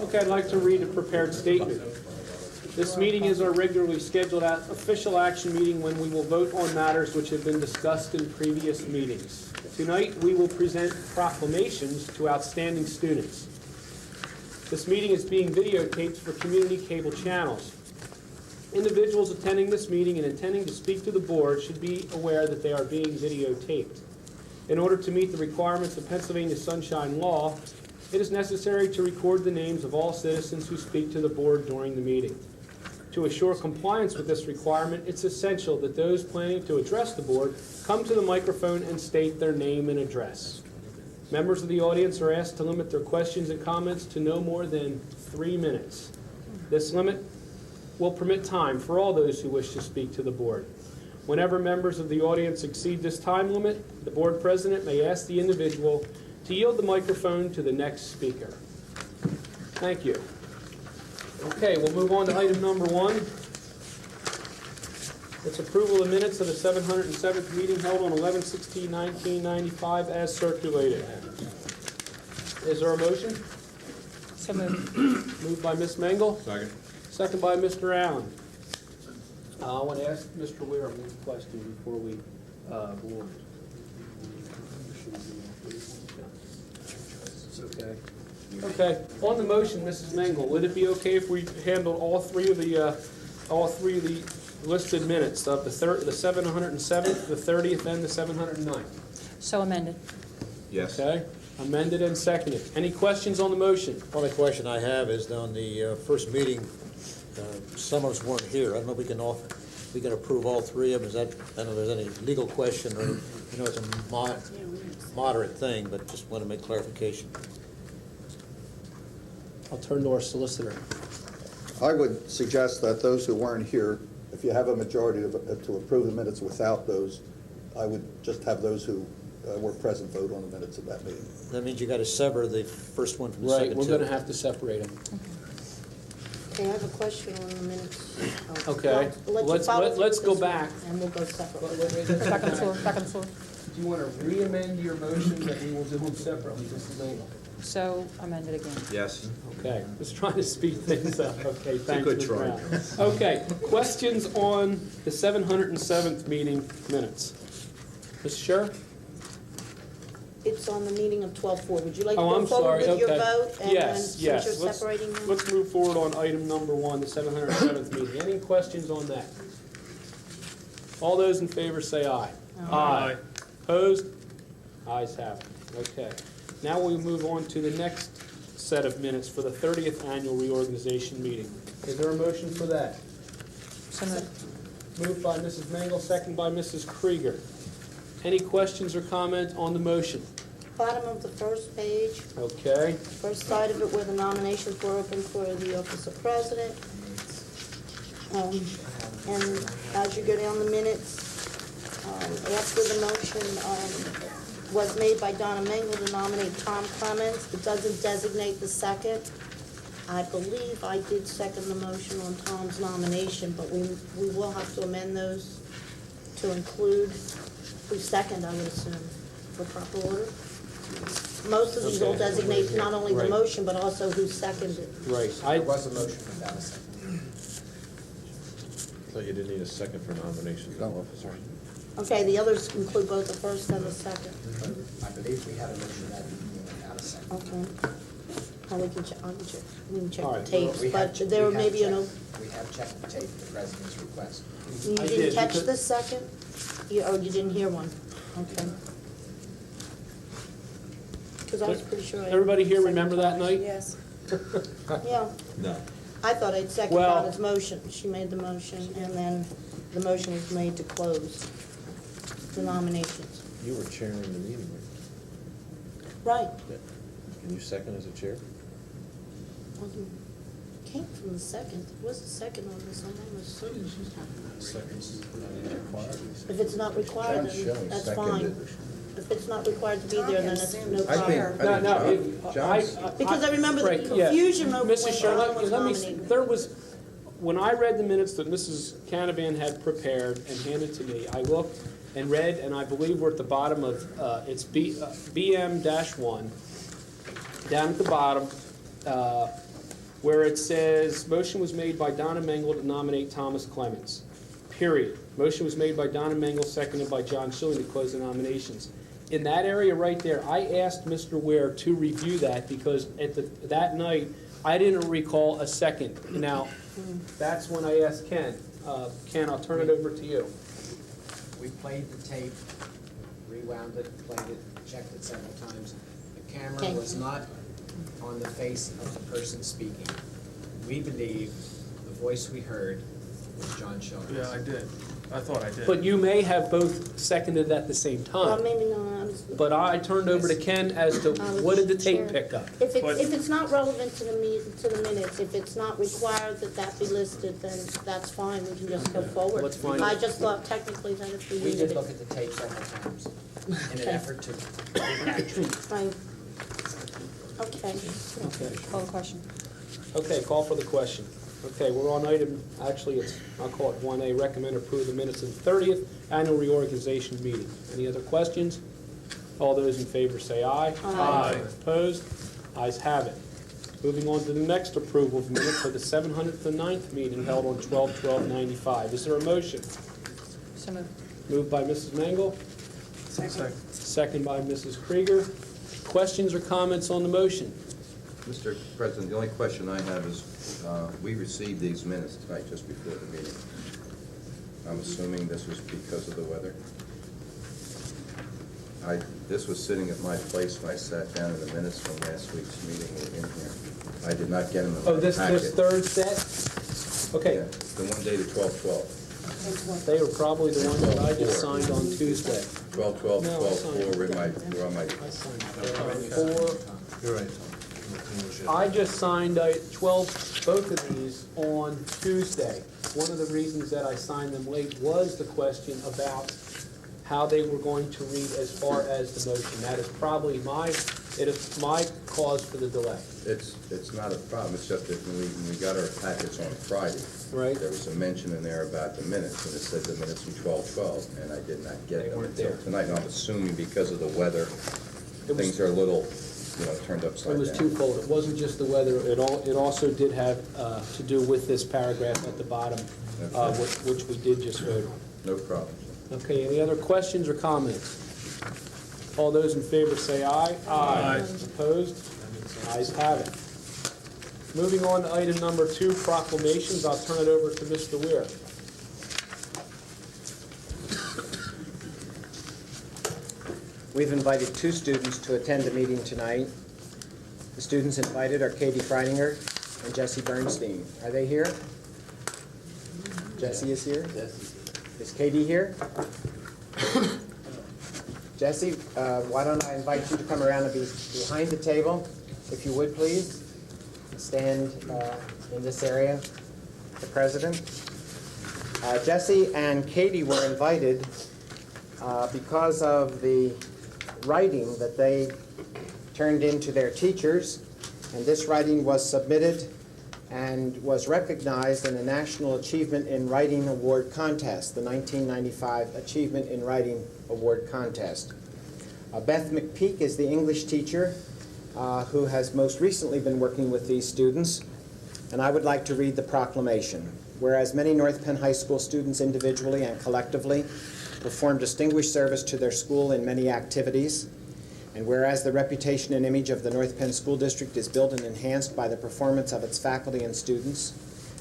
Okay, I'd like to read a prepared statement. This meeting is our regularly scheduled official action meeting when we will vote on matters which have been discussed in previous meetings. Tonight, we will present proclamations to outstanding students. This meeting is being videotaped for community cable channels. Individuals attending this meeting and intending to speak to the board should be aware that they are being videotaped. In order to meet the requirements of Pennsylvania Sunshine Law, it is necessary to record the names of all citizens who speak to the board during the meeting. To assure compliance with this requirement, it's essential that those planning to address the board come to the microphone and state their name and address. Members of the audience are asked to limit their questions and comments to no more than 3 minutes. This limit will permit time for all those who wish to speak to the board. Whenever members of the audience exceed this time limit, the board president may ask the individual to yield the microphone to the next speaker. Thank you. Okay, we'll move on to item number 1. It's approval of minutes of the 707th meeting held on 11/16/1995 as circulated. Is there a motion? So moved. Moved by Ms. Mengel. Second. Second by Mr. Allen. I want to ask Mr. Weir one question before we go on. Okay. Okay. On the motion, Mrs. Mengel, would it be okay if we handled all three of the listed minutes of the 707th, the 30th, and the 709th? So amended. Yes. Okay. Amended and seconded. Any questions on the motion? Only question I have is on the first meeting, some of us weren't here. I don't know if we can approve all three of them. I don't know if there's any legal question or, it's a moderate thing, but just want to make clarification. I'll turn to our solicitor. I would suggest that those who weren't here, if you have a majority to approve the minutes without those, I would just have those who were present vote on the minutes of that meeting. That means you got to sever the first one from the Right, second. we're going to have to separate them. Okay, I have a question on the minutes. Okay, let's go back. And we'll go separately. Back on the floor. Back on the floor. Do you want to re-amend your motion that we will do them separately, Mrs. Mengel? So amended again. Yes. Okay, just trying to speed things up. Okay, thanks. good Mr. try. Brown. Okay, questions on the 707th meeting minutes? Ms. Scher? It's on the meeting of 12/4. Would you like to Oh, go I'm forward sorry. with your Okay. vote? And Yes, then, yes. since you're separating them? Let's move forward on item number 1, the 707th meeting. Any questions on that? All those in favor say aye. Aye. Opposed? Ayes have it. Okay. Now we move on to the next set of minutes for the 30th annual reorganization meeting. Is there a motion for that? So moved. Moved by Mrs. Mengel, second by Mrs. Krieger. Any questions or comments on the motion? Bottom of the first page, Okay. first side of it where the nominations were open for the office of president. And as you go down the minutes, after the motion was made by Donna Mengel to nominate Tom Clements, it doesn't designate the second. I believe I did second the motion on Tom's nomination, but we will have to amend those to include who's second, I would assume, for proper order. Most of these will designate not only the Right. motion, but also who seconded. Right. There was a motion without a second. So you didn't need a second for nomination of officers. Okay, the others include both the first and the second. I believe we had a motion that evening without a second. Okay. Well, we can check All the right. tapes, We have but there may be We have checked the tape, the president's request. You I didn't did, catch because- the second? Or you didn't hear one? Okay. Because I was pretty sure. Everybody here remember that night? Yes. Yeah. No. I thought I'd second Well- Donna's motion. She made the motion, and then the motion was made to close the nominations. You were chairing the meeting, Right. right? Can you second as a chair? Came from the second. It was the second on this one, I'm assuming. If it's not required, then that's fine. If it's not required to be there, then it's no I think, problem. Because I remember the Right, yeah. confusion over when Mrs. Sher, John was let me, nominated. there was, when I read the minutes that Mrs. Canavan had prepared and handed to me, I looked and read, and I believe we're at the bottom of, it's BM-1, down at the bottom, where it says, motion was made by Donna Mengel to nominate Thomas Clements, period. Motion was made by Donna Mengel, seconded by John Schilling to close the nominations. In that area right there, I asked Mr. Ware to review that because that night, I didn't recall a second. Now, that's when I asked Ken. Ken, I'll turn it over to you. We played the tape, rewound it, played it, checked it several times. The camera Okay. was not on the face of the person speaking. We believe the voice we heard was John Schilling. Yeah, I did. I thought I did. But you may have both seconded at the same Well, time. maybe not. But I turned over to Ken as to what did the tape pick up? If it's not relevant to the minutes, if it's not required that that be listed, then that's fine, we can just go forward. Let's find I it. just thought technically that if we We needed did look it. at the tape several times in an Okay. effort to be accurate. Fine. Okay. Okay. Call the question. Okay, call for the question. Okay, we're on item, actually, I'll call it 1A, recommend approve the minutes of the 30th annual reorganization meeting. Any other questions? All those in favor say aye. Aye. Opposed? Ayes have it. Moving on to the next approval of minutes for the 709th meeting held on 12/12/95. Is there a motion? So moved. Moved by Mrs. Mengel, Second. second by Mrs. Krieger. Questions or comments on the motion? Mr. President, the only question I have is, we received these minutes tonight just before the meeting. I'm assuming this was because of the weather? This was sitting at my place when I sat down, and the minutes from last week's meeting were in here. I did not get them in my Oh, this packet. third set? Okay, Yeah, the one dated 12/12. they were probably the ones that I just signed on Tuesday. 12/12, No, I signed 12/4 were on my, I signed four. You're right. I just signed 12, both of these on Tuesday. One of the reasons that I signed them late was the question about how they were going to read as far as the motion. That is probably it is my cause for the delay. it's not a problem, it's just that when we got our packets on Friday, Right. there was a mention in there about the minutes, and it said the minutes from 12/12, and I did not They get them weren't until there. tonight. And I'm assuming because of the weather, It was- things are a little, turned upside down. It was twofold. It wasn't just the weather. It also did have to do with this paragraph at the bottom, which we did just vote on. No problem. Okay, any other questions or comments? All those in favor say aye. Aye. Opposed? Ayes have it. Moving on to item number 2, proclamations. I'll turn it over to Mr. Weir. We've invited 2 students to attend the meeting tonight. The students invited are Katie Freidinger and Jesse Bernstein. Are they here? Jesse is here? Is Katie here? Jesse, why don't I invite you to come around and be behind the table, if you would, please. Stand in this area, the president. Jesse and Katie were invited because of the writing that they turned in to their teachers, and this writing was submitted and was recognized in a National Achievement in Writing Award contest, the 1995 Achievement in Writing Award contest. Beth McPeak is the English teacher who has most recently been working with these students, and I would like to read the proclamation. Whereas many North Penn High School students individually and collectively perform distinguished service to their school in many activities, and whereas the reputation and image of the North Penn School District is built and enhanced by the performance of its faculty and students,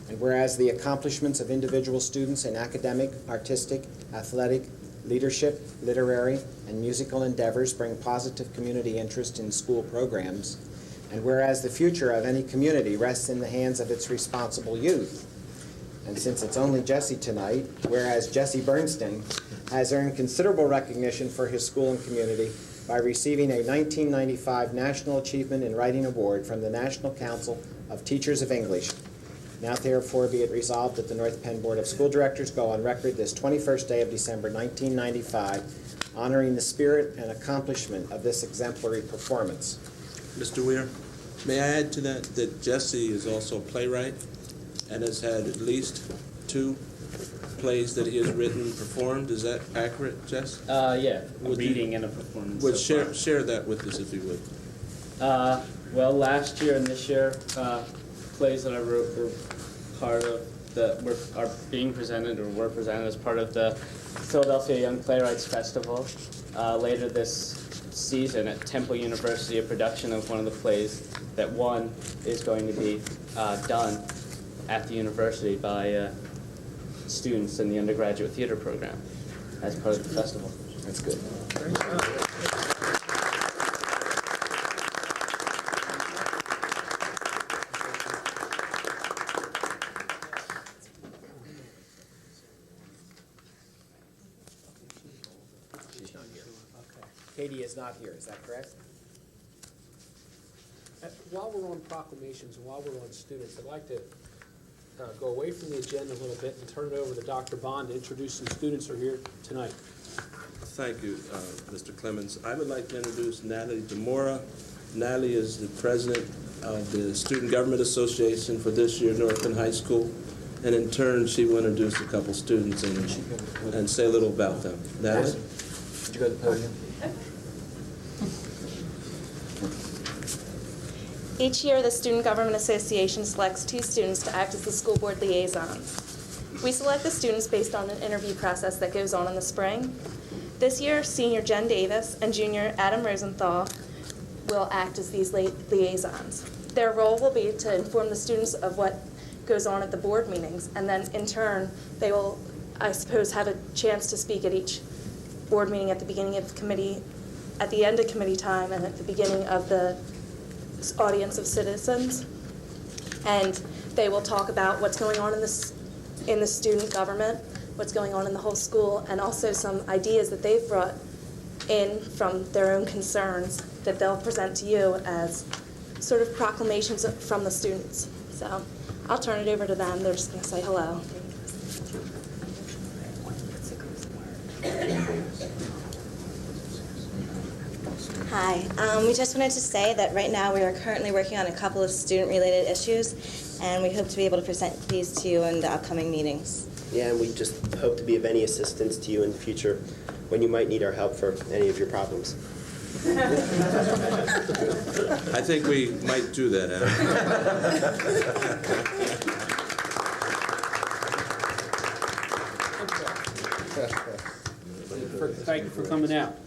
and whereas the accomplishments of individual students in academic, artistic, athletic, leadership, literary, and musical endeavors bring positive community interest in school programs, and whereas the future of any community rests in the hands of its responsible youth. And since it's only Jesse tonight, whereas Jesse Bernstein has earned considerable recognition for his school and community by receiving a 1995 National Achievement in Writing Award from the National Council of Teachers of English. Now therefore be it resolved that the North Penn Board of School Directors go on record this 21st day of December 1995 honoring the spirit and accomplishment of this exemplary performance. Mr. Weir, may I add to that Jesse is also a playwright and has had at least 2 plays that he has written and performed. Is that accurate, Jess? Yeah, a Would you- reading and a performance. Would so far. share that with us if you would. Well, last year and this year, plays that I wrote were part of are being presented or were presented as part of the Philadelphia Young Playwrights Festival. Later this season at Temple University, a production of one of the plays that won is going to be done at the university by students in the undergraduate theater program as part of the festival. That's good. She's not here. Katie is not here, is that correct? While we're on proclamations and while we're on students, I'd like to go away from the agenda a little bit and turn it over to Dr. Bond to introduce some students who are here tonight. Thank you, Mr. Clemens. I would like to introduce Natalie DeMora. Natalie is the president of the Student Government Association for this year, Northern High School. And in turn, she will introduce a couple students and say a little about them. Natalie? Would you go to the podium? Each year, the Student Government Association selects 2 students to act as the school board liaisons. We select the students based on an interview process that goes on in the spring. This year, senior Jen Davis and junior Adam Rosenthal will act as these liaisons. Their role will be to inform the students of what goes on at the board meetings, and then in turn, they will, I suppose, have a chance to speak at each board meeting at the beginning of committee, at the end of committee time, and at the beginning of the audience of citizens. And they will talk about what's going on in the student government, what's going on in the whole school, and also some ideas that they've brought in from their own concerns that they'll present to you as sort of proclamations from the students. So I'll turn it over to them. They're just going to say hello. Hi. We just wanted to say that right now we are currently working on a couple of student-related issues, and we hope to be able to present these to you in the upcoming meetings. Yeah, and we just hope to be of any assistance to you in the future when you might need our help for any of your problems. I think we might do that, Adam. Thank you for coming out.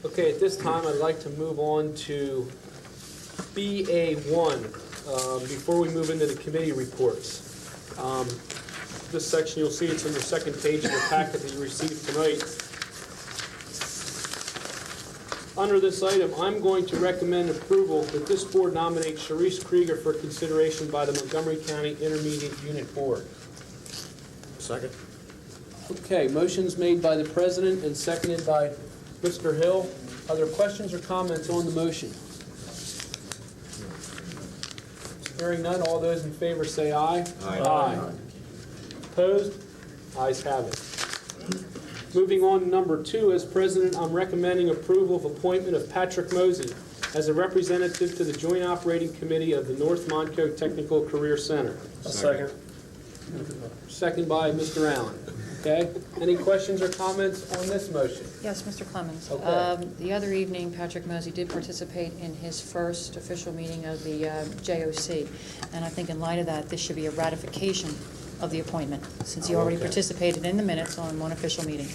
Okay, at this time, I'd like to move on to BA1, before we move into the committee reports. This section, you'll see it's in the second page of the packet that you received tonight. Under this item, I'm going to recommend approval that this board nominate Sharice Krieger for consideration by the Montgomery County Intermediate Unit Board. Second. Okay, motion's made by the president and seconded by Mr. Hill. Are there questions or comments on the motion? Hearing none, all those in favor say aye. Aye. Aye. Opposed? Ayes have it. Moving on to number 2, as president, I'm recommending approval of appointment of Patrick Mosey as a representative to the Joint Operating Committee of the North Monco Technical Career Center. Second. Second by Mr. Allen. Okay? Any questions or comments on this motion? Yes, Mr. Clemens. Okay. The other evening, Patrick Mosey did participate in his first official meeting of the JOC, and I think in light of that, this should be a ratification of the appointment, since he already Okay. participated in the minutes on one official meeting.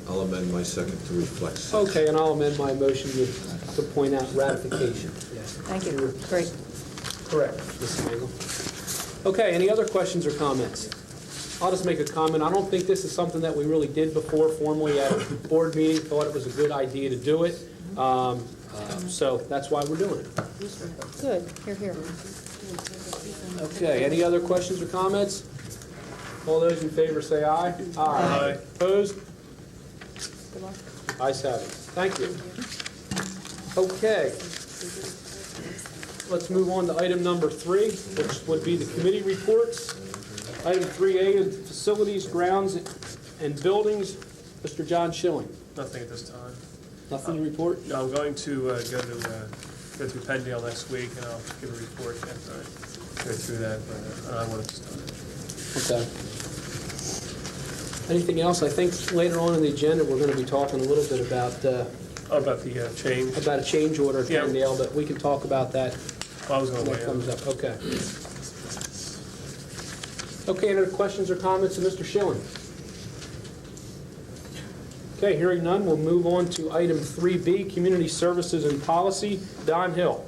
I'll amend my second to reflect. Okay, and I'll amend my motion to point out ratification. Thank you. Great. Correct, Mrs. Mangle. Okay, any other questions or comments? I'll just make a comment. I don't think this is something that we really did before formally at a board meeting. Thought it was a good idea to do it. So that's why we're doing it. Good. Hear, hear. Okay, any other questions or comments? All those in favor say aye. Aye. Opposed? Good luck. Ayes have it. Thank you. Okay. Let's move on to item number 3, which would be the committee reports. Item 3A is facilities, grounds, and buildings. Mr. John Schilling. Nothing at this time. Nothing to report? No, I'm going to go through Penndale next week, and I'll give a report after I go through that, but I want to start. Okay. Anything else? I think later on in the agenda, we're going to be talking a little bit about About the change. about a change order at Yeah. Penndale, but we can talk about that I was going when to that weigh comes in. up. Okay. Okay, any other questions or comments of Mr. Schilling? Okay, hearing none, we'll move on to item 3B, Community Services and Policy. Don Hill.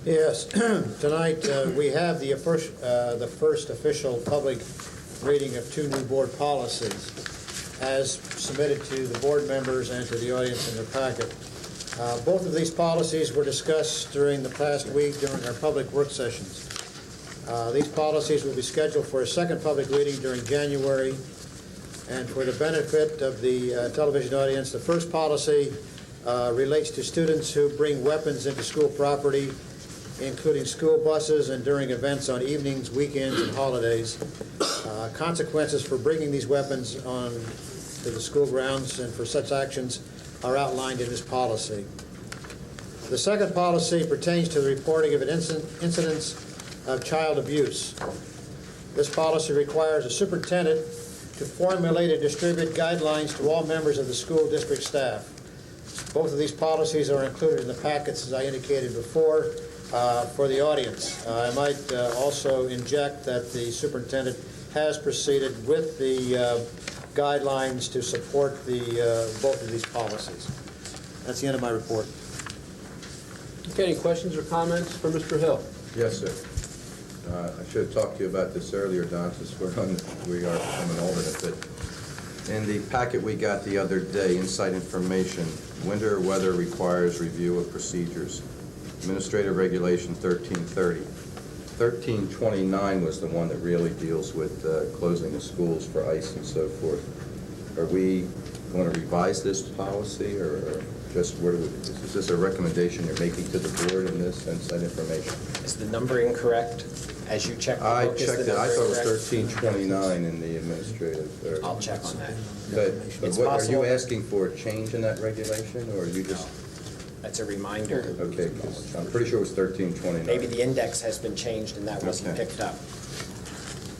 Yes, tonight we have the first official public reading of 2 new board policies as submitted to the board members and to the audience in their packet. Both of these policies were discussed during the past week during our public work sessions. These policies will be scheduled for a second public reading during January. And for the benefit of the television audience, the first policy relates to students who bring weapons into school property, including school buses and during events on evenings, weekends, and holidays. Consequences for bringing these weapons on to the school grounds and for such actions are outlined in this policy. The second policy pertains to the reporting of incidents of child abuse. This policy requires a superintendent to formulate and distribute guidelines to all members of the school district staff. Both of these policies are included in the packets, as I indicated before, for the audience. I might also inject that the superintendent has proceeded with the guidelines to support both of these policies. That's the end of my report. Okay, any questions or comments for Mr. Hill? Yes, sir. I should have talked to you about this earlier, Don, since we are becoming alternate, but in the packet we got the other day, Insight Information, winter weather requires review of procedures, Administrative Regulation 1330. 1329 was the one that really deals with closing the schools for ice and so forth. Are we going to revise this policy, or just is this a recommendation you're making to the board in this Insight Information? Is the numbering correct? As you checked the I book, is the checked it. I thought it was numbering correct? 1329 in the administrative. I'll check on that. But It's what, are possible you that- asking for a change in that regulation, or are you just? That's a reminder. Okay, 'cause I'm pretty sure it was 1329. Maybe the index has been changed and that wasn't Okay. picked up.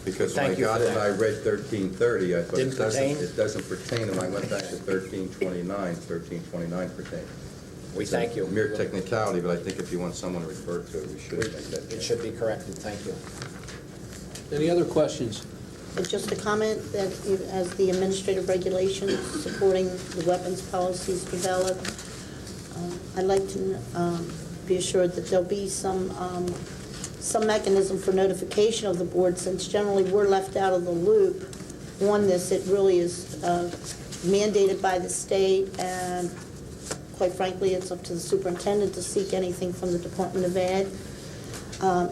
Because when I Thank you got for it and I that. read 1330, I thought Didn't pertain? it doesn't pertain, and I went back to 1329. 1329 pertains. We It's a thank you. mere technicality, but I think if you want someone to refer to it, we should make that It change. should be corrected. Thank you. Any other questions? It's just a comment that as the administrative regulations supporting the weapons policies develop, I'd like to be assured that there'll be some mechanism for notification of the board, since generally we're left out of the loop on this. It really is mandated by the state, and quite frankly, it's up to the superintendent to seek anything from the Department of Ed,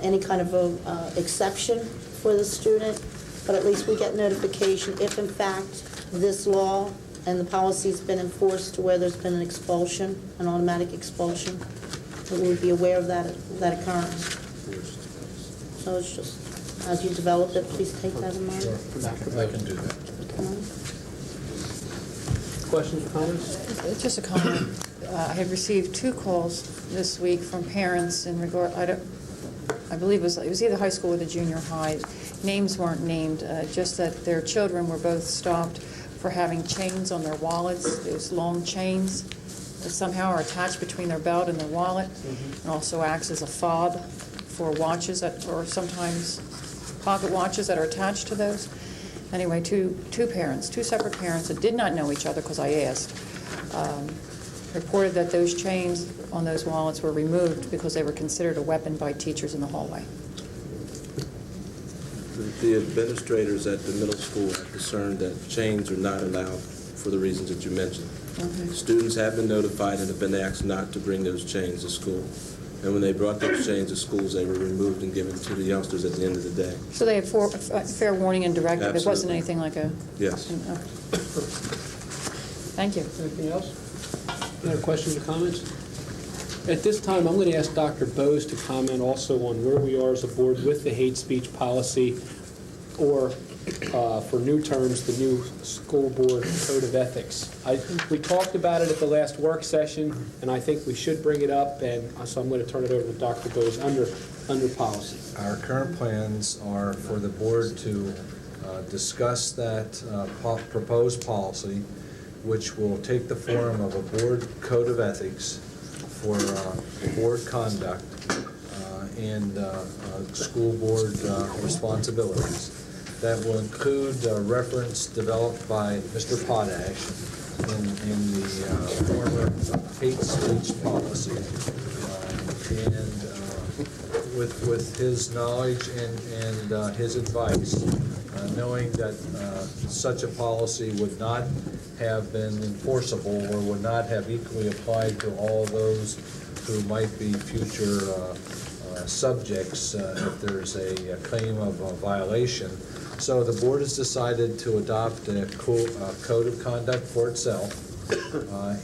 any kind of a exception for the student, but at least we get notification if in fact this law and the policy's been enforced to where there's been an expulsion, an automatic expulsion, that we'll be aware of that occurrence. So it's just, as you develop it, please take that in mind. I can do that. Questions or comments? Just a comment. I had received 2 calls this week from parents in regard, I believe it was either high school or the junior high. Names weren't named, just that their children were both stopped for having chains on their wallets, those long chains that somehow are attached between their belt and their wallet, and also acts as a fob for watches or sometimes pocket watches that are attached to those. Anyway, two separate parents that did not know each other, because I asked, reported that those chains on those wallets were removed because they were considered a weapon by teachers in the hallway. The administrators at the middle school are concerned that chains are not allowed for the reasons that you mentioned. Okay. Students have been notified and have been asked not to bring those chains to school. And when they brought those chains to schools, they were removed and given to the youngsters at the end of the day. So they had fair warning and directive. It wasn't Absolutely. anything like a... Yes. Okay. Thank you. Anything else? Any other questions or comments? At this time, I'm going to ask Dr. Bose to comment also on where we are as a board with the hate speech policy or for new terms, the new school board code of ethics. We talked about it at the last work session, and I think we should bring it up, and so I'm going to turn it over to Dr. Bose under policy. Our current plans are for the board to discuss that proposed policy, which will take the form of a board code of ethics for board conduct and school board responsibilities. That will include reference developed by Mr. Potash in the former hate speech policy. And with his knowledge and his advice, knowing that such a policy would not have been enforceable or would not have equally applied to all those who might be future subjects if there's a claim of a violation. So the board has decided to adopt a code of conduct for itself,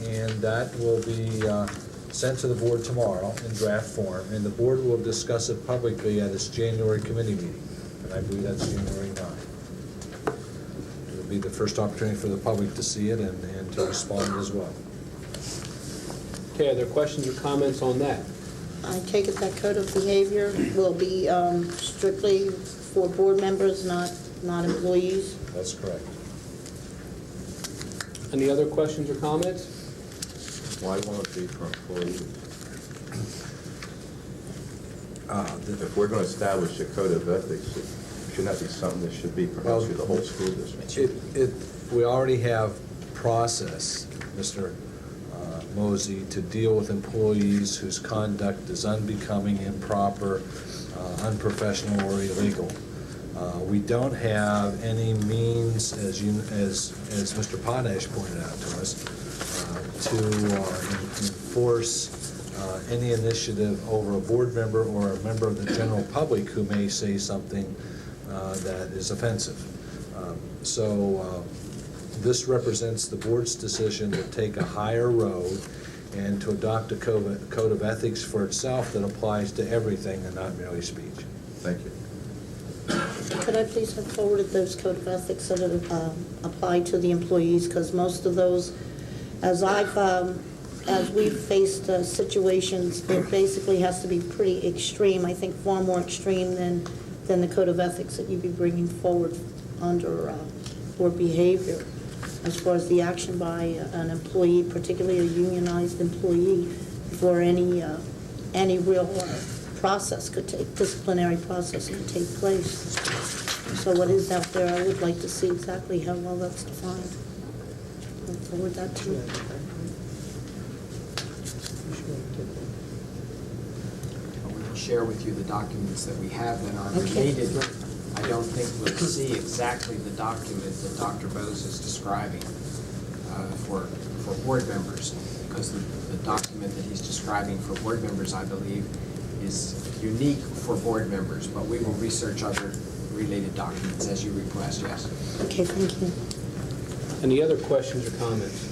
and that will be sent to the board tomorrow in draft form, and the board will discuss it publicly at its January committee meeting, and I believe that's January 9th. It'll be the first opportunity for the public to see it and to respond as well. Okay, are there questions or comments on that? I take it that code of behavior will be strictly for board members, not employees? That's correct. Any other questions or comments? Why won't it be for employees? If we're going to establish a code of ethics, should that be something that should be perhaps through the whole school district? We already have process, Mr. Mosey, to deal with employees whose conduct is unbecoming, improper, unprofessional, or illegal. We don't have any means, as Mr. Potash pointed out to us, to enforce any initiative over a board member or a member of the general public who may say something that is offensive. So this represents the board's decision to take a higher road and to adopt a code of ethics for itself that applies to everything and not merely speech. Thank you. Could I please have forwarded those code of ethics that apply to the employees? Because most of those, as we've faced situations, it basically has to be pretty extreme. I think far more extreme than the code of ethics that you'd be bringing forward under board behavior, as far as the action by an employee, particularly a unionized employee, before any real disciplinary process could take place. So what is out there, I would like to see exactly how well that's defined. I'll forward that to you. We can share with you the documents that we have that are related. I don't think we'll see exactly the document that Dr. Bose is describing for board members, because the document that he's describing for board members, I believe, is unique for board members, but we will research other related documents as you request, yes. Okay, thank you. Any other questions or comments?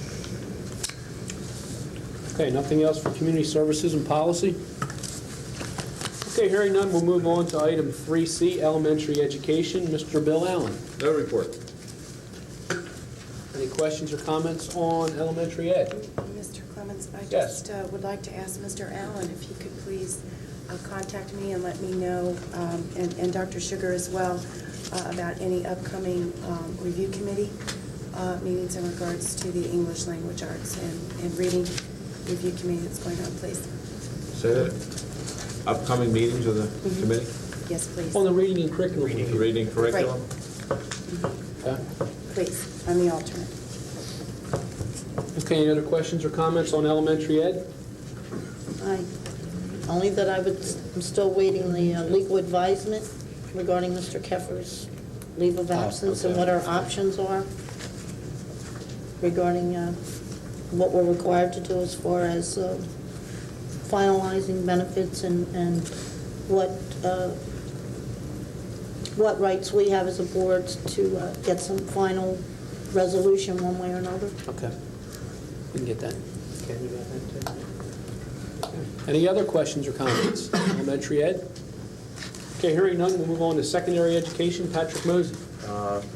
Okay, nothing else for community services and policy? Okay, hearing none, we'll move on to item 3C, elementary education. Mr. Bill Allen. No report. Any questions or comments on elementary ed? Mr. Clemens, I Yes. just would like to ask Mr. Allen if he could please contact me and let me know, and Dr. Sugar as well, about any upcoming review committee meetings in regards to the English language arts and reading review committee that's going on, please. Say that. Upcoming meetings of the committee? Yes, please. On the reading and curriculum. Reading curriculum? Okay. Please, I'm the alternate. Okay, any other questions or comments on elementary ed? Only that I'm still waiting the legal advisement regarding Mr. Keffer's leave of absence and what our options are regarding what we're required to do as far as finalizing benefits and what rights we have as a board to get some final resolution one way or another. Okay. We can get that. Okay, we got that too. Okay. Any other questions or comments? Elementary ed? Okay, hearing none, we'll move on to secondary education. Patrick Mosey.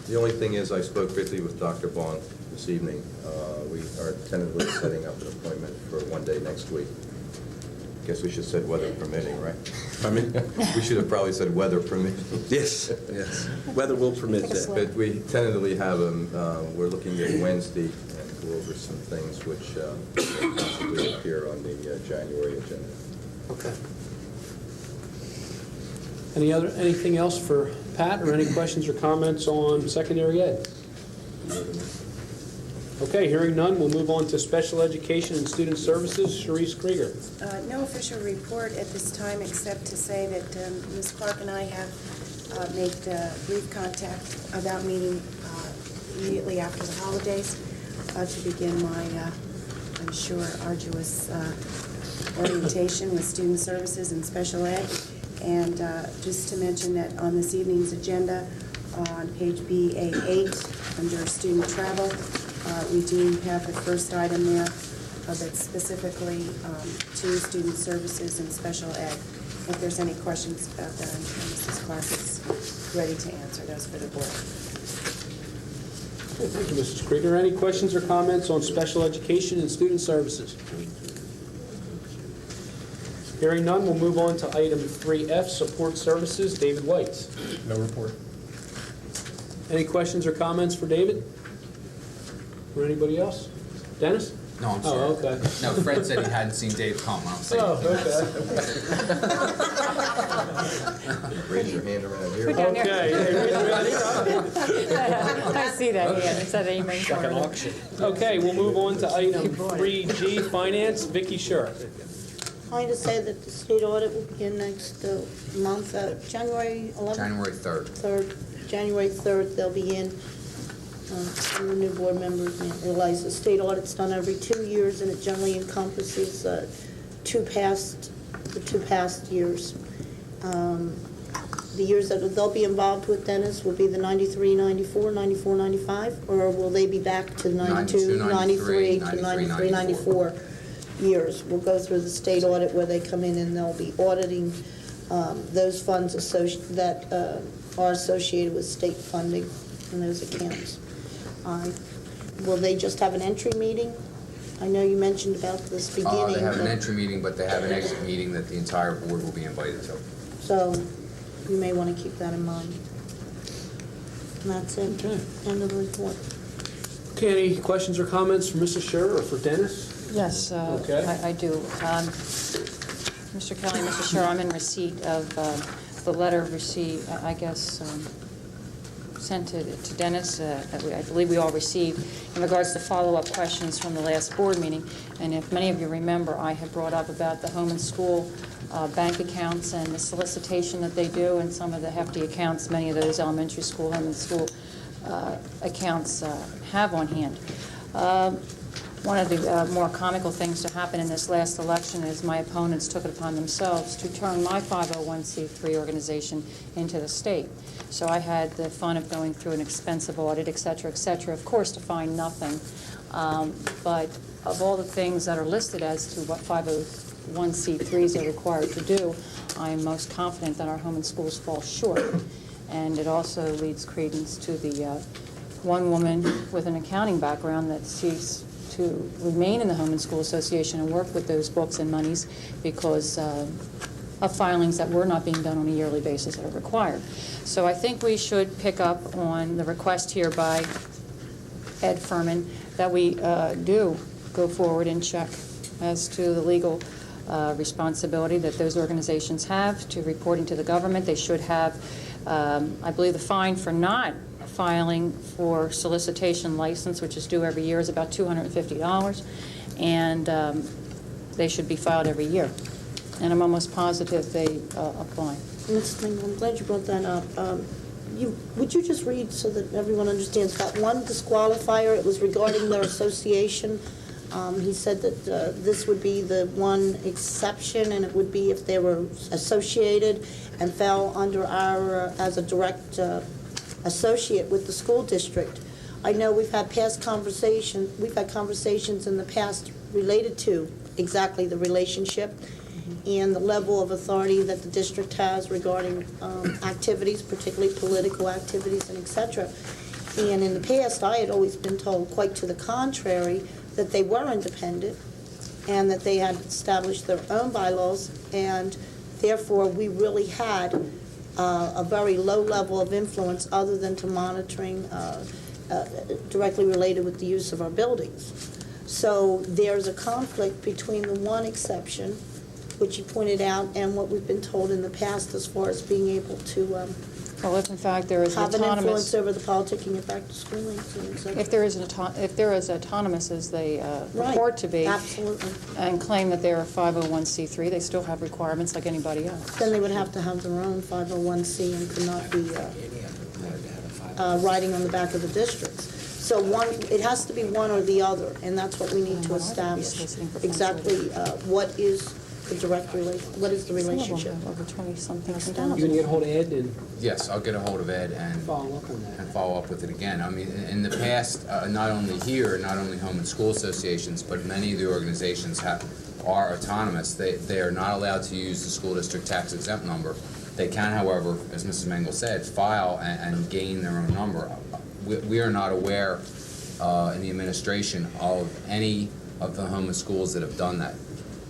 The only thing is, I spoke briefly with Dr. Vaughn this evening. We are tentatively setting up an appointment for one day next week. Guess we should have said weather permitting, right? I mean, we should have probably said weather permitting. Yes, yes. Weather will permit that. But we tentatively have them, we're looking at Wednesday and go over some things which will possibly appear on the January agenda. Okay. Anything else for Pat, or any questions or comments on secondary ed? Okay, hearing none, we'll move on to special education and student services. Sharice Krieger. No official report at this time, except to say that Ms. Clark and I have made brief contact about meeting immediately after the holidays to begin my, I'm sure, arduous orientation with student services and special ed. And just to mention that on this evening's agenda, on page BA8, under student travel, we do have the first item there that's specifically to student services and special ed. If there's any questions about that, I'm sure Mrs. Clark is ready to answer those for the board. Okay, thank you, Mrs. Krieger. Any questions or comments on special education and student services? Hearing none, we'll move on to item 3F, support services. David White. No report. Any questions or comments for David? Or anybody else? Dennis? No, I'm sorry. Oh, okay. No, Fred said he hadn't seen Dave come. I don't say Oh, anything. Raise your hand around here. I see that, yeah, it's that aiming. It's like an auction. Okay, we'll move on to item 3G, finance. Vicky Scher. I just say that the state audit will begin next month, January 11th? January 3rd. January 3rd, they'll be in. Some of the new board members may realize the state audit's done every 2 years, and it generally encompasses the two past years. The years that they'll be involved with, Dennis, will be the 93, 94, 94, 95, or will they be back to 92, 93 to 93, 94 years? We'll go through the state audit where they come in and they'll be auditing those funds that are associated with state funding in those accounts. Will they just have an entry meeting? I know you mentioned about this beginning. They have an entry meeting, but they have an exit meeting that the entire board will be invited to. So you may want to keep that in mind. And that's it. Okay. End of the report. Okay, any questions or comments for Mrs. Scher or for Dennis? Yes, Okay. I do. Mr. Kelly, Mr. Scher, I'm in receipt of the letter received, I guess, sent to Dennis, that I believe we all received, in regards to follow-up questions from the last board meeting. And if many of you remember, I had brought up about the home and school bank accounts and the solicitation that they do, and some of the hefty accounts many of those elementary school, home and school accounts have on hand. One of the more comical things to happen in this last election is my opponents took it upon themselves to turn my 501c3 organization into the state. So I had the fun of going through an expensive audit, et cetera, of course, to find nothing. But of all the things that are listed as to what 501c3s are required to do, I am most confident that our home and schools fall short. And it also leads credence to the one woman with an accounting background that seeks to remain in the Home and School Association and work with those books and monies because of filings that were not being done on a yearly basis that are required. So I think we should pick up on the request here by Ed Furman that we do go forward and check as to the legal responsibility that those organizations have to reporting to the government. They should have, I believe the fine for not filing for solicitation license, which is due every year, is about $250, and they should be filed every year. And I'm almost positive they apply. Mrs. Lingle, I'm glad you brought that up. Would you just read so that everyone understands that one disqualifier? It was regarding their association. He said that this would be the one exception, and it would be if they were associated and fell under our, as a direct associate with the school district. I know we've had conversations in the past related to exactly the relationship, and the level of authority that the district has regarding activities, particularly political activities and et cetera. And in the past, I had always been told, quite to the contrary, that they were independent and that they had established their own bylaws, and therefore we really had a very low level of influence other than to monitoring directly related with the use of our buildings. So there's a conflict between the one exception, which you pointed out, and what we've been told in the past as far as being able to Well, if in fact there is have an autonomous, influence over the politicking and back to schooling. if there is autonomous as they purport to be, Absolutely. and claim that they're a 501c3, they still have requirements like anybody else. Then they would have to have their own 501c and could not be riding on the back of the districts. So it has to be one or the other, and that's what we need to establish. Exactly what is the direct what is the relationship? Over 20-something. You're going to get a hold of Ed and Yes, I'll get a hold of Ed and follow up on that. and follow up with it again. I mean, in the past, not only here, not only home and school associations, but many of the organizations are autonomous. They are not allowed to use the school district tax exempt number. They can, however, as Mrs. Mengel said, file and gain their own number. We are not aware in the administration of any of the home and schools that have done that.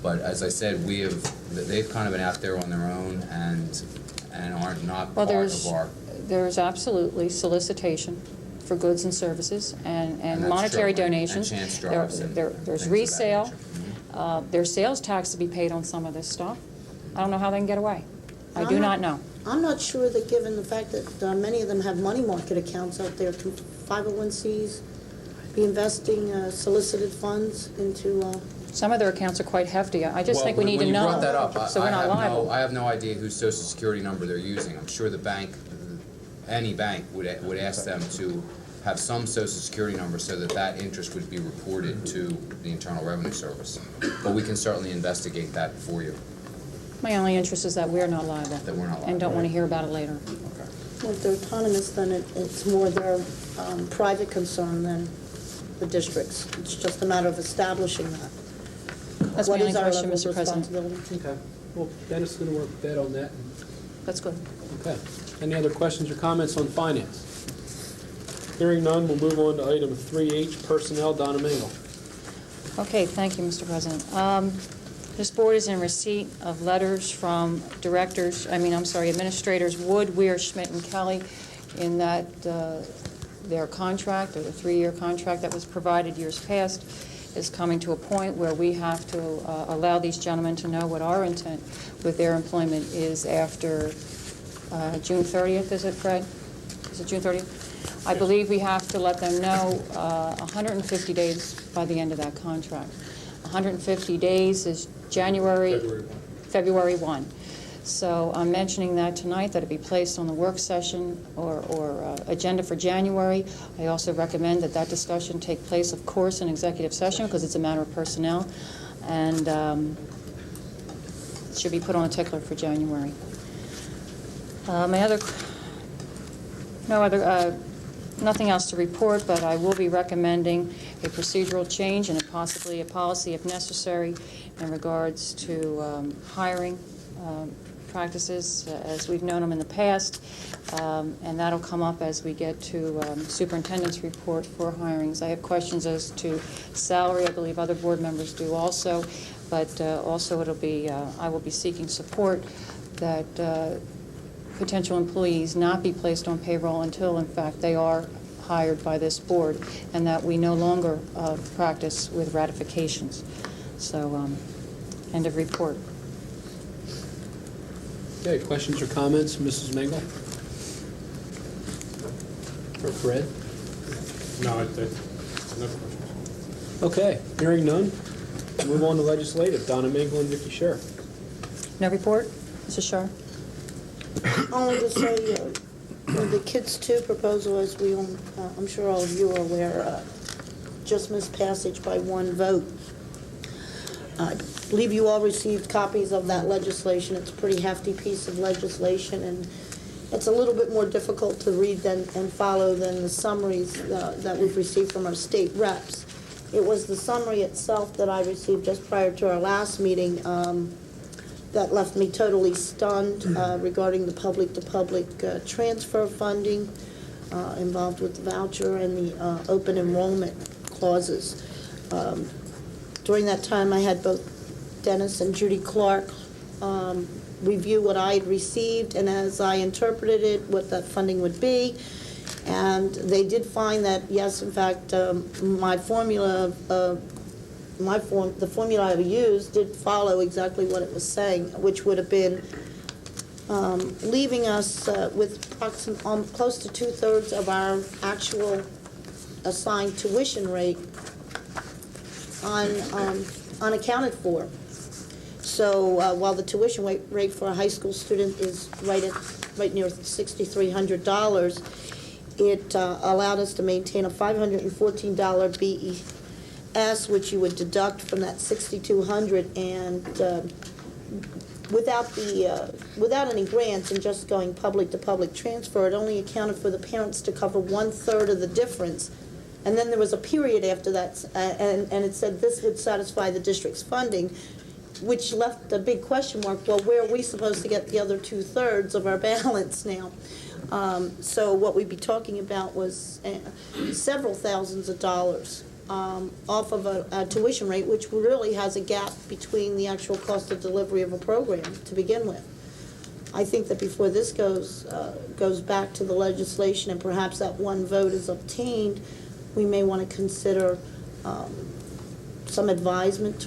But as I said, they've kind of been out there on their own and are not part of our. There's absolutely solicitation for goods and services and that's monetary true, and donations. chance drives and There's things of that resale. nature. There's sales tax to be paid on some of this stuff. I don't know how they can get away. I do not know. I'm not sure that given the fact that many of them have money market accounts out there, can 501cs be investing solicited funds into... Some of their accounts are quite hefty. I just think we need to know. When you brought that up, so we're not liable. I have no idea whose social security number they're using. I'm sure the bank, any bank, would ask them to have some social security number so that interest would be reported to the Internal Revenue Service. But we can certainly investigate that for you. My only interest is that we're not liable. That we're not liable. And don't want to hear about it later. Okay. Well, if they're autonomous, then it's more their private concern than the district's. It's just a matter of establishing that. That's What my is only our question, level of Mr. President. responsibility? Okay. Well, Dennis is going to work with Ed on that. That's good. Okay. Any other questions or comments on finance? Hearing none, we'll move on to item 3H, personnel. Donna Mingle. Okay, thank you, Mr. President. This board is in receipt of letters from administrators Wood, Weir, Schmidt, and Kelly in that their contract, or the 3-year contract that was provided years past, is coming to a point where we have to allow these gentlemen to know what our intent with their employment is after June 30th, is it, Fred? Is it June 30th? I believe we have to let them know 150 days by the end of that contract. 150 days is February 1. So I'm mentioning that tonight, that it be placed on the work session or agenda for January. I also recommend that discussion take place, of course, in executive session because it's a matter of personnel, and it should be put on a tickler for January. Nothing else to report, but I will be recommending a procedural change and possibly a policy if necessary in regards to hiring practices as we've known them in the past, and that'll come up as we get to superintendent's report for hirings. I have questions as to salary. I believe other board members do also, but also it'll be I will be seeking support that potential employees not be placed on payroll until, in fact, they are hired by this board, and that we no longer practice with ratifications. So, end of report. Okay, questions or comments, Mrs. Mingle? Or Fred? No, no questions. Okay, hearing none, move on to legislative. Donna Mingle and Vicki Scher. No report, Mrs. Scher? Only to say, the Kids 2 proposal, as I'm sure all of you are aware, just missed passage by one vote. I believe you all received copies of that legislation. It's a pretty hefty piece of legislation, and it's a little bit more difficult to read and follow than the summaries that we've received from our state reps. It was the summary itself that I received just prior to our last meeting that left me totally stunned regarding the public-to-public transfer funding involved with the voucher and the open enrollment clauses. During that time, I had both Dennis and Judy Clark review what I had received, and as I interpreted it, what that funding would be. And they did find that, yes, in fact, my formula, the formula I used did follow exactly what it was saying, which would have been leaving us with close to 2/3 of our actual assigned tuition rate unaccounted for. So while the tuition rate for a high school student is right near $6,300, it allowed us to maintain a $514 BES, which you would deduct from that $6,200, and without any grants and just going public-to-public transfer, it only accounted for the parents to cover 1/3 of the difference. And then there was a period after that, and it said this would satisfy the district's funding, which left a big question mark. Well, where are we supposed to get the other 2/3 of our balance now? So what we'd be talking about was several thousands of dollars off of a tuition rate, which really has a gap between the actual cost of delivery of a program to begin with. I think that before this goes back to the legislation and perhaps that one vote is obtained, we may want to consider some advisement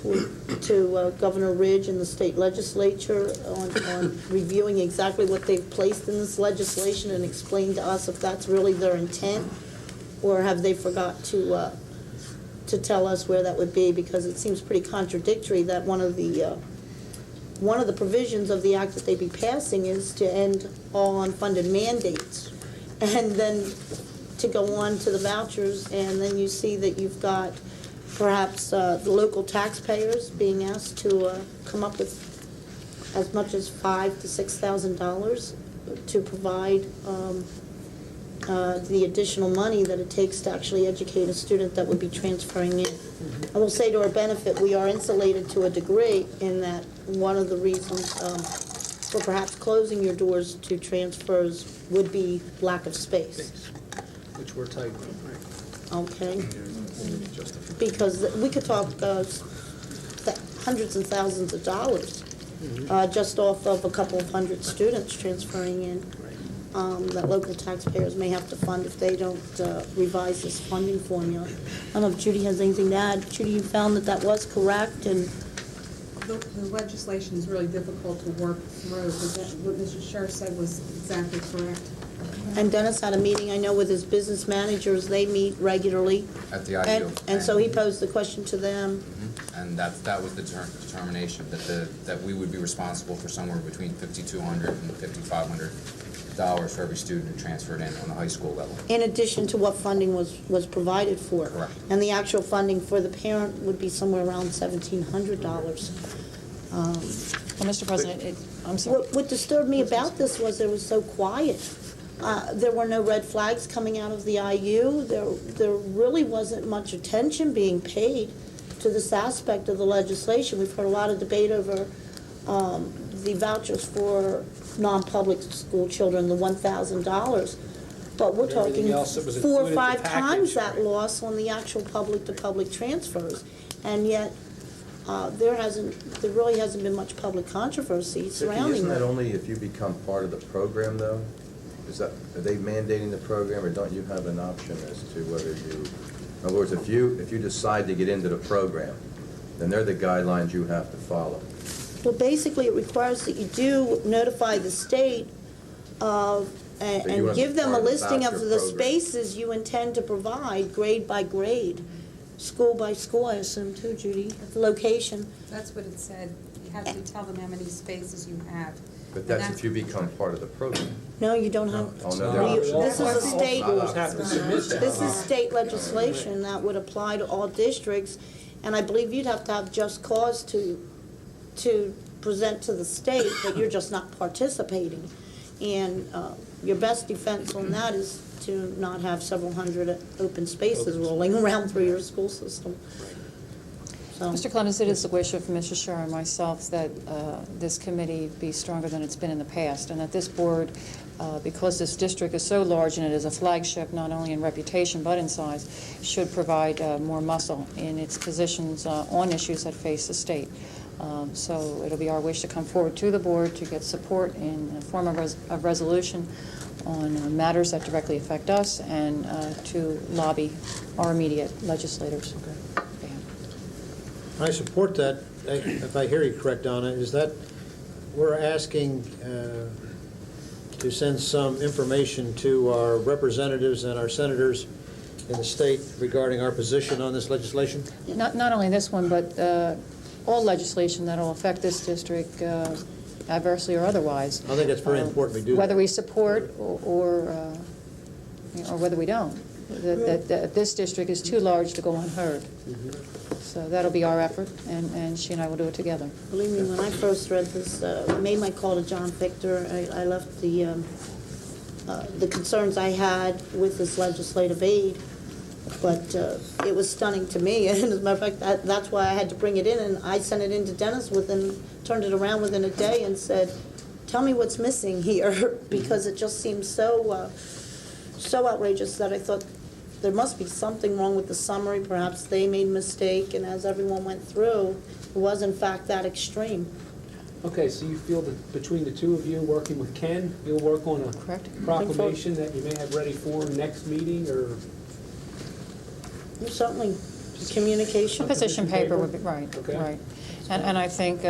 to Governor Ridge and the state legislature on reviewing exactly what they've placed in this legislation and explain to us if that's really their intent, or have they forgot to tell us where that would be, because it seems pretty contradictory that one of the provisions of the act that they'd be passing is to end all unfunded mandates, and then to go on to the vouchers, and then you see that you've got perhaps the local taxpayers being asked to come up with as much as $5,000 to $6,000 to provide the additional money that it takes to actually educate a student that would be transferring in. I will say to our benefit, we are insulated to a degree in that one of the reasons for perhaps closing your doors to transfers would be lack of space. Which we're tight on, right? Okay. Because we could talk hundreds and thousands of dollars just off of a couple of hundred students transferring in that local taxpayers may have to fund if they don't revise this funding formula. I don't know if Judy has anything to add. Judy, you found that was correct, and the legislation is really difficult to work through, but what Mr. Sheriff said was exactly correct. And Dennis had a meeting, I know, with his business managers. They meet regularly. At the IU. And so he posed the question to them. Mm-hmm. And that was the determination, that we would be responsible for somewhere between $5,200 and $5,500 for every student who transferred in on the high school level. In addition to what funding was provided for. Correct. And the actual funding for the parent would be somewhere around $1,700. Well, Mr. President, I'm sorry. What disturbed me about this was it was so quiet. There were no red flags coming out of the IU. There really wasn't much attention being paid to this aspect of the legislation. We've heard a lot of debate over the vouchers for non-public school children, the $1,000. But we're talking 4 or 5 times that loss on the actual public-to-public transfers. And yet, there really hasn't been much public controversy surrounding Isn't that that. only if you become part of the program, though? Are they mandating the program, or don't you have an option as to whether you, in other words, if you decide to get into the program, then they're the guidelines you have to follow? Well, basically, it requires that you do notify the state of, and give them a listing of the spaces you intend to provide, grade by grade, school by school, I assume too, Judy, the location. That's what it said. You have to tell them how many spaces you have. But that's if you become part of the program. No, you don't have. Oh, no, they're optional. This is a state. Have to submit that. This is state legislation that would apply to all districts, and I believe you'd have to have just cause to present to the state that you're just not participating. And your best defense on that is to not have several hundred open spaces rolling around through your school system. So, Mr. Clemens, it is the wish of Mrs. Scher and myself that this committee be stronger than it's been in the past, and that this board, because this district is so large and it is a flagship not only in reputation but in size, should provide more muscle in its positions on issues that face the state. So it'll be our wish to come forward to the board to get support in the form of resolution on matters that directly affect us and to lobby our immediate legislators. I support that, if I hear you correct, Donna, is that we're asking to send some information to our representatives and our senators in the state regarding our position on this legislation? Not only this one, but all legislation that will affect this district adversely or otherwise. I think it's very important we do that. Whether we support or whether we don't. That this district is too large to go unheard. So that'll be our effort, and she and I will do it together. believe me, when I first read this, made my call to John Victor, I left the concerns I had with this legislative aid, but it was stunning to me. And as a matter of fact, that's why I had to bring it in, and I sent it in to Dennis turned it around within a day and said, tell me what's missing here, because it just seems so outrageous that I thought there must be something wrong with the summary. Perhaps they made a mistake, and as everyone went through, it was in fact that extreme. Okay, so you feel that between the two of you, working with Ken, you'll work on a proclamation that you may have ready for next meeting, or? Certainly, communication. A position paper would be, right, Okay. right. And I think,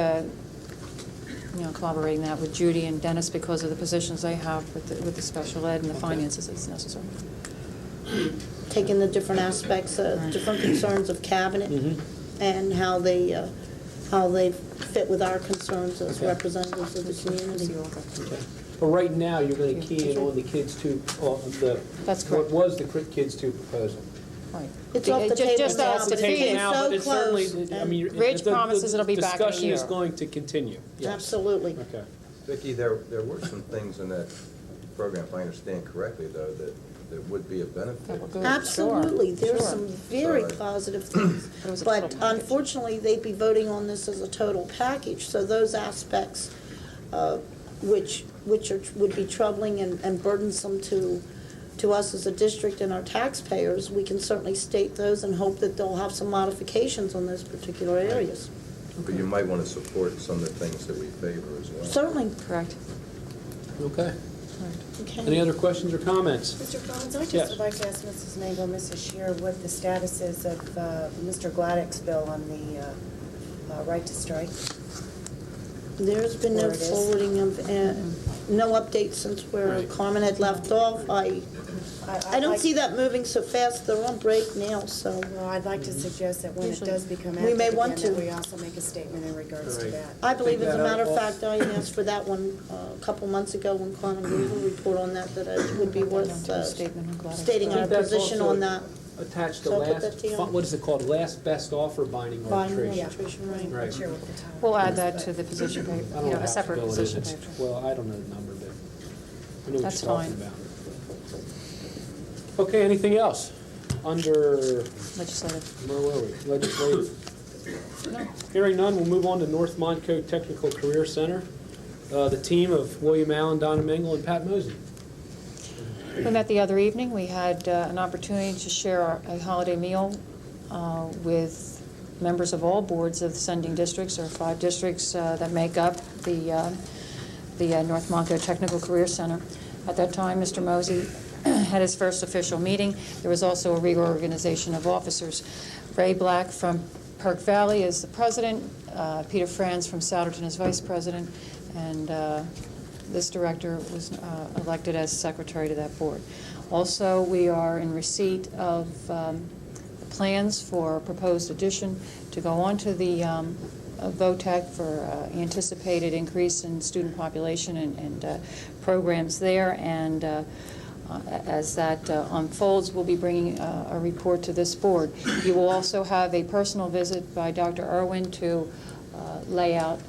collaborating that with Judy and Dennis because of the positions they have with the special ed and the finances is necessary. Taking the different aspects, different concerns of cabinet and how they fit with our concerns as representatives of the community. Okay. But right now, you're going to key in on the Kids 2, That's correct. what was the Kids 2 proposal? Right. It's off the table Just now, off but the it's table. But so it's certainly, close. I mean, Rich promises it'll be back in a discussion is year. going to continue. Yes. Absolutely. Okay. Vicki, there were some things in that program, if I understand correctly, though, that would be a benefit. Absolutely, there's Sure. some very Sorry. positive things. But unfortunately, they'd be voting on this as a total package, so those aspects which would be troubling and burdensome to us as a district and our taxpayers, we can certainly state those and hope that they'll have some modifications on those particular areas. But you might want to support some of the things that we favor as well. Certainly. Correct. Okay. Okay. Any other questions or comments? Mr. Collins, I Yes. just would like to ask Mrs. Mabel, Mrs. Shear, what the status is of Mr. Gladdick's bill on the right to strike. There's been no Where it is. forwarding of, no updates since where Carmen had left off. I don't see that moving so fast. They're on break now, so. Well, I'd like to suggest that when it does become We active may again, want to. that we also make a statement in regards to that. I believe, as a matter of Take that fact, I asked for that one a couple months ago when Carmen gave a report on that it would be worth stating our I think that's position also on that. Attached to So I'll put last, that to you. what is it called, last best offer binding Binding arbitration? arbitration, right. Right. Not sure what the title We'll add is, that but- to the position paper, I don't know a how separate to bill it is. position It's- paper. Well, I don't know the number, but I know what That's you're talking fine. about. Okay, anything else? Under, Legislative. where were we? Legislative. Hearing none, we'll move on to North Monco Technical Career Center. The team of William Allen, Donna Mingle, and Pat Mosey. We met the other evening. We had an opportunity to share a holiday meal with members of all boards of the sending districts. There are 5 districts that make up the North Monco Technical Career Center. At that time, Mr. Mosey had his first official meeting. There was also a reorganization of officers. Ray Black from Perk Valley is the president, Peter Franz from Souderton is vice president, and this director was elected as secretary to that board. Also, we are in receipt of plans for a proposed addition to go on to the VOTEC for anticipated increase in student population and programs there. And as that unfolds, we'll be bringing a report to this board. You will also have a personal visit by Dr. Irwin to lay out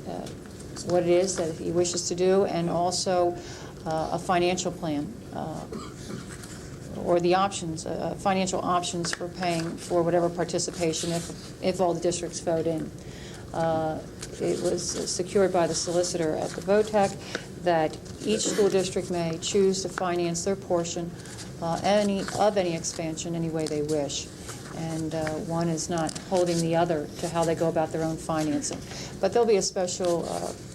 what it is that he wishes to do, and also a financial plan. or the options, financial options for paying for whatever participation if all the districts vote in. It was secured by the solicitor at the VOTEC that each school district may choose to finance their portion of any expansion any way they wish. And one is not holding the other to how they go about their own financing. But there'll be a special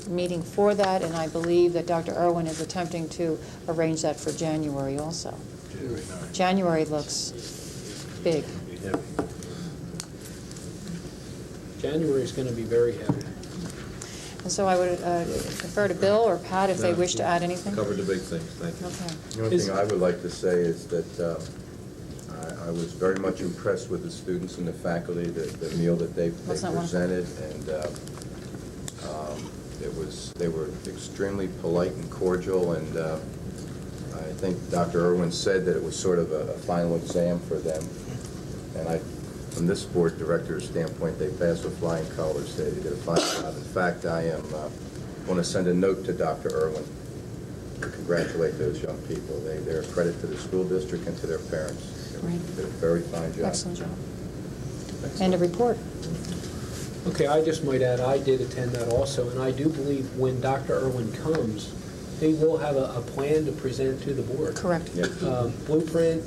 meeting for that, and I believe that Dr. Irwin is attempting to arrange that for January also. January looks big. January is going to be very heavy. And so I would defer to Bill or Pat if they wish to add anything. Covered the big things, thank you. Okay. The only thing I would like to say is that I was very much impressed with the students and the faculty, the meal that they presented, and they were extremely polite and cordial, and I think Dr. Irwin said that it was sort of a final exam for them, and from this board director's standpoint, they passed with flying colors. They did a fine job. In fact, I want to send a note to Dr. Irwin to congratulate those young people. They're a credit to the school district and to their parents. Right. They did a very fine job. Excellent job. And a report. Okay, I just might add, I did attend that also, and I do believe when Dr. Irwin comes, they will have a plan to present to the board. Correct. Blueprint,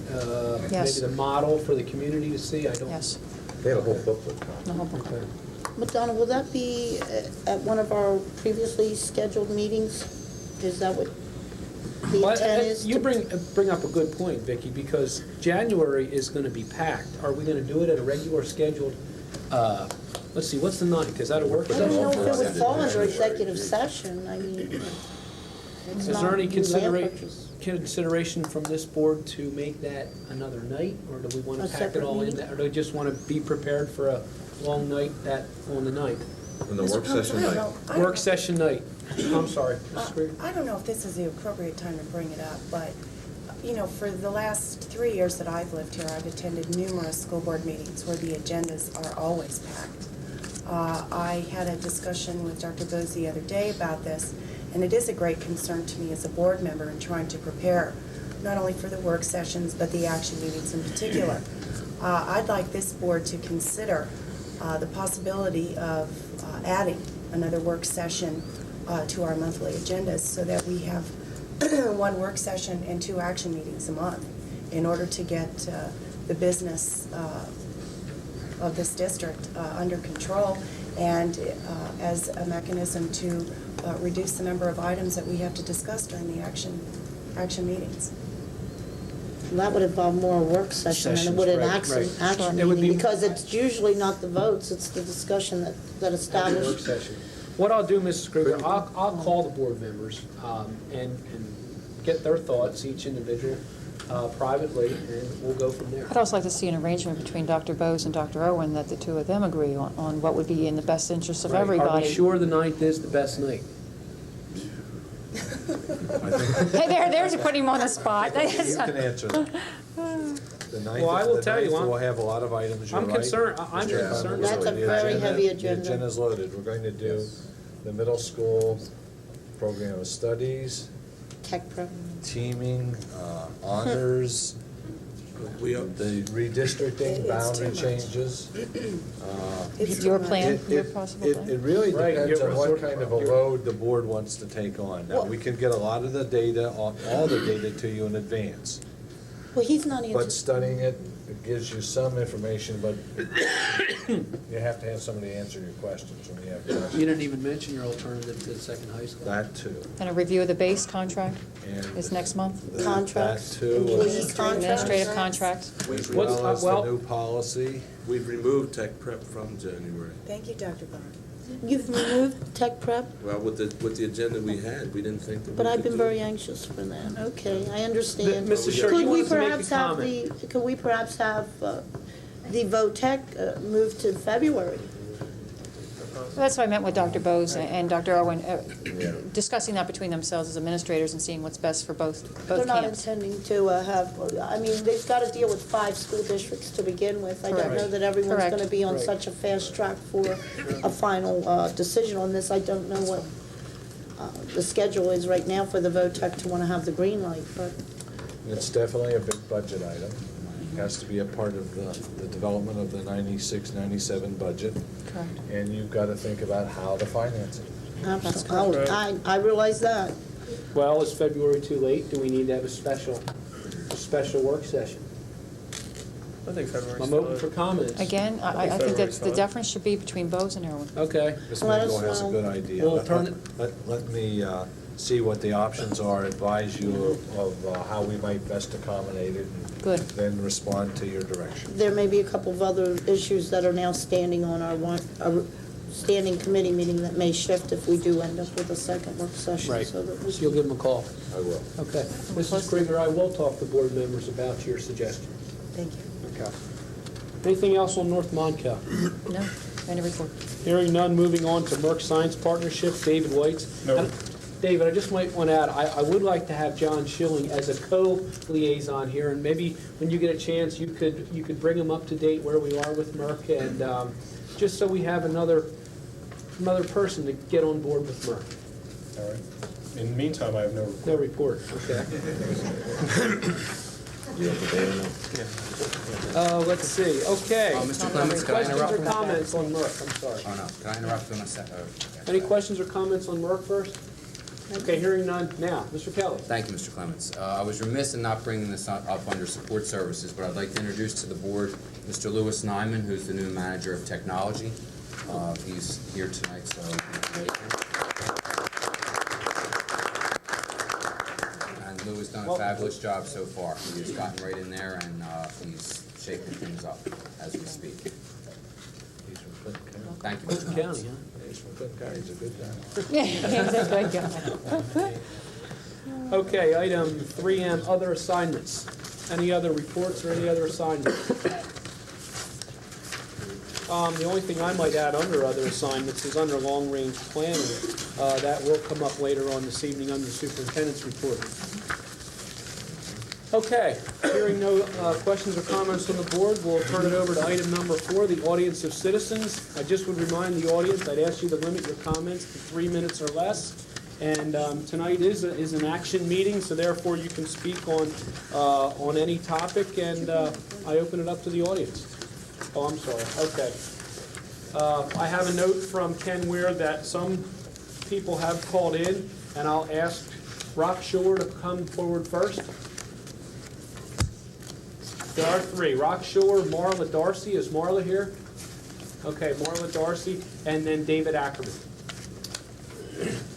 Yes. maybe the model for the community to see. I don't. Yes. They had a whole booklet. The whole book. Okay. Madonna, will that be at one of our previously scheduled meetings? Is that what the Well, intent is? you bring up a good point, Vicki, because January is going to be packed. Are we going to do it at a regular scheduled? Let's see, what's the 9th? Is that a work I don't know session? if it would fall under executive session. I mean, it's Is not there any land purchase. consideration from this board to make that another night, or do we want A to pack it all in? separate Or do we just want to be prepared for a long night on the 9th? On the work session night. Work session night. I'm sorry, Mrs. Green. I don't know if this is the appropriate time to bring it up, but, you know, for the last 3 years that I've lived here, I've attended numerous school board meetings where the agendas are always packed. I had a discussion with Dr. Bose the other day about this, and it is a great concern to me as a board member in trying to prepare not only for the work sessions, but the action meetings in particular. I'd like this board to consider the possibility of adding another work session to our monthly agendas so that we have one work session and 2 action meetings a month in order to get the business of this district under control and as a mechanism to reduce the number of items that we have to discuss during the action meetings. That would involve more work session than it would an action It would meeting, be- because it's usually not the votes, it's the discussion that Work established. session. What I'll do, Mrs. Krieger, I'll call the board members and get their thoughts, each individual, privately, and we'll go from there. I'd also like to see an arrangement between Dr. Bose and Dr. Irwin that the two of them agree on what would be in the best interest of Right. everybody. Are we sure the 9th is the best night? Hey, there's putting him on the spot. You can answer that. The ninth, Well, I will tell you, we'll have a lot of items, you're I'm right. concerned. I'm Mr. concerned. That's a The very heavy agenda. The agenda's loaded. We're going to do the middle school program of studies, Tech prep. teaming, honors, the redistricting, boundary changes. Your plan, It- your it- possible It plan? really Right, depends you're- on what kind of a load the board wants to take on. Now, we can get a lot of the data, all the data to you in advance, Well, he's not but answering. studying it, it gives you some information, but you have to have somebody answer your questions when you have You questions. didn't even mention your alternative to the second high school. That too. And a review of the base contract And is next month? Contracts, That too. employee Administrative contracts. contracts? As well as the well- new policy. We've removed tech prep from January. Thank you, Dr. Bond. You've removed tech prep, Well, with the agenda we had, we didn't think that we but I've could been do very it. anxious for that. Okay, I understand. Mrs. Sher, Could you we wanted to make a perhaps have comment. could we perhaps have the VOTEC moved to February? That's why I met with Dr. Bose and Dr. Irwin, Yeah. discussing that between themselves as administrators and seeing what's best for both They're not camps. intending to have, I mean, they've got to deal with 5 school districts to begin with. I don't Correct. know that everyone's Correct. going to be on Right. such a fast track for a final decision on this. I don't know what the schedule is right now for the VOTEC to want to have the green light, but It's definitely a big budget item. Has to be a part of the development of the 96-97 budget. Correct. And you've got to think about how to finance it. Absolutely. I realize that. Well, is February too late? Do we need to have a special work session? I think February's I'm open for comments. Again, I think that February's the fine. deference should be between Bose and Irwin. Okay. Ms. Let us Mingle has a know. good idea. We'll Let- turn Let me see what the options are, advise you of how we might best accommodate it, and Good. then respond to your direction. There may be a couple of other issues that are now standing on our standing committee meeting that may shift if we do end up with a second work session. Right. So that we You'll give them a call. I will. Okay. Mrs. Krieger, I will talk to board members about your suggestion. Thank you. Okay. Anything else on North Moncal? No, any report. Hearing none, moving on to Merck Science Partnership, David Whites. No. David, I just might want to add, I would like to have John Schilling as a co-liaison here, and maybe when you get a chance, you could bring him up to date where we are with Merck, and just so we have another person to get on board with Merck. All right. In the meantime, I have no report. No report, okay. Let's see, okay. Mr. Clements, can I interrupt? Questions or comments on Merck? I'm sorry. Oh, no, can I interrupt on a second? Any questions or comments on Merck first? Okay, hearing none. Now, Mr. Kelly. Thank you, Mr. Clements. I was remiss in not bringing this up under support services, but I'd like to introduce to the board Mr. Louis Nyman, who's the new manager of technology. He's here tonight, so. And Louis has done a fabulous job so far. He has gotten right in there, and he's shaking things up as we speak. He's from Clinton County. Thank you, Mr. Clinton Clements. County, huh? He's from Clinton County. He's a good guy. He's a good guy. Okay, item 3M, other assignments. Any other reports or any other assignments? The only thing I might add under other assignments is under long-range planning. That will come up later on this evening under the superintendent's report. Okay, hearing no questions or comments from the board, we'll turn it over to item number 4, the audience of citizens. I just would remind the audience, I'd ask you to limit your comments to 3 minutes or less. And tonight is an action meeting, so therefore you can speak on any topic, and I open it up to the audience. Oh, I'm sorry. Okay. I have a note from Ken Weir that some people have called in, and I'll ask Rock Shore to come forward first. There are 3. Rock Shore, Marla Darcy. Is Marla here? Okay, Marla Darcy, and then David Ackerman.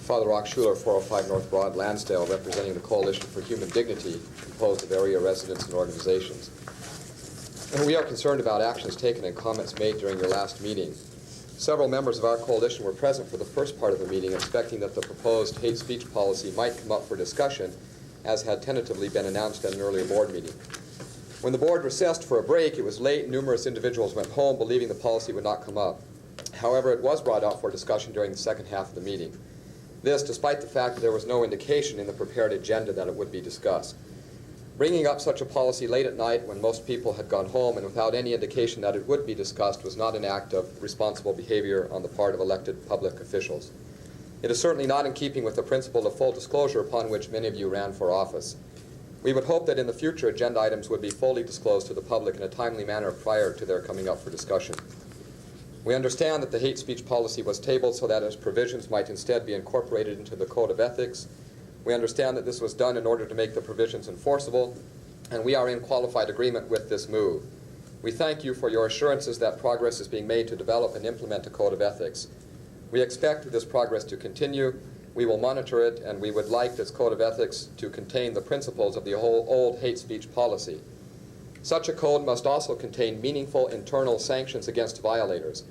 Father Rock Schuler, 405 North Broad, Lansdale, representing the Coalition for Human Dignity, composed of area residents and organizations. And we are concerned about actions taken and comments made during your last meeting. Several members of our coalition were present for the first part of the meeting, expecting that the proposed hate speech policy might come up for discussion, as had tentatively been announced at an earlier board meeting. When the board recessed for a break, it was late, and numerous individuals went home believing the policy would not come up. However, it was brought up for discussion during the second half of the meeting. This, despite the fact that there was no indication in the prepared agenda that it would be discussed. Bringing up such a policy late at night when most people had gone home and without any indication that it would be discussed was not an act of responsible behavior on the part of elected public officials. It is certainly not in keeping with the principle of full disclosure upon which many of you ran for office. We would hope that in the future agenda items would be fully disclosed to the public in a timely manner prior to their coming up for discussion. We understand that the hate speech policy was tabled so that its provisions might instead be incorporated into the Code of Ethics. We understand that this was done in order to make the provisions enforceable, and we are in qualified agreement with this move. We thank you for your assurances that progress is being made to develop and implement a Code of Ethics. We expect this progress to continue. We will monitor it, and we would like this Code of Ethics to contain the principles of the whole old hate speech policy. Such a code must also contain meaningful internal sanctions against violators.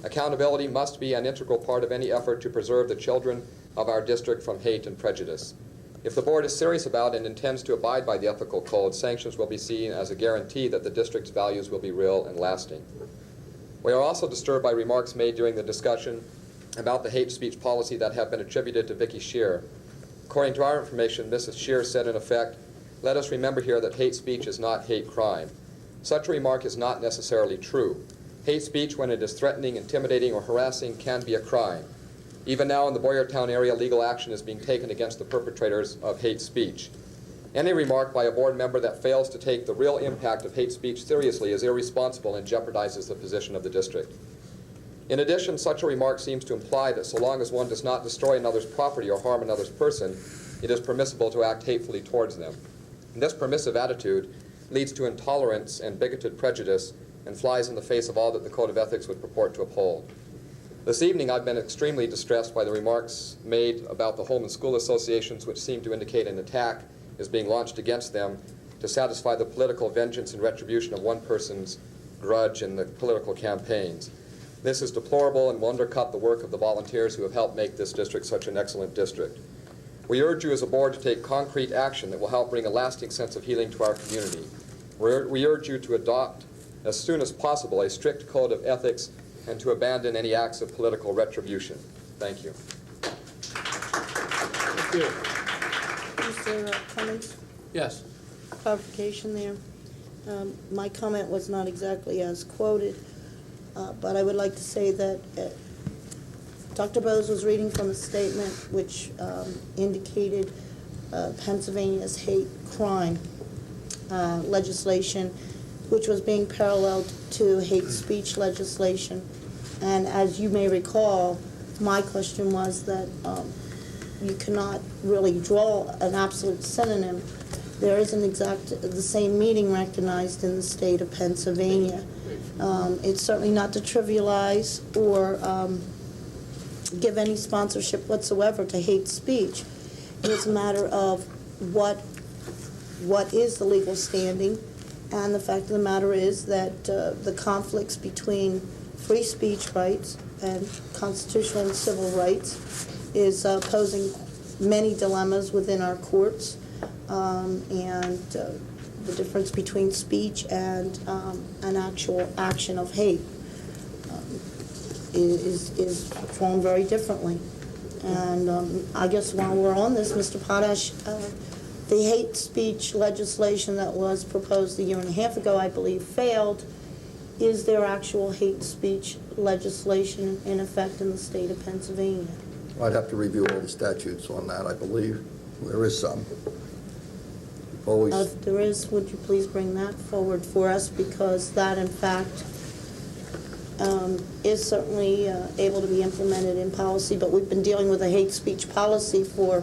Accountability must be an integral part of any effort to preserve the children of our district from hate and prejudice. If the board is serious about and intends to abide by the ethical code, sanctions will be seen as a guarantee that the district's values will be real and lasting. We are also disturbed by remarks made during the discussion about the hate speech policy that have been attributed to Vicki Shear. According to our information, Mrs. Shear said in effect, "Let us remember here that hate speech is not hate crime." Such a remark is not necessarily true. Hate speech, when it is threatening, intimidating, or harassing, can be a crime. Even now in the Boyertown area, legal action is being taken against the perpetrators of hate speech. Any remark by a board member that fails to take the real impact of hate speech seriously is irresponsible and jeopardizes the position of the district. In addition, such a remark seems to imply that so long as one does not destroy another's property or harm another's person, it is permissible to act hatefully towards them. And this permissive attitude leads to intolerance and bigoted prejudice and flies in the face of all that the Code of Ethics would purport to uphold. This evening, I've been extremely distressed by the remarks made about the home and school associations, which seem to indicate an attack is being launched against them to satisfy the political vengeance and retribution of one person's grudge in the political campaigns. This is deplorable and will undercut the work of the volunteers who have helped make this district such an excellent district. We urge you as a board to take concrete action that will help bring a lasting sense of healing to our community. We urge you to adopt as soon as possible a strict code of ethics and to abandon any acts of political retribution. Thank you. Thank you. Mr. Clemens? Yes. Clarification there. My comment was not exactly as quoted, but I would like to say that Dr. Bose was reading from a statement which indicated Pennsylvania's hate crime legislation, which was being paralleled to hate speech legislation. And as you may recall, my question was that you cannot really draw an absolute synonym. There isn't the same meaning recognized in the state of Pennsylvania. It's certainly not to trivialize or give any sponsorship whatsoever to hate speech. It's a matter of what is the legal standing, and the fact of the matter is that the conflicts between free speech rights and constitutional and civil rights is posing many dilemmas within our courts, and the difference between speech and an actual action of hate is drawn very differently. And I guess while we're on this, Mr. Potash, the hate speech legislation that was proposed a year and a half ago, I believe, failed. Is there actual hate speech legislation in effect in the state of Pennsylvania? I'd have to review all the statutes on that. I believe there is some. If there is, would you please bring that forward for us, because that, in fact, is certainly able to be implemented in policy, but we've been dealing with a hate speech policy for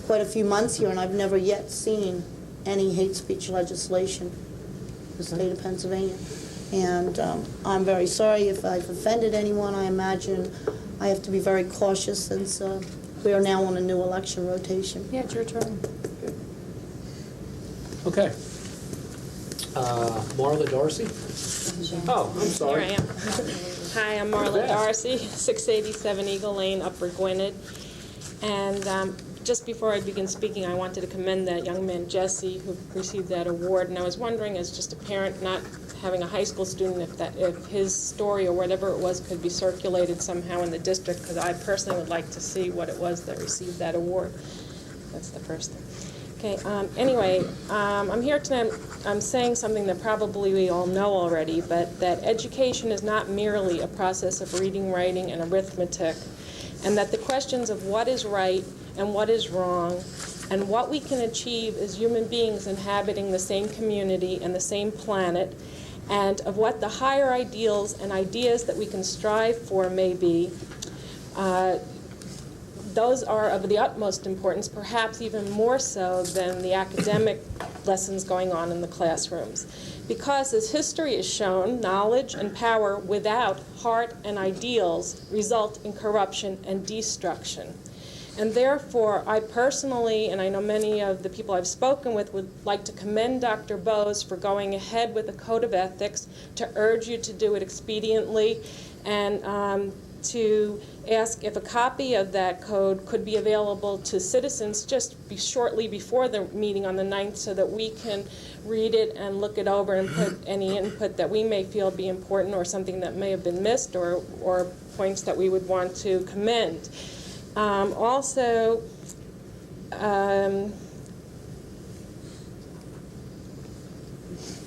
quite a few months here, and I've never yet seen any hate speech legislation in the state of Pennsylvania. And I'm very sorry if I've offended anyone. I imagine I have to be very cautious since we are now on a new election rotation. Yeah, it's your turn. Okay. Marla Darcy? Oh, I'm sorry. Here I am. Hi, I'm Marla Darcy, 687 Eagle Lane, Upper Gwynedd. And just before I begin speaking, I wanted to commend that young man, Jesse, who received that award. And I was wondering, as just a parent not having a high school student, if his story or whatever it was could be circulated somehow in the district, because I personally would like to see what it was that received that award. That's the first thing. Okay, anyway, I'm here tonight, I'm saying something that probably we all know already, but that education is not merely a process of reading, writing, and arithmetic, and that the questions of what is right and what is wrong, and what we can achieve as human beings inhabiting the same community and the same planet, and of what the higher ideals and ideas that we can strive for may be, those are of the utmost importance, perhaps even more so than the academic lessons going on in the classrooms. Because, as history has shown, knowledge and power without heart and ideals result in corruption and destruction. And therefore, I personally, and I know many of the people I've spoken with, would like to commend Dr. Bose for going ahead with a code of ethics, to urge you to do it expediently, and to ask if a copy of that code could be available to citizens just shortly before the meeting on the 9th, so that we can read it and look it over and put any input that we may feel be important, or something that may have been missed, or points that we would want to commend. Also,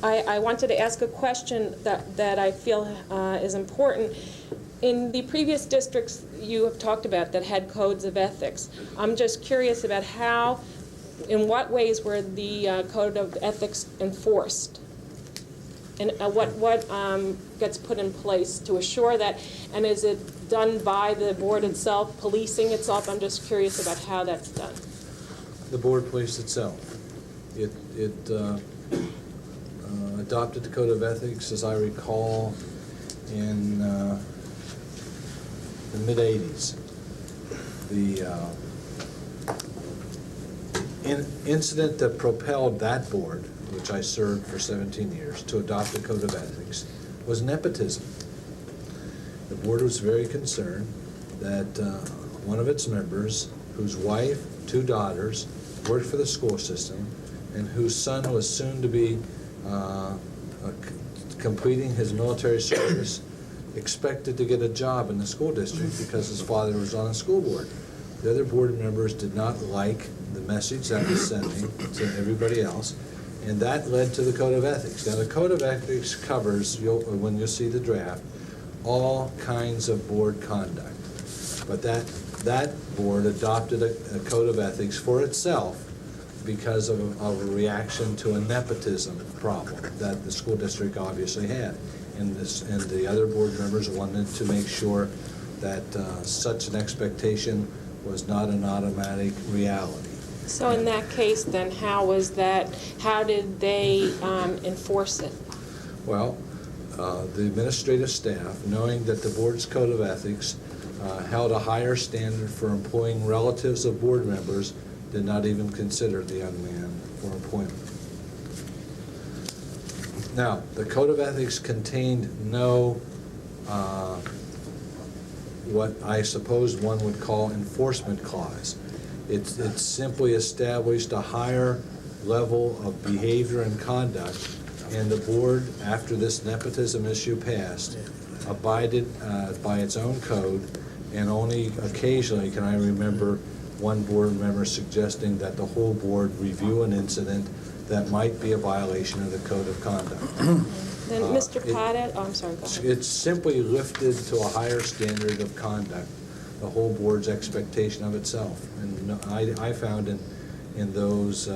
I wanted to ask a question that I feel is important. In the previous districts you have talked about that had codes of ethics, I'm just curious about how in what ways were the code of ethics enforced? And what gets put in place to assure that? And is it done by the board itself, policing itself? I'm just curious about how that's done. The board policed itself. It adopted the code of ethics, as I recall, in the mid-'80s. The incident that propelled that board, which I served for 17 years, to adopt the code of ethics was nepotism. The board was very concerned that one of its members, whose wife, 2 daughters, worked for the school system, and whose son was soon to be completing his military service, expected to get a job in the school district because his father was on the school board. The other board members did not like the message that was sending to everybody else, and that led to the code of ethics. Now, the code of ethics covers, when you see the draft, all kinds of board conduct. But that board adopted a code of ethics for itself because of a reaction to a nepotism problem that the school district obviously had. And the other board members wanted to make sure that such an expectation was not an automatic reality. So in that case, then, how did they enforce it? Well, the administrative staff, knowing that the board's code of ethics held a higher standard for employing relatives of board members, did not even consider the young man for employment. Now, the code of ethics contained no, what I suppose one would call enforcement clause. It simply established a higher level of behavior and conduct, and the board, after this nepotism issue passed, abided by its own code, and only occasionally can I remember one board member suggesting that the whole board review an incident that might be a violation of the code of conduct. Then Mr. Pottash, I'm sorry, go ahead. It's simply lifted to a higher standard of conduct, the whole board's expectation of itself. And I found in those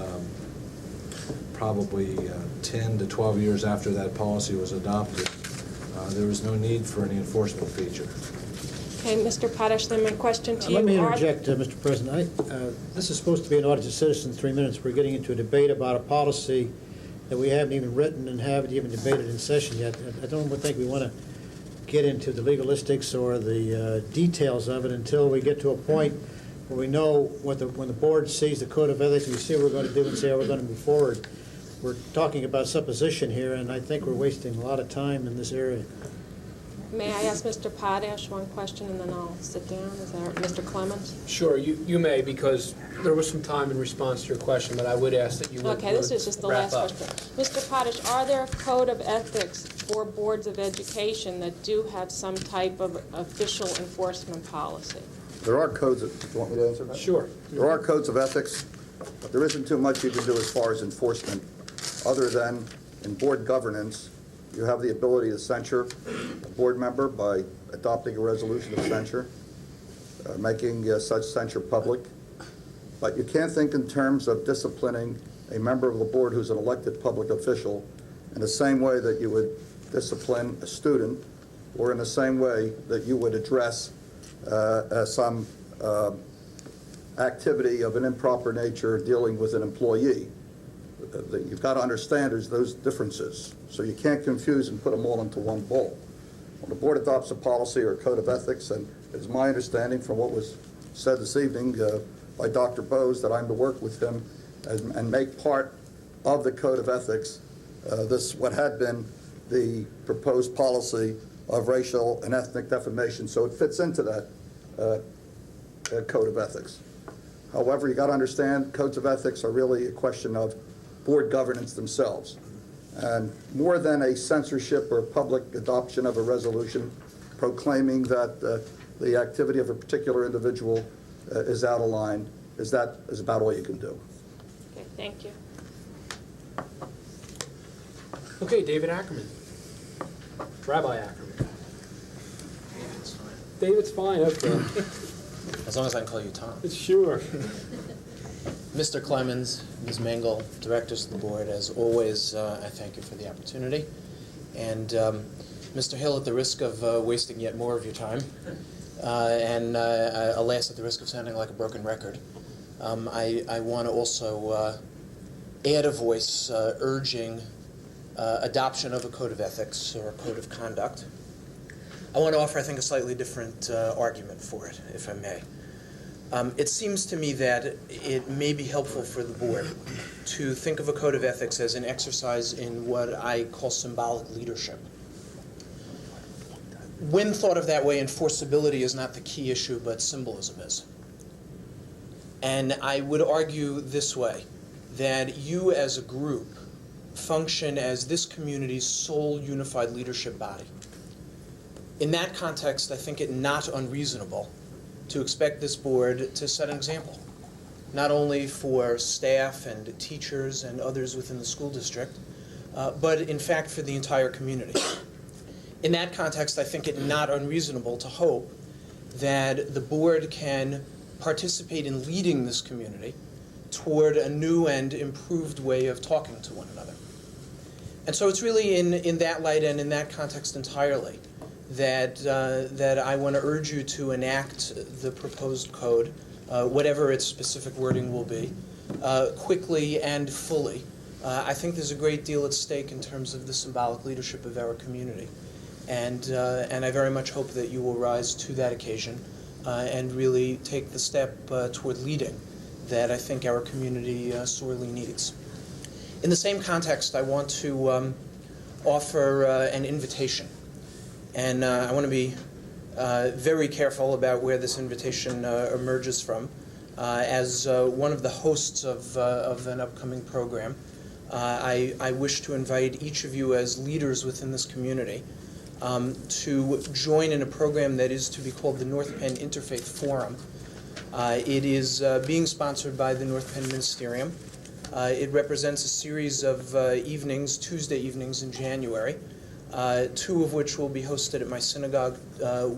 probably 10 to 12 years after that policy was adopted, there was no need for any enforcement feature. Okay, Mr. Pottash, then my question to you. Let me interject, Mr. President. This is supposed to be an Audit of Citizens, 3 minutes. We're getting into a debate about a policy that we haven't even written and haven't even debated in session yet. I don't think we want to get into the legalistics or the details of it until we get to a point where we know when the board sees the code of ethics and we see what we're going to do and see how we're going to move forward. We're talking about supposition here, and I think we're wasting a lot of time in this area. May I ask Mr. Pottash one question, and then I'll sit down? Is that Mr. Clemens? Sure, you may, because there was some time in response to your question, but I would ask that you would Okay, this is just the last question. Mr. Pottash, are there code of ethics for boards of education that do have some type of official enforcement policy? There are codes, do you want me to answer that? Sure. There are codes of ethics, but there isn't too much you can do as far as enforcement, other than in board governance, you have the ability to censure a board member by adopting a resolution of censure, making such censure public. But you can't think in terms of disciplining a member of the board who's an elected public official in the same way that you would discipline a student, or in the same way that you would address some activity of an improper nature dealing with an employee. You've got to understand there's those differences. So you can't confuse and put them all into one bowl. When the board adopts a policy or a code of ethics, and it's my understanding from what was said this evening by Dr. Bose that I'm to work with him and make part of the code of ethics what had been the proposed policy of racial and ethnic defamation. So it fits into that code of ethics. However, you got to understand codes of ethics are really a question of board governance themselves. And more than a censorship or public adoption of a resolution proclaiming that the activity of a particular individual is out of line, is about all you can do. Okay, thank you. Okay, David Ackerman. Rabbi Ackerman. David's fine, okay. As long as I can call you Tom. Sure. Mr. Clemens, Ms. Mengel, directors of the board, as always, I thank you for the opportunity. And Mr. Hill, at the risk of wasting yet more of your time, and alas, at the risk of sounding like a broken record, I want to also add a voice urging adoption of a code of ethics or a code of conduct. I want to offer, I think, a slightly different argument for it, if I may. It seems to me that it may be helpful for the board to think of a code of ethics as an exercise in what I call symbolic leadership. When thought of that way, enforceability is not the key issue, but symbolism is. And I would argue this way, that you as a group function as this community's sole unified leadership body. In that context, I think it not unreasonable to expect this board to set an example, not only for staff and teachers and others within the school district, but in fact for the entire community. In that context, I think it not unreasonable to hope that the board can participate in leading this community toward a new and improved way of talking to one another. And so it's really in that light and in that context entirely that I want to urge you to enact the proposed code, whatever its specific wording will be, quickly and fully. I think there's a great deal at stake in terms of the symbolic leadership of our community. And I very much hope that you will rise to that occasion and really take the step toward leading that I think our community sorely needs. In the same context, I want to offer an invitation. And I want to be very careful about where this invitation emerges from. As one of the hosts of an upcoming program, I wish to invite each of you as leaders within this community to join in a program that is to be called the North Penn Interfaith Forum. It is being sponsored by the North Penn Ministerium. It represents a series of evenings, Tuesday evenings in January, two of which will be hosted at my synagogue,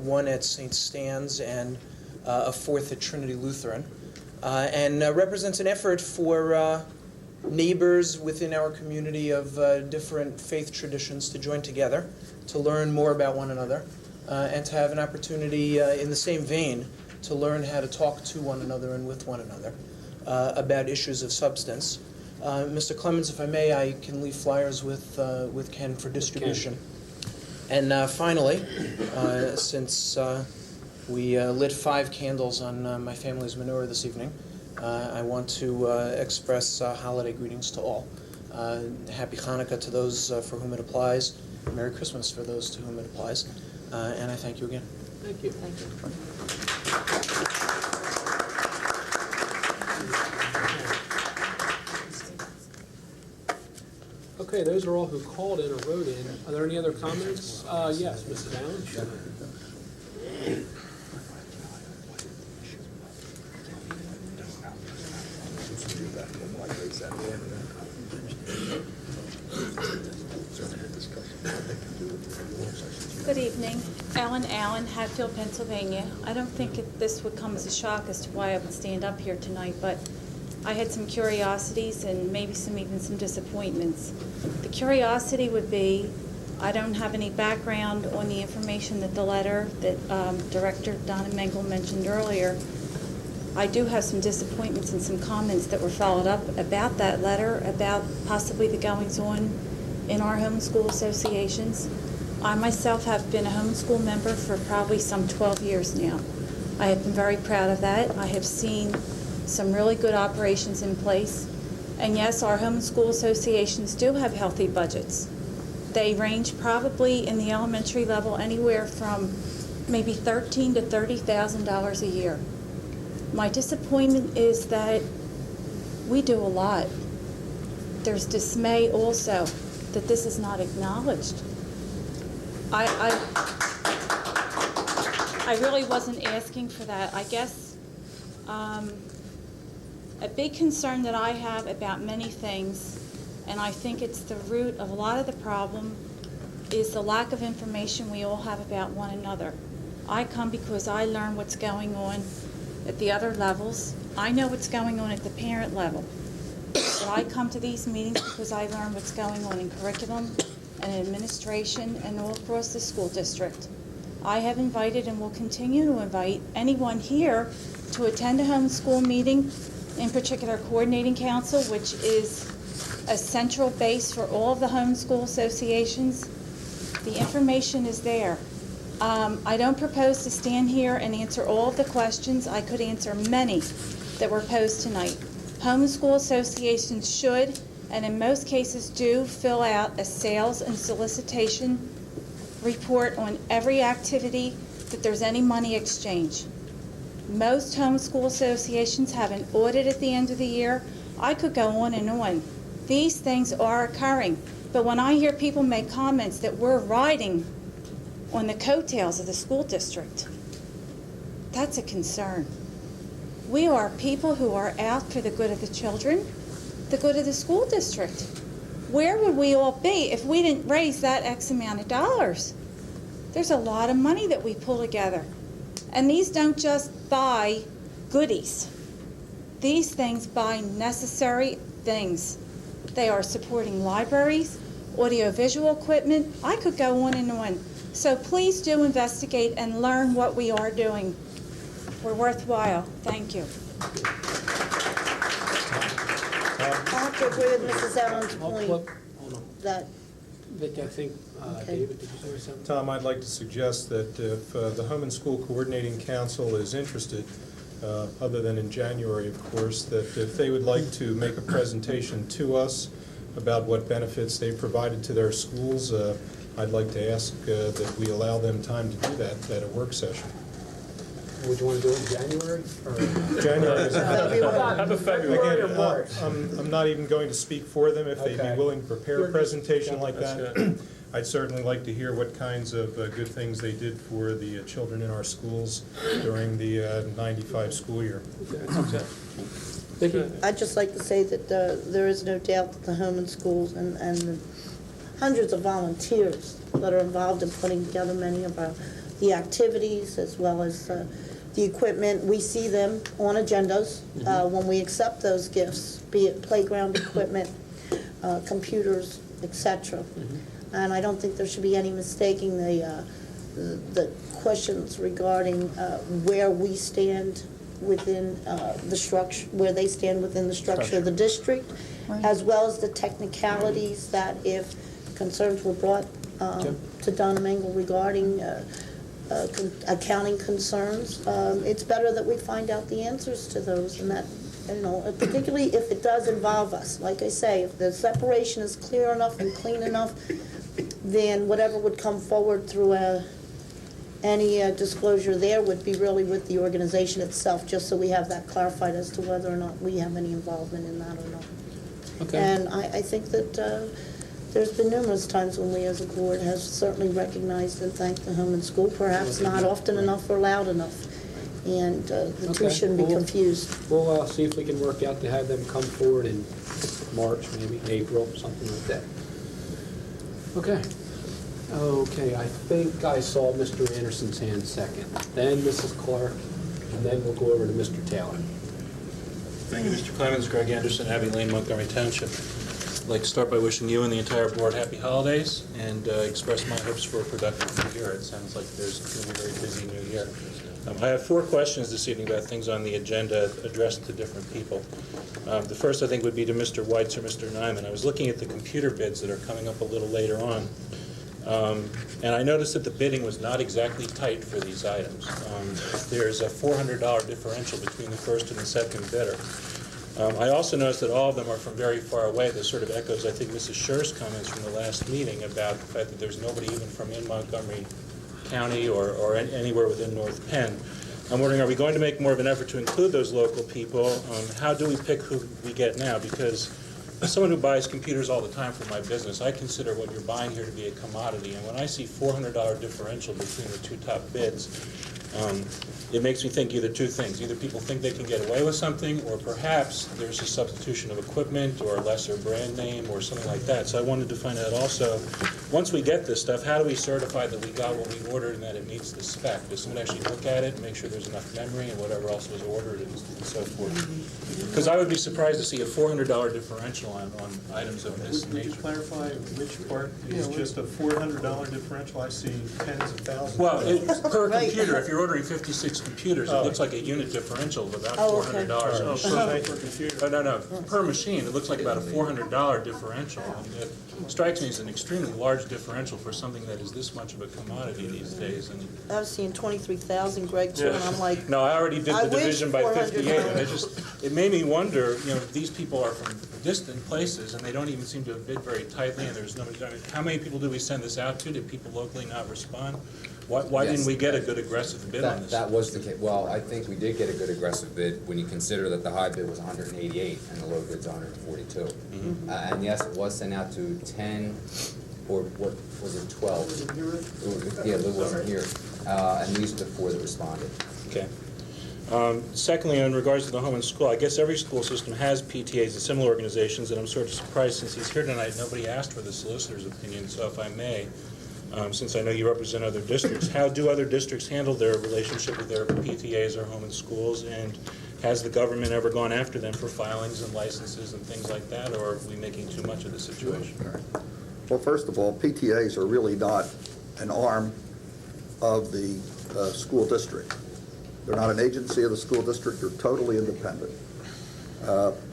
one at St. Stan's and a fourth at Trinity Lutheran, and represents an effort for neighbors within our community of different faith traditions to join together, to learn more about one another, and to have an opportunity in the same vein to learn how to talk to one another and with one another about issues of substance. Mr. Clemens, if I may, I can leave flyers with Ken for distribution. And finally, since we lit 5 candles on my family's menorah this evening, I want to express holiday greetings to all. Happy Hanukkah to those for whom it applies. Merry Christmas for those to whom it applies. And I thank you again. Thank you. Thank you. Okay, those are all who called in or wrote in. Are there any other comments? Yes, Mrs. Allen. Good evening. Ellen Allen, Hatfield, Pennsylvania. I don't think this would come as a shock as to why I would stand up here tonight, but I had some curiosities and maybe even some disappointments. The curiosity would be, I don't have any background on the information that the letter that Director Donna Mengel mentioned earlier. I do have some disappointments and some comments that were followed up about that letter, about possibly the goings-on in our homeschool associations. I myself have been a homeschool member for probably some 12 years now. I have been very proud of that. I have seen some really good operations in place. And yes, our homeschool associations do have healthy budgets. They range probably in the elementary level anywhere from maybe $13,000 to $30,000 a year. My disappointment is that we do a lot. There's dismay also that this is not acknowledged. I really wasn't asking for that. I guess a big concern that I have about many things, and I think it's the root of a lot of the problem, is the lack of information we all have about one another. I come because I learn what's going on at the other levels. I know what's going on at the parent level. But I come to these meetings because I learn what's going on in curriculum and administration and all across the school district. I have invited and will continue to invite anyone here to attend a homeschool meeting, in particular coordinating council, which is a central base for all of the homeschool associations. The information is there. I don't propose to stand here and answer all of the questions. I could answer many that were posed tonight. Homeschool associations should, and in most cases do, fill out a sales and solicitation report on every activity that there's any money exchange. Most homeschool associations have an audit at the end of the year. I could go on and on. These things are occurring. But when I hear people make comments that we're riding on the coattails of the school district, that's a concern. We are people who are out for the good of the children, the good of the school district. Where would we all be if we didn't raise that X amount of dollars? There's a lot of money that we pull together. And these don't just buy goodies. These things buy necessary things. They are supporting libraries, audiovisual equipment. I could go on and on. So please do investigate and learn what we are doing. We're worthwhile. Thank you. I have to agree with Mrs. Allen's point that, Vic, I think, David, did you say something? Tom, I'd like to suggest that if the Home and School Coordinating Council is interested, other than in January, of course, that if they would like to make a presentation to us about what benefits they provided to their schools, I'd like to ask that we allow them time to do that at a work session. Would you want to do it in January? January is How about February or March? I'm not even going to speak for them. If they'd be willing to prepare a presentation like that, I'd certainly like to hear what kinds of good things they did for the children in our schools during the 95 school year. I'd just like to say that there is no doubt that the home and schools and the hundreds of volunteers that are involved in putting together many of the activities as well as the equipment, we see them on agendas when we accept those gifts, be it playground equipment, computers, etc. And I don't think there should be any mistaking the questions regarding where we stand within the structure, where they stand within the structure of the district, as well as the technicalities that if concerns were brought to Donna Mangle regarding accounting concerns, it's better that we find out the answers to those, and that, you know, particularly if it does involve us. Like I say, if the separation is clear enough and clean enough, then whatever would come forward through any disclosure there would be really with the organization itself, just so we have that clarified as to whether or not we have any involvement in that or not. Okay. And I think that there's been numerous times when we as a board have certainly recognized and thanked the home and school, perhaps not often enough or loud enough. And the two shouldn't be confused. We'll see if we can work out to have them come forward in March, maybe April, something like that. Okay. Okay, I think I saw Mr. Anderson's hand second, then Mrs. Clark, and then we'll go over to Mr. Taylor. Thank you, Mr. Clemens. Greg Anderson, Abbey Lane, Montgomery Township. I'd like to start by wishing you and the entire board happy holidays and express my hopes for a productive new year. It sounds like there's going to be a very busy new year. I have 4 questions this evening about things on the agenda addressed to different people. The first, I think, would be to Mr. Weitz or Mr. Nyman. I was looking at the computer bids that are coming up a little later on, and I noticed that the bidding was not exactly tight for these items. There's a $400 differential between the first and the second bidder. I also noticed that all of them are from very far away. This sort of echoes, I think, Mrs. Scher's comments from the last meeting about the fact that there's nobody even from in Montgomery County or anywhere within North Penn. I'm wondering, are we going to make more of an effort to include those local people? How do we pick who we get now? Because as someone who buys computers all the time for my business, I consider what you're buying here to be a commodity. And when I see $400 differential between the 2 top bids, it makes me think either 2 things. Either people think they can get away with something, or perhaps there's a substitution of equipment or a lesser brand name or something like that. So I wanted to find out also once we get this stuff, how do we certify that we got what we ordered and that it meets the spec? Does someone actually look at it and make sure there's enough memory and whatever else was ordered and so forth? Because I would be surprised to see a $400 differential on items of this Would you nature. clarify which part is just a $400 differential? I see tens of thousands. Well, per Right. computer, if you're ordering 56 computers, it looks like a unit differential of about $400. Oh, per computer. No, per machine, it looks like about a $400 differential. And it strikes me as an extremely large differential for something that is this much of a commodity these days. And I was seeing 23,000, Greg, too, and I'm like, no, I already did I the wish division by 58, and $400. it made me wonder, these people are from distant places, and they don't even seem to have bid very tightly, and there's no, how many people do we send this out to? Did people locally not respond? Why didn't we get a good aggressive bid on this? That was the case. Well, I think we did get a good aggressive bid when you consider that the high bid was 188 and the low bid's 142. And yes, it was sent out to 10, or what was it, 12? Yeah, Lou wasn't here. And these are the 4 that responded. Okay. Secondly, in regards to the home and school, I guess every school system has PTAs and similar organizations, and I'm sort of surprised since he's here tonight, nobody asked for the solicitor's opinion, so if I may, since I know you represent other districts, how do other districts handle their relationship with their PTAs or home and schools, and has the government ever gone after them for filings and licenses and things like that, or are we making too much of the situation? Well, first of all, PTAs are really not an arm of the school district. They're not an agency of the school district. They're totally independent.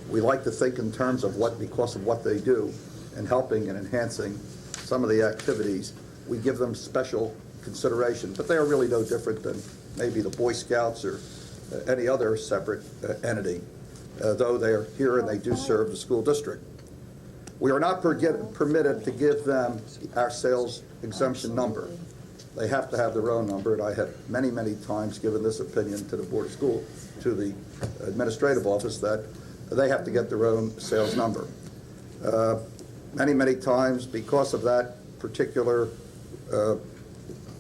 We like to think in terms of because of what they do in helping and enhancing some of the activities, we give them special consideration, but they are really no different than maybe the Boy Scouts or any other separate entity, though they are here and they do serve the school district. We are not permitted to give them our sales exemption number. They have to have their own number, and I have many, many times given this opinion to the Board of School, to the administrative office, that they have to get their own sales number. Many, many times, because of that particular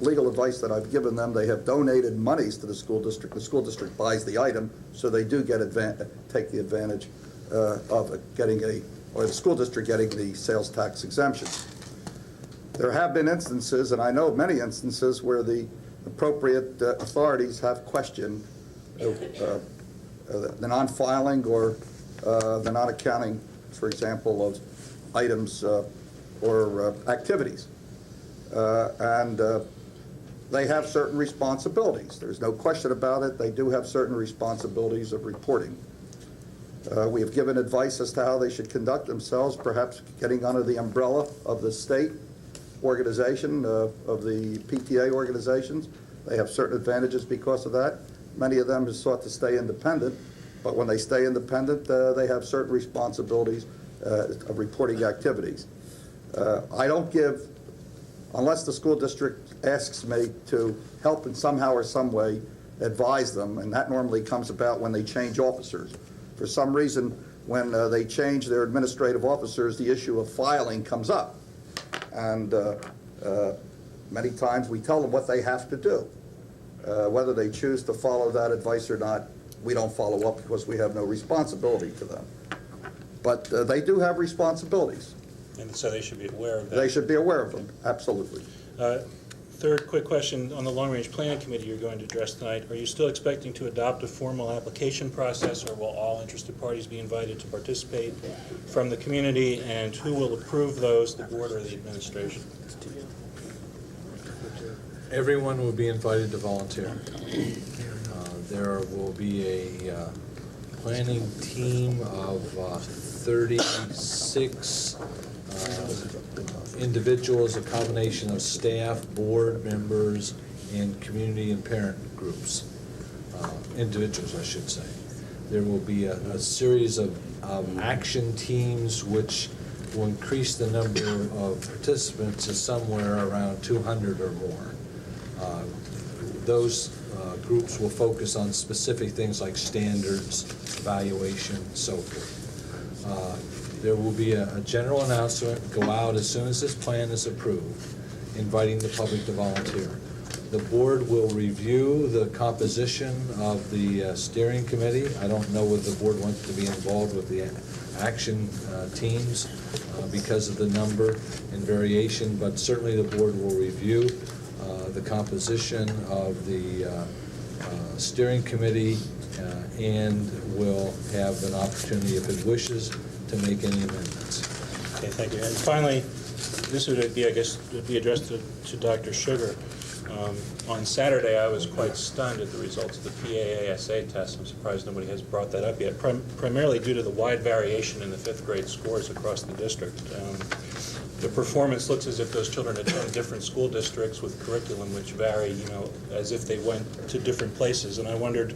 legal advice that I've given them, they have donated monies to the school district. The school district buys the item, so they do take the advantage of getting or the school district getting the sales tax exemption. There have been instances, and I know of many instances, where the appropriate authorities have questioned the non-filing or the non-accounting, for example, of items or activities. And they have certain responsibilities. There's no question about it. They do have certain responsibilities of reporting. We have given advice as to how they should conduct themselves, perhaps getting under the umbrella of the state organization, of the PTA organizations. They have certain advantages because of that. Many of them have sought to stay independent, but when they stay independent, they have certain responsibilities of reporting activities. I don't give, unless the school district asks me to help in somehow or some way advise them, and that normally comes about when they change officers. For some reason, when they change their administrative officers, the issue of filing comes up. And many times we tell them what they have to do. Whether they choose to follow that advice or not, we don't follow up because we have no responsibility to them. But they do have responsibilities. And so they should be aware of that. They should be aware of them, absolutely. Third quick question on the long-range planning committee you're going to address tonight. Are you still expecting to adopt a formal application process, or will all interested parties be invited to participate from the community, and who will approve those, the board or the administration? Everyone will be invited to volunteer. There will be a planning team of 36 individuals, a combination of staff, board members, and community and parent groups. Individuals, I should say. There will be a series of action teams which will increase the number of participants to somewhere around 200 or more. Those groups will focus on specific things like standards, evaluation, and so forth. There will be a general announcement go out as soon as this plan is approved, inviting the public to volunteer. The board will review the composition of the steering committee. I don't know whether the board wants to be involved with the action teams because of the number and variation, but certainly the board will review the composition of the steering committee and will have an opportunity, if it wishes, to make any amendments. Okay, thank you. And finally, this would be, I guess, would be addressed to Dr. Sugar. On Saturday, I was quite stunned at the results of the PAASA test. I'm surprised nobody has brought that up yet, primarily due to the wide variation in the fifth grade scores across the district. The performance looks as if those children attend different school districts with curriculum which vary, as if they went to different places. And I wondered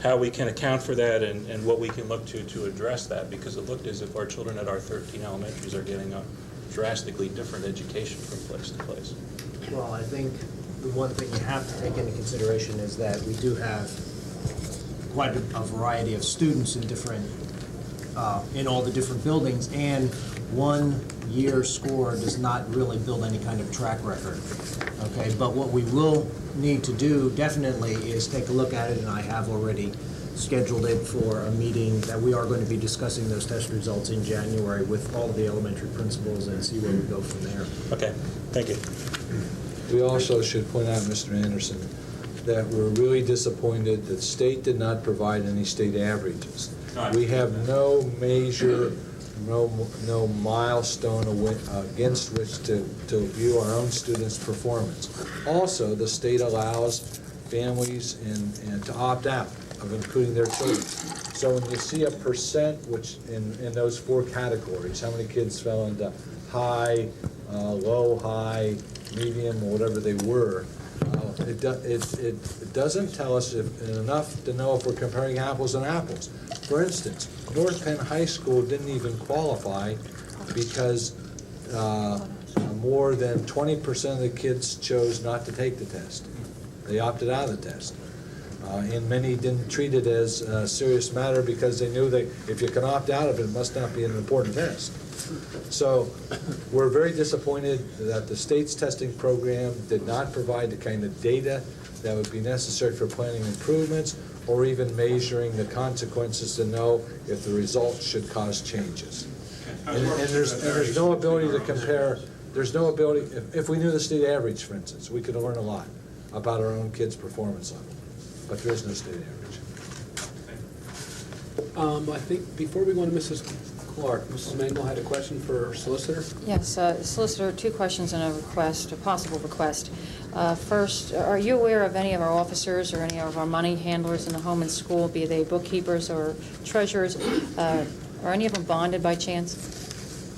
how we can account for that and what we can look to address that, because it looked as if our children at our 13 elementaries are getting a drastically different education from place to place. Well, I think the one thing you have to take into consideration is that we do have quite a variety of students in different, in all the different buildings, and 1 year score does not really build any kind of track record. Okay, but what we will need to do definitely is take a look at it, and I have already scheduled it for a meeting that we are going to be discussing those test results in January with all of the elementary principals and see where we go from there. Okay, thank you. We also should point out, Mr. Anderson, that we're really disappointed that the state did not provide any state averages. We have no measure, no milestone against which to view our own students' performance. Also, the state allows families and to opt out of including their children. So when you see a percent, which in those 4 categories, how many kids fell into high, low, high, medium, or whatever they were, it doesn't tell us enough to know if we're comparing apples and apples. For instance, North Penn High School didn't even qualify because more than 20% of the kids chose not to take the test. They opted out of the test. And many didn't treat it as a serious matter because they knew that if you can opt out of it, it must not be an important test. So we're very disappointed that the state's testing program did not provide the kind of data that would be necessary for planning improvements or even measuring the consequences to know if the results should cause changes. And there's no ability to compare. There's no ability. If we knew the state average, for instance, we could learn a lot about our own kids' performance level. But there is no state average. I think before we go on to Mrs. Clark, Mrs. Mangle had a question for solicitor. Yes, solicitor, 2 questions and a request, a possible request. First, are you aware of any of our officers or any of our money handlers in the home and school, be they bookkeepers or treasurers, are any of them bonded by chance?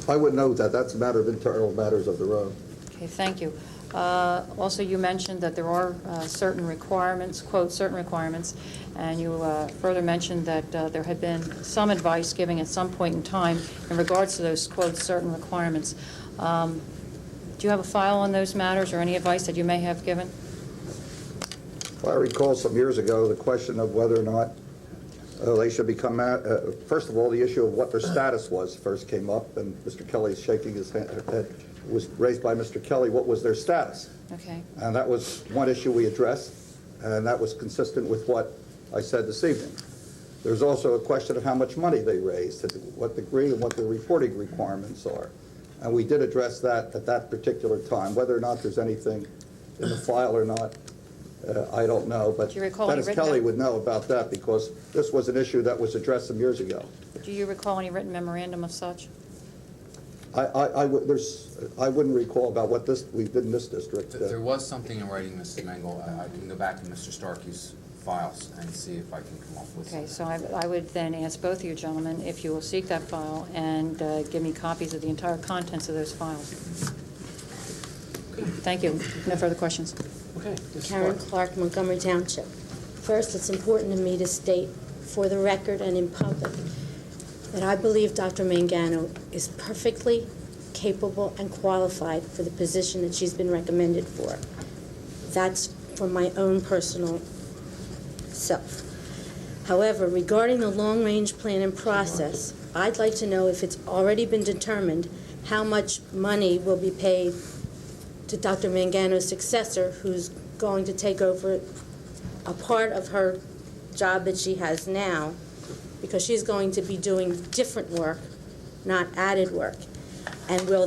I would know that. That's a matter of internal matters of their own. Okay, thank you. Also, you mentioned that there are certain requirements, quote, certain requirements, and you further mentioned that there had been some advice given at some point in time in regards to those, quote, certain requirements. Do you have a file on those matters or any advice that you may have given? Well, I recall some years ago the question of whether or not they should become, first of all, the issue of what their status was first came up, and Mr. Kelly's shaking his head. It was raised by Mr. Kelly, what was their status? Okay. And that was one issue we addressed, and that was consistent with what I said this evening. There's also a question of how much money they raised, to what degree, and what the reporting requirements are. And we did address that at that particular time. Whether or not there's anything in the file or not, I don't know. But Dennis Kelly would know about that because this was an issue that was addressed some years ago. Do you recall any written memorandum of such? I wouldn't recall about what we did in this district. There was something in writing, Mrs. Mangle. I can go back to Mr. Starkey's files and see if I can come up with Okay, so I would then ask both of you gentlemen if you will seek that file and give me copies of the entire contents of those files. Thank you. No further questions. Okay. Karen Clark, Montgomery Township. First, it's important to me to state for the record and in public that I believe Dr. Mangano is perfectly capable and qualified for the position that she's been recommended for. That's for my own personal self. However, regarding the long-range plan and process, I'd like to know if it's already been determined how much money will be paid to Dr. Mangano's successor, who's going to take over a part of her job that she has now, because she's going to be doing different work not added work? And will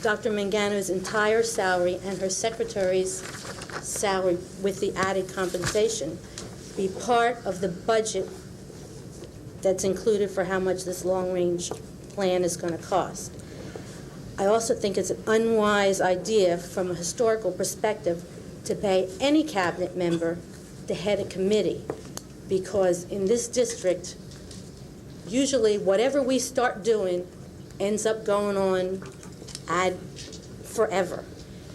Dr. Mangano's entire salary and her secretary's salary with the added compensation be part of the budget that's included for how much this long-range plan is going to cost? I also think it's an unwise idea from a historical perspective to pay any cabinet member to head a committee, because in this district, usually whatever we start doing ends up going on forever.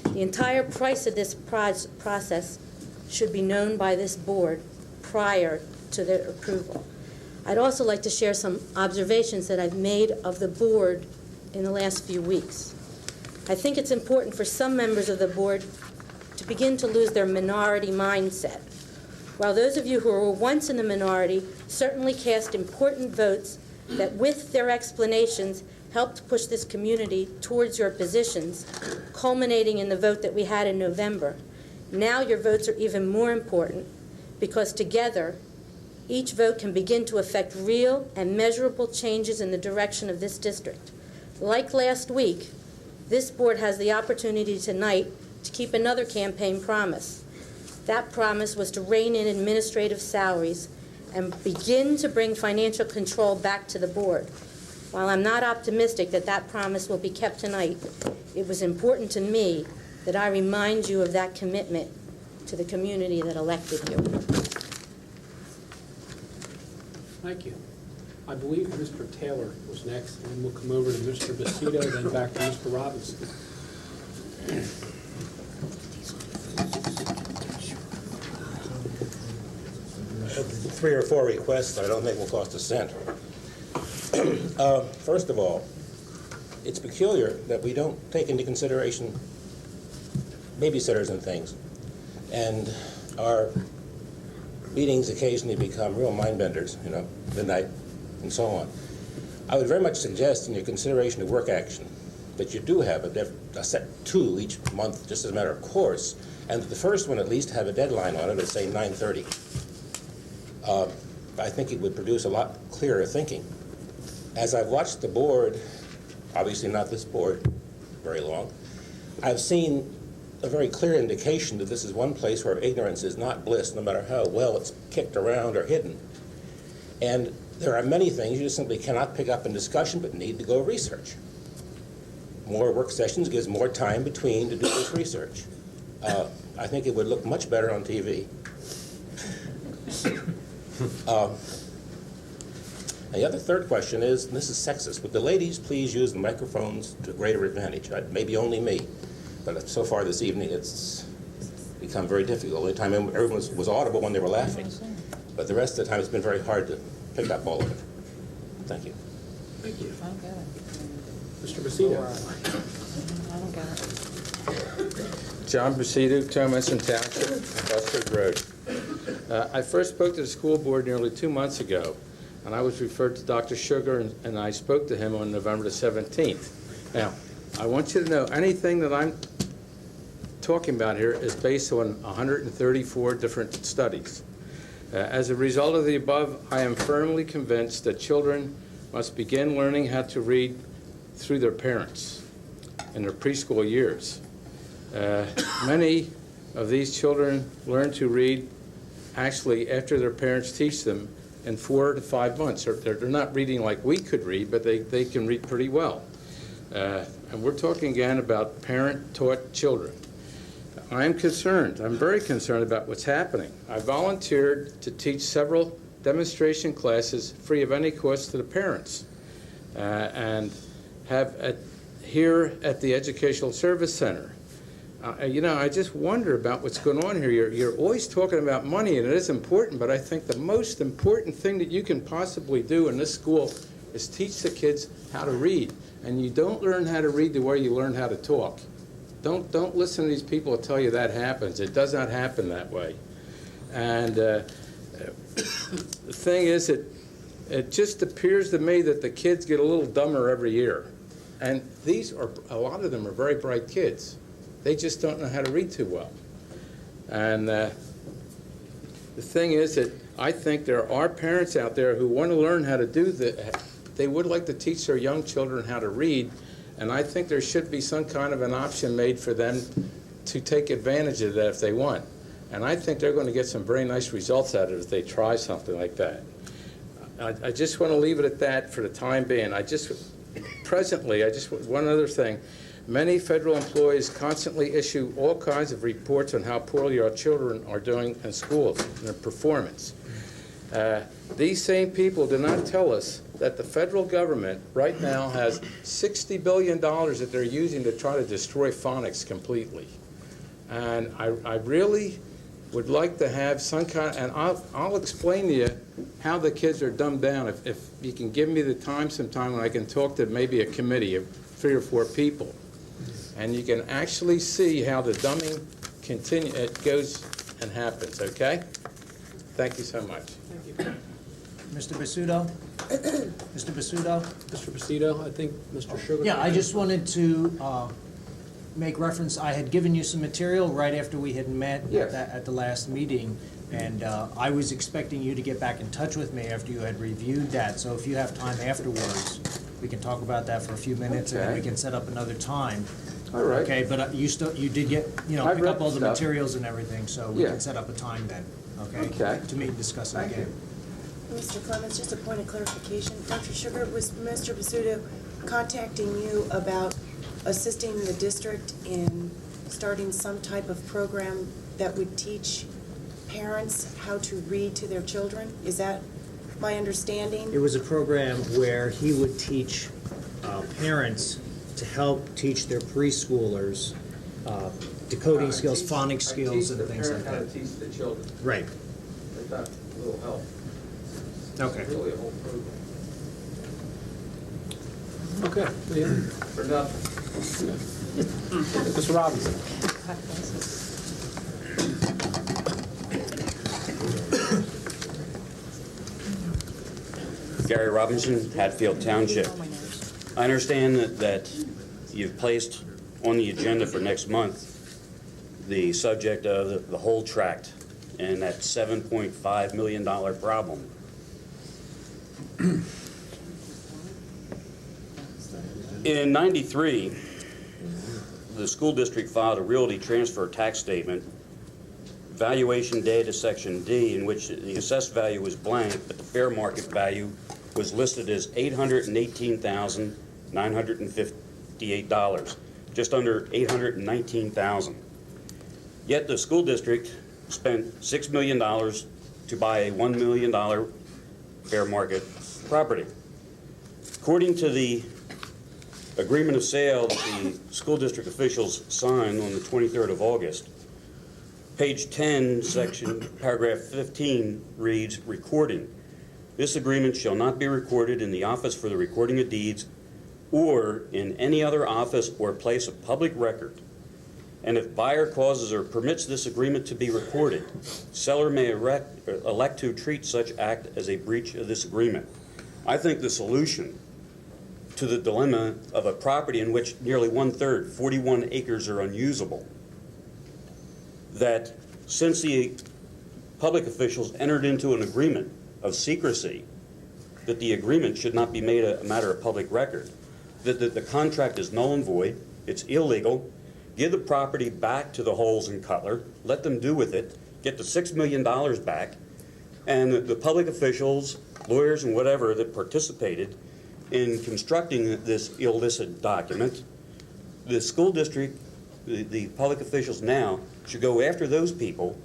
The entire price of this process should be known by this board prior to their approval. I'd also like to share some observations that I've made of the board in the last few weeks. I think it's important for some members of the board to begin to lose their minority mindset. While those of you who were once in the minority certainly cast important votes that with their explanations helped push this community towards your positions, culminating in the vote that we had in November, now your votes are even more important because together each vote can begin to affect real and measurable changes in the direction of this district. Like last week, this board has the opportunity tonight to keep another campaign promise. That promise was to rein in administrative salaries and begin to bring financial control back to the board. While I'm not optimistic that that promise will be kept tonight, it was important to me that I remind you of that commitment to the community that elected you. Thank you. I believe Mr. Taylor was next, and then we'll come over to Mr. Bassito, then back to Mr. Robinson. Three or four requests I don't think will cost a cent. First of all, it's peculiar that we don't take into consideration babysitters and things. And our meetings occasionally become real mind benders, midnight and so on. I would very much suggest in your consideration of work action that you do have a set 2 each month just as a matter of course, and that the first one at least have a deadline on it at, say, 9:30. I think it would produce a lot clearer thinking. As I've watched the board, obviously not this board very long, I've seen a very clear indication that this is one place where ignorance is not bliss, no matter how well it's kicked around or hidden. And there are many things you just simply cannot pick up in discussion but need to go research. More work sessions gives more time between to do this research. I think it would look much better on TV. The other third question is, and this is sexist, would the ladies please use the microphones to greater advantage? Maybe only me, but so far this evening it's become very difficult. The time everyone was audible when they were laughing, but the rest of the time it's been very hard to pick up all of it. Thank you. Thank you. I don't get it. Mr. Bassito. I don't get it. John Bassito, Thomason Township, Buzzard Road. I first spoke to the school board nearly 2 months ago, and I was referred to Dr. Sugar, and I spoke to him on November the 17th. Now, I want you to know anything that I'm talking about here is based on 134 different studies. As a result of the above, I am firmly convinced that children must begin learning how to read through their parents in their preschool years. Many of these children learn to read actually after their parents teach them in 4 to 5 months. They're not reading like we could read, but they can read pretty well. And we're talking again about parent-taught children. I'm concerned. I'm very concerned about what's happening. I volunteered to teach several demonstration classes free of any cost to the parents, and have here at the Educational Service Center. I just wonder about what's going on here. You're always talking about money, and it is important, but I think the most important thing that you can possibly do in this school is teach the kids how to read. And you don't learn how to read the way you learn how to talk. Don't listen to these people that tell you that happens. It does not happen that way. And the thing is, it just appears to me that the kids get a little dumber every year. And a lot of them are very bright kids. They just don't know how to read too well. And the thing is that I think there are parents out there who want to learn how to do they would like to teach their young children how to read, and I think there should be some kind of an option made for them to take advantage of that if they want. And I think they're going to get some very nice results out of it if they try something like that. I just want to leave it at that for the time being. One other thing. Many federal employees constantly issue all kinds of reports on how poorly our children are doing in schools and their performance. These same people do not tell us that the federal government right now has $60 billion that they're using to try to destroy phonics completely. And I really would like to have some kind, and I'll explain to you how the kids are dumbed down. If you can give me the time sometime when I can talk to maybe a committee of 3 or 4 people, and you can actually see how the dumbing it goes and happens, okay? Thank you so much. Thank you. Mr. Basuto? Mr. Basuto? Mr. Bastido, I think Mr. Sugar. Yeah, I just wanted to make reference, I had given you some material right after we had met at the last meeting, and I was expecting you to get back in touch with me after you had reviewed that, so if you have time afterwards, we can talk about that for a few minutes, and then we can set up another time. All right. Okay, but you did get, pick up all the materials and everything, so we can set up a time then, okay? To meet and discuss it again. Mr. Clemens, just a point of clarification. Dr. Sugar, was Mr. Basuto contacting you about assisting the district in starting some type of program that would teach parents how to read to their children? Is that my understanding? It was a program where he would teach parents to help teach their preschoolers decoding skills, phonics skills, and things like that. Teach the children. Right. They got a little help. Okay. Really a whole program. Okay. For nothing. Mr. Robinson. Gary Robinson, Hatfield Township. I understand that you've placed on the agenda for next month the subject of the whole tract and that $7.5 million problem. In '93, the school district filed a realty transfer tax statement, valuation data section D, in which the assessed value was blank, but the fair market value was listed as $818,958, just under $819,000. Yet the school district spent $6 million to buy a $1 million fair market property. According to the agreement of sale that the school district officials signed on the 23rd of August, page 10, section, paragraph 15 reads, recording. This agreement shall not be recorded in the office for the recording of deeds or in any other office or place of public record. And if buyer causes or permits this agreement to be recorded, seller may elect to treat such act as a breach of this agreement. I think the solution to the dilemma of a property in which nearly 1/3, 41 acres, are unusable, that since the public officials entered into an agreement of secrecy, that the agreement should not be made a matter of public record, that the contract is null and void, it's illegal, give the property back to the Holes and Cutler, let them do with it, get the $6 million back, and the public officials, lawyers and whatever that participated in constructing this illicit document, the school district, the public officials now should go after those people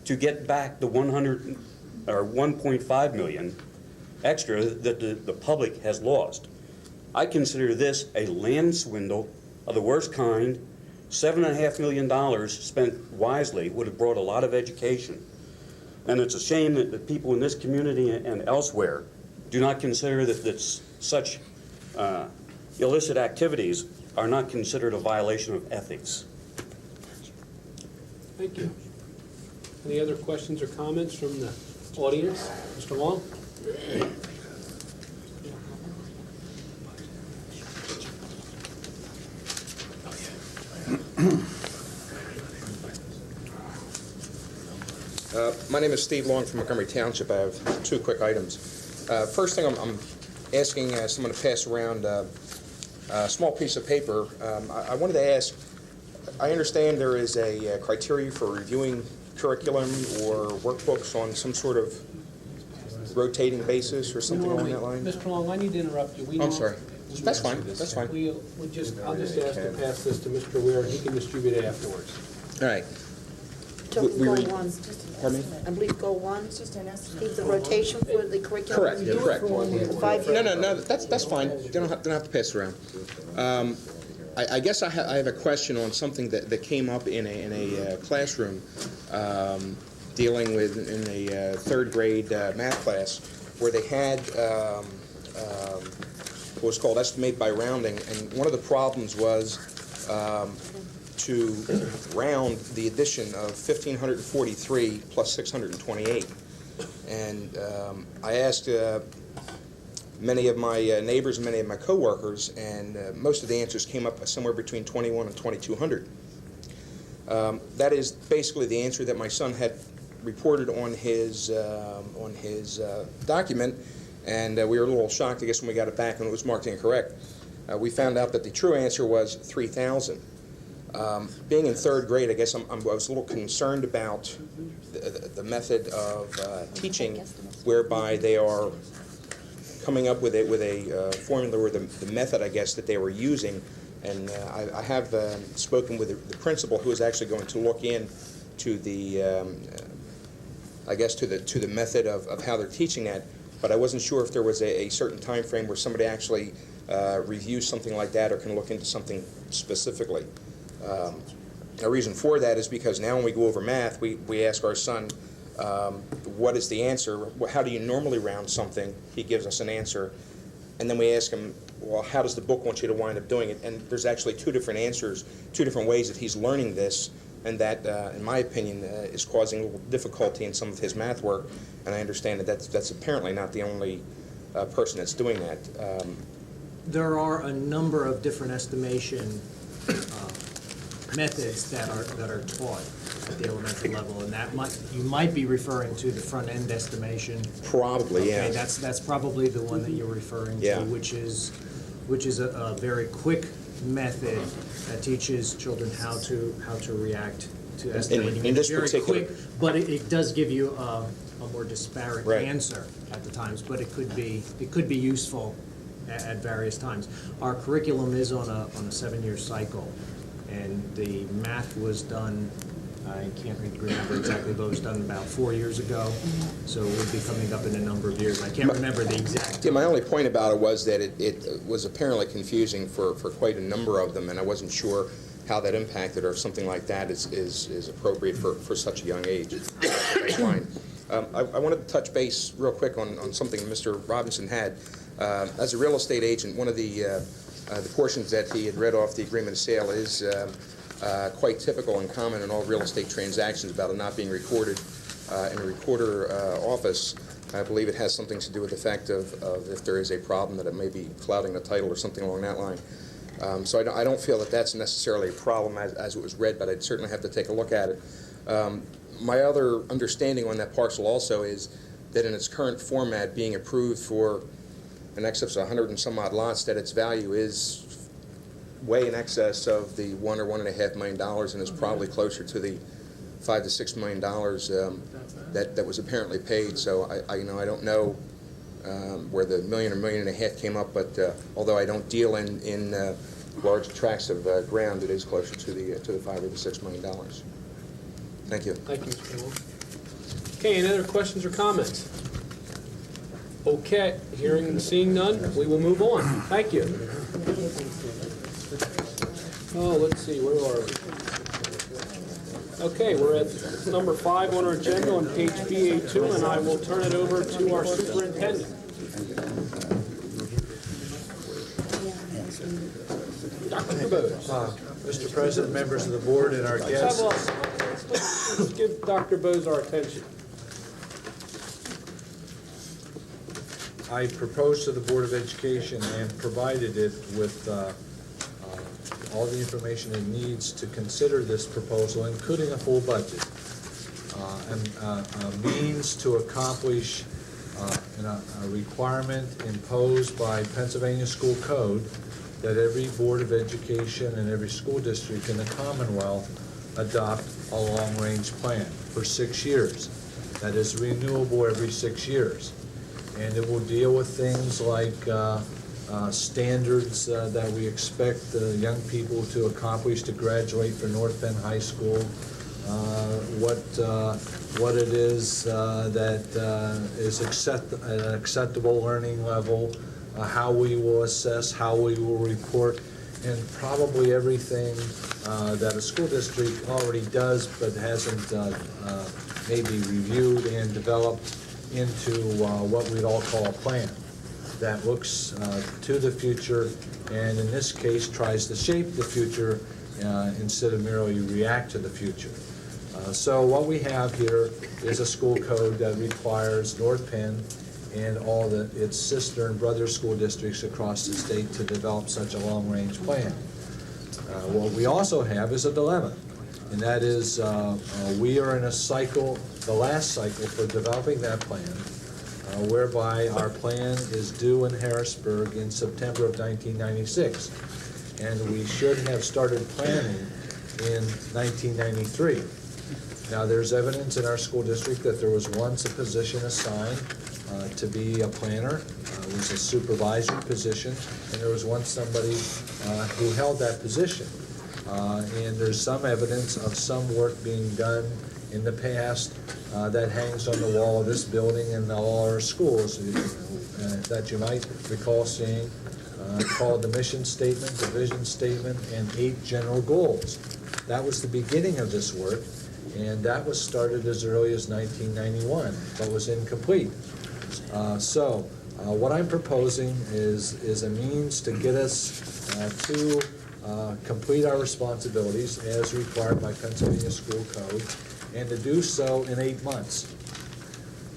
to get back the $1.5 million extra that the public has lost. I consider this a land swindle of the worst kind. $7.5 million spent wisely would have brought a lot of education. And it's a shame that the people in this community and elsewhere do not consider that such illicit activities are not considered a violation of ethics. Thank you. Any other questions or comments from the audience? Mr. Long? My name is Steve Long from Montgomery Township. I have 2 quick items. First thing, I'm asking someone to pass around a small piece of paper. I wanted to ask, I understand there is a criteria for reviewing curriculum or workbooks on some sort of rotating basis or something along that line? Mr. Long, I need to interrupt you. I'm sorry. That's fine, that's fine. I'll just ask to pass this to Mr. Ware, and he can distribute it afterwards. All right. Goal We read- one. Pardon me? I believe goal one, keep the rotation for the curriculum. Correct, review. correct. The 5 year. No, that's fine. They don't have to pass it around. I guess I have a question on something that came up in a classroom dealing with in a third grade math class where they had what was called estimate by rounding, and one of the problems was to round the addition of 1,543 plus 628. And I asked many of my neighbors and many of my coworkers, and most of the answers came up somewhere between 21 and 2,200. That is basically the answer that my son had reported on his document, and we were a little shocked, I guess, when we got it back and it was marked incorrect. We found out that the true answer was 3,000. Being in third grade, I guess I was a little concerned about the method of teaching, whereby they are coming up with a formula or the method, I guess, that they were using. And I have spoken with the principal, who is actually going to look in to the, I guess, to the method of how they're teaching that. But I wasn't sure if there was a certain time frame where somebody actually reviews something like that or can look into something specifically. The reason for that is because now when we go over math, we ask our son, what is the answer? How do you normally round something? He gives us an answer. And then we ask him, well, how does the book want you to wind up doing it? And there's actually two different answers, two different ways that he's learning this, and that, in my opinion, is causing a little difficulty in some of his math work. And I understand that that's apparently not the only person that's doing that. There are a number of different estimation methods that are taught at the elementary level, and you might be referring to the front end estimation. Probably, yeah. Okay, that's probably the one that you're referring to, Yeah. which is a very quick method that teaches children how to react to estimating. In this It's very particular- quick, but it does give you a more disparate Right. answer at the times, but it could be useful at various times. Our curriculum is on a 7-year cycle, and the math was done, I can't remember exactly, but it was done about 4 years ago, so it would be coming up in a number of years. I can't remember the exact. Yeah, my only point about it was that it was apparently confusing for quite a number of them, and I wasn't sure how that impacted or if something like that is appropriate for such a young age. That's fine. I wanted to touch base real quick on something Mr. Robinson had. As a real estate agent, one of the portions that he had read off the agreement of sale is quite typical and common in all real estate transactions about it not being recorded in a recorder office. I believe it has something to do with the fact of if there is a problem that it may be clouding the title or something along that line. So I don't feel that that's necessarily a problem as it was read, but I'd certainly have to take a look at it. My other understanding on that parcel also is that in its current format, being approved for in excess of 100 and some odd lots, that its value is way in excess of the $1 or $1.5 million, and is probably closer to the $5 to $6 million that was apparently paid. So I don't know where the $1 or $1.5 million came up, but although I don't deal in large tracts of ground, it is closer to the $5 or the $6 million. Thank you. Thank you, Mr. Wong. Okay, any other questions or comments? Okay, hearing and seeing none, we will move on. Thank you. Oh, let's see, where are we? Okay, we're at number 5 on our agenda on page PA2, and I will turn it over to our superintendent. Dr. Bose. Mr. President, members of the board, and our guests. Let's give Dr. Bose our attention. I proposed to the Board of Education and provided it with all the information it needs to consider this proposal, including a full budget, and a means to accomplish a requirement imposed by Pennsylvania School Code that every Board of Education and every school district in the Commonwealth adopt a long-range plan for 6 years. That is renewable every 6 years. And it will deal with things like standards that we expect young people to accomplish to graduate from North Penn High School, what it is that is an acceptable learning level, how we will assess, how we will report, and probably everything that a school district already does but hasn't maybe reviewed and developed into what we'd all call a plan that looks to the future and in this case tries to shape the future instead of merely react to the future. So what we have here is a school code that requires North Penn and all its sister and brother school districts across the state to develop such a long-range plan. What we also have is a dilemma, and that is we are in a cycle, the last cycle for developing that plan, whereby our plan is due in Harrisburg in September of 1996, and we should have started planning in 1993. Now, there's evidence in our school district that there was once a position assigned to be a planner. It was a supervisory position, and there was once somebody who held that position. And there's some evidence of some work being done in the past that hangs on the wall of this building and all our schools that you might recall seeing, called the mission statement, the vision statement, and 8 general goals. That was the beginning of this work, and that was started as early as 1991, but was incomplete. So what I'm proposing is a means to get us to complete our responsibilities as required by Pennsylvania School Code, and to do so in 8 months,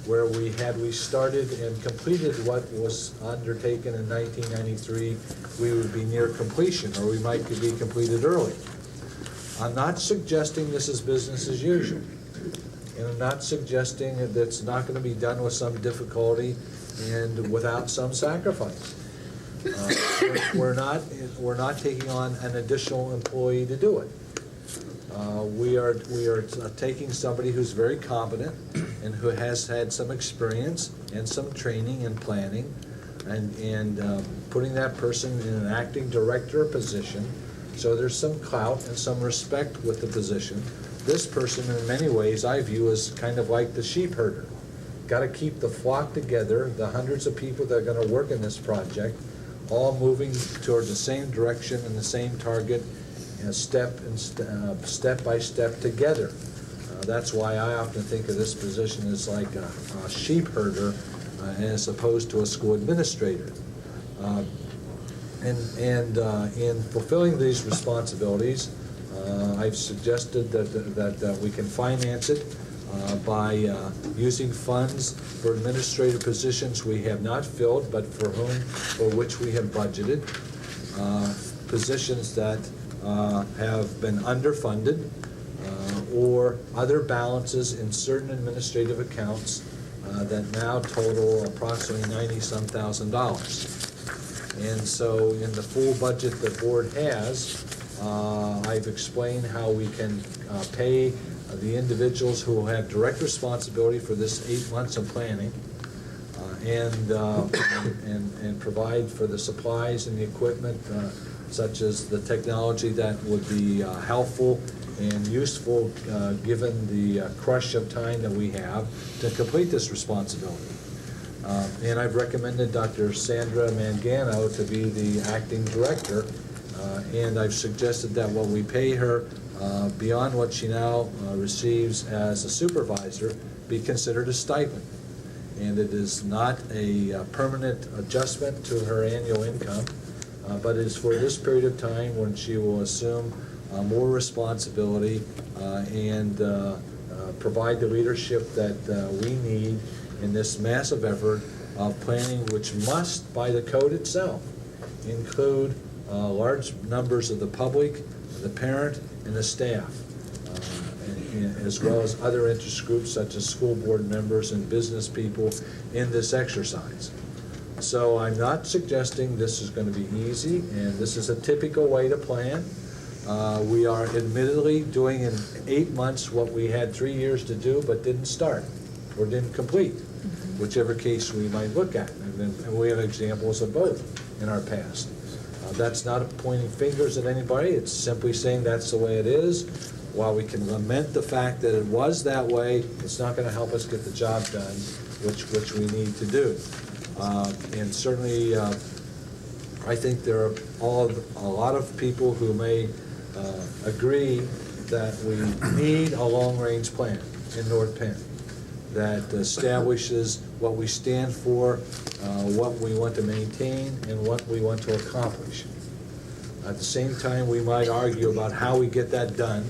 where we started and completed what was undertaken in 1993, we would be near completion, or we might be completed early. I'm not suggesting this is business as usual, and I'm not suggesting that it's not going to be done with some difficulty and without some sacrifice. We're not taking on an additional employee to do it. We are taking somebody who's very competent and who has had some experience and some training and planning, and putting that person in an acting director position. So there's some clout and some respect with the position. This person, in many ways, I view as kind of like the sheep herder. Got to keep the flock together, the hundreds of people that are going to work in this project, all moving toward the same direction and the same target, step by step together. That's why I often think of this position as like a sheep herder as opposed to a school administrator. In fulfilling these responsibilities, I've suggested that we can finance it by using funds for administrative positions we have not filled, but for which we have budgeted, positions that have been underfunded, or other balances in certain administrative accounts that now total approximately $90-some thousand. And so in the full budget the board has, I've explained how we can pay the individuals who will have direct responsibility for this 8 months of planning, and provide for the supplies and the equipment, such as the technology that would be helpful and useful given the crush of time that we have to complete this responsibility. And I've recommended Dr. Sandra Mangano to be the acting director, and I've suggested that what we pay her beyond what she now receives as a supervisor be considered a stipend. And it is not a permanent adjustment to her annual income, but is for this period of time when she will assume more responsibility and provide the leadership that we need in this massive effort of planning, which must, by the code itself, include large numbers of the public, the parent, and the staff. as well as other interest groups such as school board members and business people in this exercise. So I'm not suggesting this is going to be easy, and this is a typical way to plan. We are admittedly doing in 8 months what we had 3 years to do but didn't start or didn't complete, whichever case we might look at. And we have examples of both in our past. That's not pointing fingers at anybody. It's simply saying that's the way it is. While we can lament the fact that it was that way, it's not going to help us get the job done, which we need to do. And certainly, I think there are a lot of people who may agree that we need a long-range plan in North Penn that establishes what we stand for, what we want to maintain, and what we want to accomplish. At the same time, we might argue about how we get that done,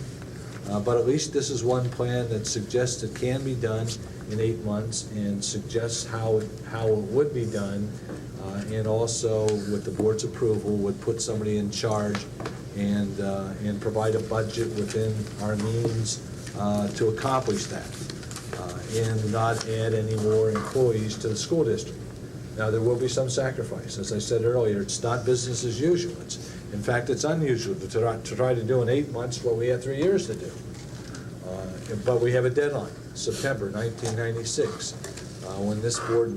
but at least this is one plan that suggests it can be done in 8 months and suggests how it would be done, and also, with the board's approval, would put somebody in charge and provide a budget within our means to accomplish that, and not add any more employees to the school district. Now, there will be some sacrifice. As I said earlier, it's not business as usual. In fact, it's unusual to try to do in 8 months what we had 3 years to do. But we have a deadline, September 1996, when this board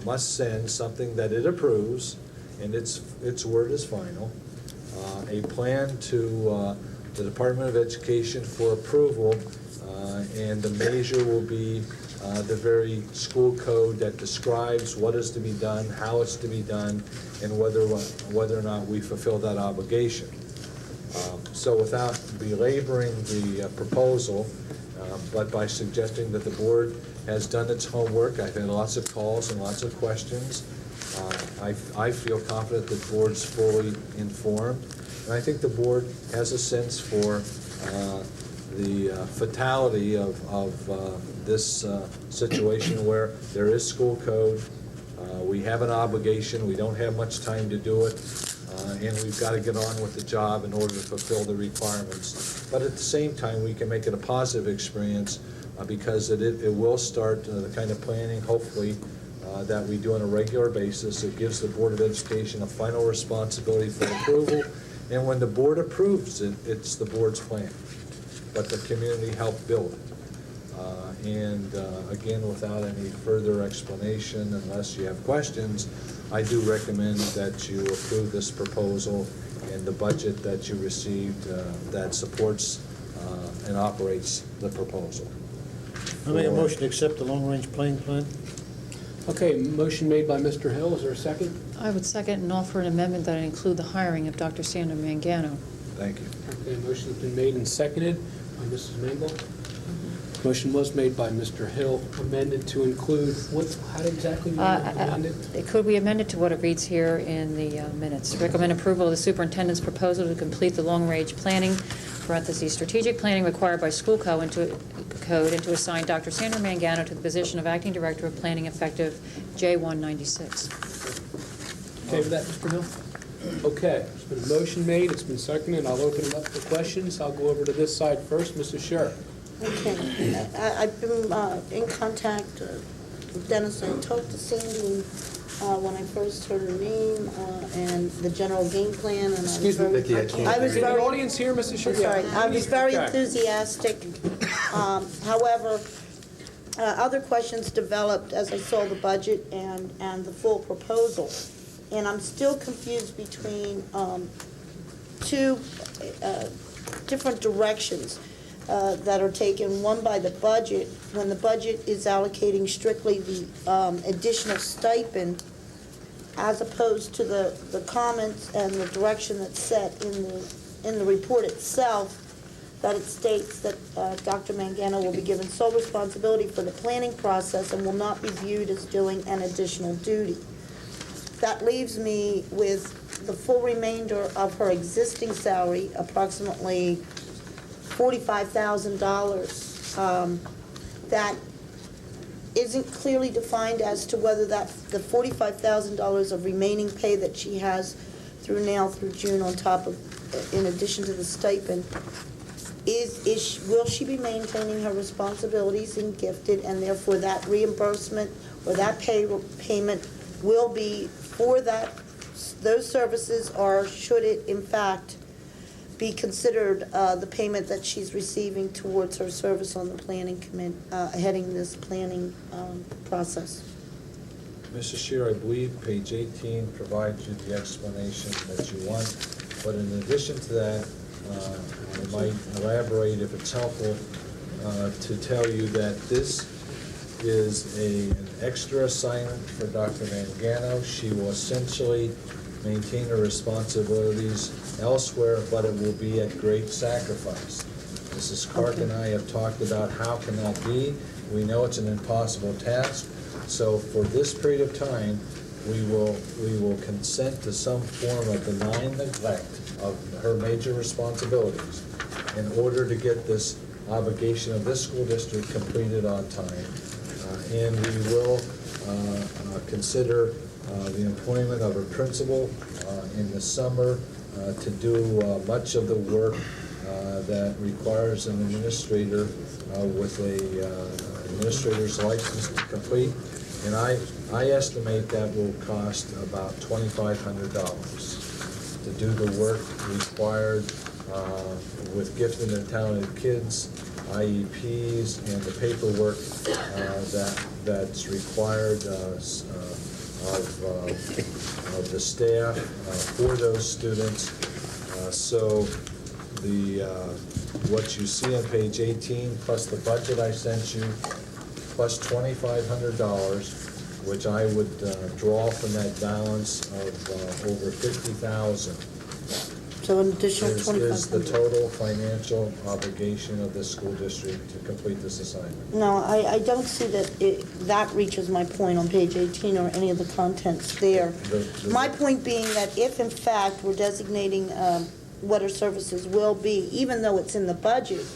must send something that it approves, and its word is final, a plan to the Department of Education for approval, and the measure will be the very school code that describes what is to be done, how it's to be done, and whether or not we fulfill that obligation. So without belaboring the proposal, but by suggesting that the board has done its homework, I've had lots of calls and lots of questions. I feel confident that the board's fully informed, and I think the board has a sense for the fatality of this situation where there is school code, we have an obligation, we don't have much time to do it, and we've got to get on with the job in order to fulfill the requirements. But at the same time, we can make it a positive experience because it will start the kind of planning, hopefully, that we do on a regular basis. It gives the Board of Education a final responsibility for approval, and when the board approves it, it's the board's plan. But the community helped build it. And again, without any further explanation, unless you have questions, I do recommend that you approve this proposal and the budget that you received that supports and operates the proposal. I make a motion to accept the long-range plan. Okay, motion made by Mr. Hill. Is there a second? I would second and offer an amendment that include the hiring of Dr. Sandra Mangano. Thank you. Okay, motion's been made and seconded by Mrs. Mangle. Motion was made by Mr. Hill, amended to include, how exactly do you amend it? Could we amend it to what it reads here in the minutes? Recommend approval of the superintendent's proposal to complete the long-range planning, parentheses, strategic planning required by school code, and to assign Dr. Sandra Mangano to the position of acting director of planning effective J196. Okay with that, Mr. Hill? Okay, there's been a motion made, it's been seconded, I'll open it up for questions. I'll go over to this side first. Mrs. Scher. Okay, I've been in contact with Dennis. I talked to Sandy when I first heard her name and the general game plan. And Excuse me, Vicki, I was very, audience here, Mrs. Scher. Sorry, I was very enthusiastic. However, other questions developed as I saw the budget and the full proposal, and I'm still confused between two different directions that are taken, one by the budget, when the budget is allocating strictly the additional stipend, as opposed to the comments and the direction that's set in the report itself, that it states that Dr. Mangano will be given sole responsibility for the planning process and will not be viewed as doing an additional duty. That leaves me with the full remainder of her existing salary, approximately $45,000, that isn't clearly defined as to whether that the $45,000 of remaining pay that she has through June on top of, in addition to the stipend, will she be maintaining her responsibilities in gifted, and therefore that reimbursement or that payment will be for those services, or should it in fact be considered the payment that she's receiving towards her service on the planning committee, heading this planning process? Mrs. Shear, I believe page 18 provides you the explanation that you want, but in addition to that, I might elaborate if it's helpful to tell you that this is an extra assignment for Dr. Mangano. She will essentially maintain her responsibilities elsewhere, but it will be at great sacrifice. Mrs. Clark and I have talked about how can that be. We know it's an impossible task. So for this period of time, we will consent to some form of benign neglect of her major responsibilities in order to get this obligation of this school district completed on time. And we will consider the employment of a principal in the summer to do much of the work that requires an administrator with a administrator's license to complete. And I estimate that will cost about $2,500 to do the work required with gifted and talented kids, IEPs, and the paperwork that's required of the staff for those students. So what you see on page 18 plus the budget I sent you plus $2,500, which I would draw from that balance of over $50,000. So an additional $2,500. Is the total financial obligation of this school district to complete this assignment. No, I don't see that that reaches my point on page 18 or any of the contents there. My point being that if in fact we're designating what her services will be, even though it's in the budget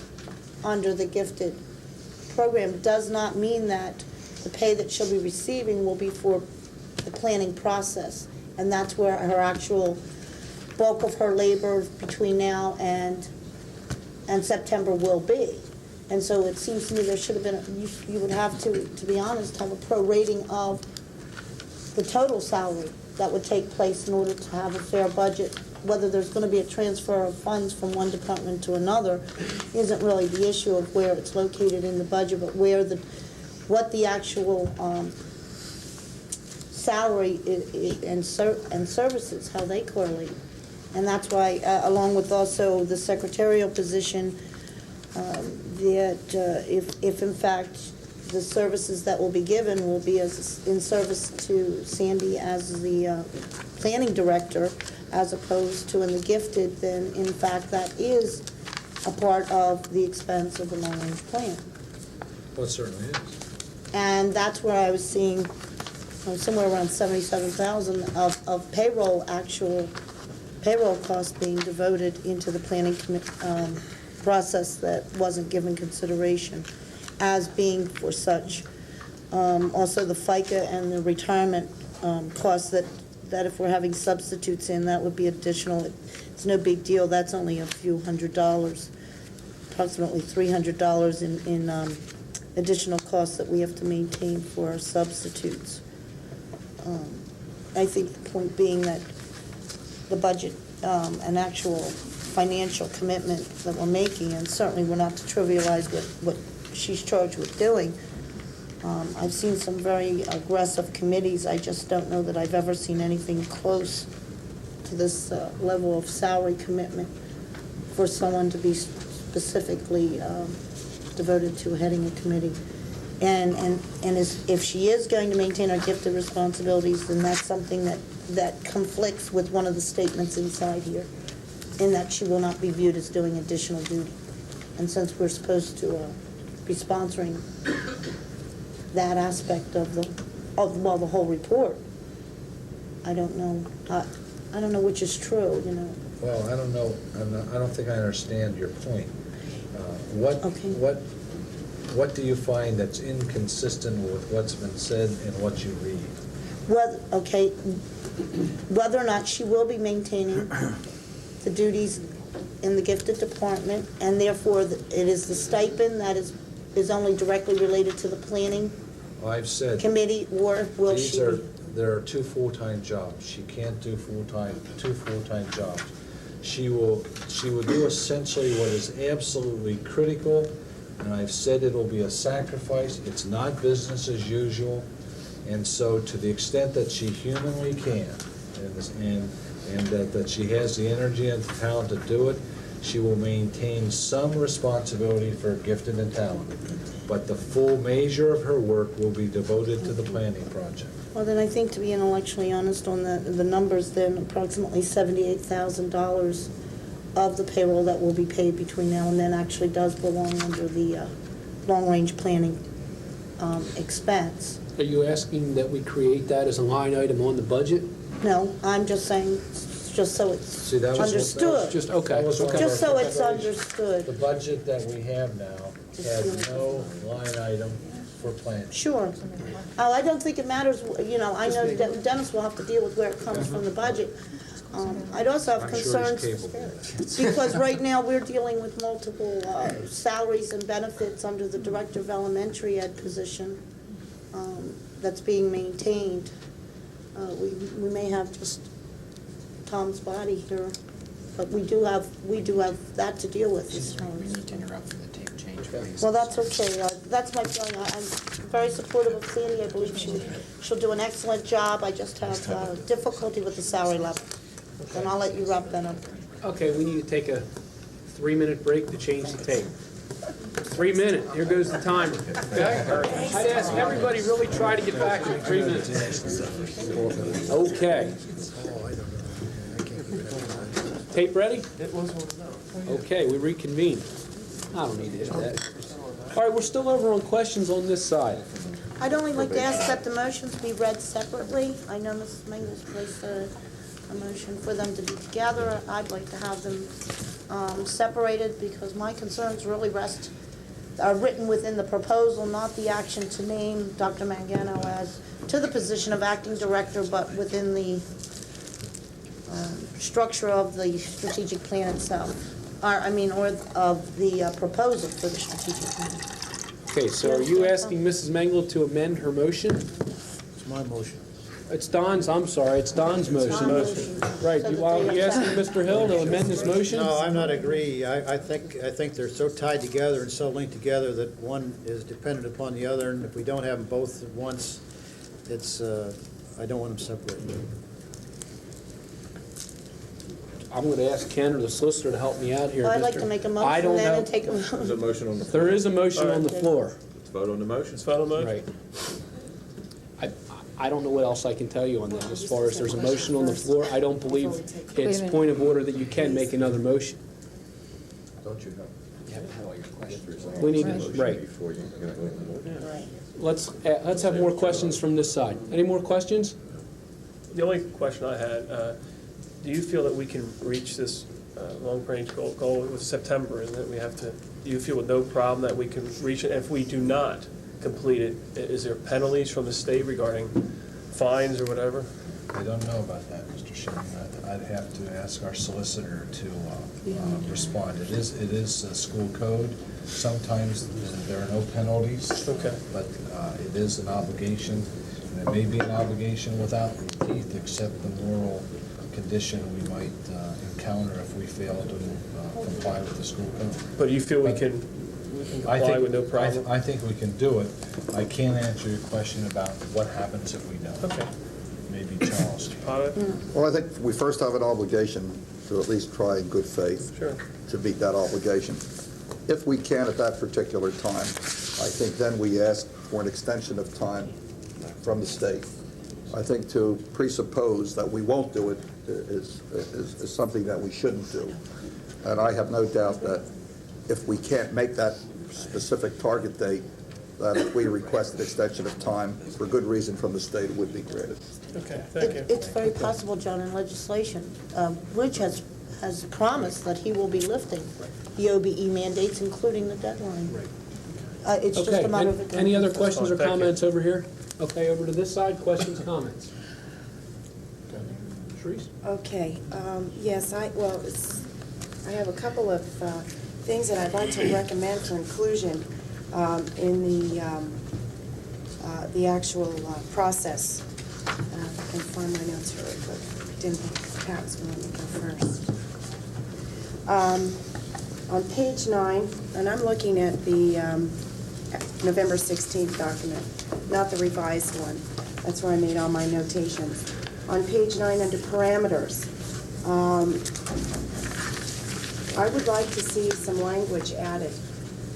under the gifted program, does not mean that the pay that she'll be receiving will be for the planning process. And that's where her actual bulk of her labor between now and September will be. And so it seems to me there should have been, you would have to be honest, have a prorating of the total salary that would take place in order to have a fair budget. Whether there's going to be a transfer of funds from one department to another isn't really the issue of where it's located in the budget, but what the actual salary and services, how they correlate. And that's why, along with also the secretarial position, that if in fact the services that will be given will be in service to Sandy as the planning director, as opposed to in the gifted, then in fact that is a part of the expense of the long-range plan. Well, it certainly is. And that's where I was seeing somewhere around $77,000 of actual payroll costs being devoted into the planning process that wasn't given consideration as being for such. Also the FICA and the retirement costs that if we're having substitutes in, that would be additional. It's no big deal. That's only a few $100s, approximately $300 in additional costs that we have to maintain for our substitutes. I think the point being that the budget and actual financial commitment that we're making, and certainly we're not to trivialize what she's charged with doing. I've seen some very aggressive committees. I just don't know that I've ever seen anything close to this level of salary commitment for someone to be specifically devoted to heading a committee. And if she is going to maintain her gifted responsibilities, then that's something that conflicts with one of the statements inside here, in that she will not be viewed as doing additional duty. And since we're supposed to be sponsoring that aspect of the whole report, I don't know which is true, you know. Well, I don't know. I don't think I understand your point. What do you find that's inconsistent with what's been said and what you read? Whether or not she will be maintaining the duties in the gifted department, and therefore it is the stipend that is only directly related to the planning Well, I've said. committee, or will These she are, be? there are two full-time jobs. She can't do two full-time jobs. She will do essentially what is absolutely critical, and I've said it'll be a sacrifice. It's not business as usual. And so to the extent that she humanly can, and that she has the energy and talent to do it, she will maintain some responsibility for gifted and talented. But the full measure of her work will be devoted to the planning project. Well, then I think, to be intellectually honest on the numbers, then approximately $78,000 of the payroll that will be paid between now and then actually does belong under the long-range planning expense. Are you asking that we create that as a line item on the budget? No, I'm just saying, just so it's See, that was understood. Just, okay. Just so it's understood. The budget that we have now has no line item for planning. Sure. Oh, I don't think it matters, I know Dennis will have to deal with where it comes from the budget. I'd also have I'm sure concerns, he's capable. because right now we're dealing with multiple salaries and benefits under the Director of Elementary Ed position that's being maintained. We may have just Tom's body here, but we do have that to deal with as far We as. need to interrupt for the tape change, please. Well, that's okay. That's my feeling. I'm very supportive of Sandy. I believe she'll do an excellent job. I just have difficulty with the salary level. And I'll let you wrap that up. Okay, we need to take a 3-minute break to change the tape. 3 minutes, here goes the timer. Okay? I'd ask everybody really try to get back in 3 minutes. Okay. Tape ready? Okay, we reconvene. I don't need to hit that. All right, we're still over on questions on this side. I'd only like to ask that the motions be read separately. I know Mrs. Mingles placed a motion for them to be together. I'd like to have them separated, because my concerns really are written within the proposal, not the action to name Dr. Mangano as to the position of acting director, but within the structure of the strategic plan itself, or of the proposal for the strategic plan. Okay, so are you asking Mrs. Mengel to amend her motion? It's my motion. It's Don's motion. Right, are you asking Mr. Hill to amend this motion? No, I'm not agree. I think they're so tied together and so linked together that one is dependent upon the other, and if we don't have them both at once, it's, I don't want them separated. I'm going to ask Ken or the solicitor to help me out here. Well, I'd like to make a I don't motion then know. and take a There's a motion on the floor. There is a motion on the floor. Let's vote on the motion. Let's vote on the motion. Right. I don't know what else I can tell you on that. As far as there's a motion on the floor, I don't believe it's point of order that you can make another motion. Don't you have? You have to have all your questions. We need to, right. Before you go into the motion. Let's have more questions from this side. Any more questions? The only question I had, do you feel that we can reach this long-range goal with September, and that we have to, do you feel with no problem that we can reach it? If we do not complete it, is there penalties from the state regarding fines or whatever? I don't know about that, Mr. Sherman. I'd have to ask our solicitor to respond. It is a school code. Sometimes there are no penalties. Okay. But it is an obligation, and it may be an obligation without teeth, except the moral condition we might encounter if we fail to comply with the school code. But you feel we can comply with no problem? I think we can do it. I can't answer your question about what happens if we don't. Okay. Maybe Charles. Well, I think we first have an obligation to at least try in good faith to meet that obligation. If we can at that particular time, I think then we ask for an extension of time from the state. I think to presuppose that we won't do it is something that we shouldn't do. And I have no doubt that if we can't make that specific target date, that if we request an extension of time for good reason from the state, it would be granted. Okay, thank you. It's very possible, John, in legislation. Ridge has promised that he will be lifting the OBE mandates, including the deadline. It's just a matter of... Any other questions or comments over here? Okay, over to this side, questions, comments? Okay, yes, I have a couple of things that I'd like to recommend for inclusion in the actual process. If I can find my notes really quick. Didn't perhaps want to go first. On page 9, and I'm looking at the November 16th document, not the revised one. That's where I made all my notations. On page 9, under parameters, I would like to see some language added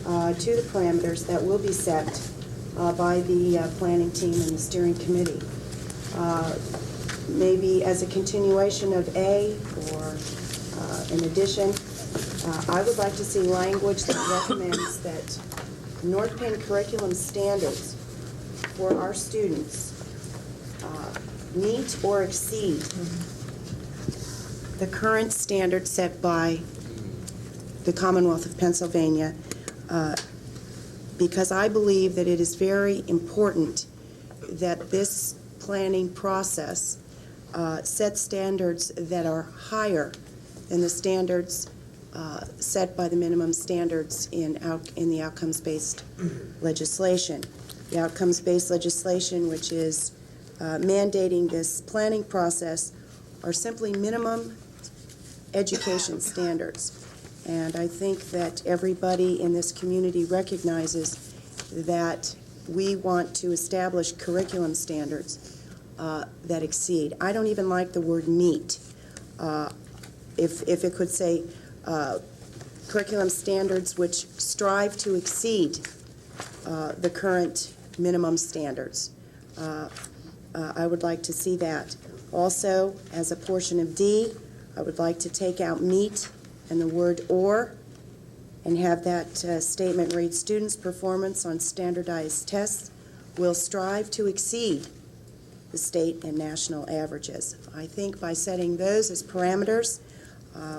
to the parameters that will be set by the planning team and the steering committee. Maybe as a continuation of A or in addition, I would like to see language that recommends that North Penn curriculum standards for our students meet or exceed the current standard set by the Commonwealth of Pennsylvania, because I believe that it is very important that this planning process set standards that are higher than the standards set by the minimum standards in the outcomes-based legislation. The outcomes-based legislation, which is mandating this planning process, are simply minimum education standards. And I think that everybody in this community recognizes that we want to establish curriculum standards that exceed. I don't even like the word meet. If it could say curriculum standards which strive to exceed the current minimum standards. I would like to see that. Also, as a portion of D, I would like to take out meet and the word or, and have that statement read, students' performance on standardized tests will strive to exceed the state and national averages. I think by setting those as parameters,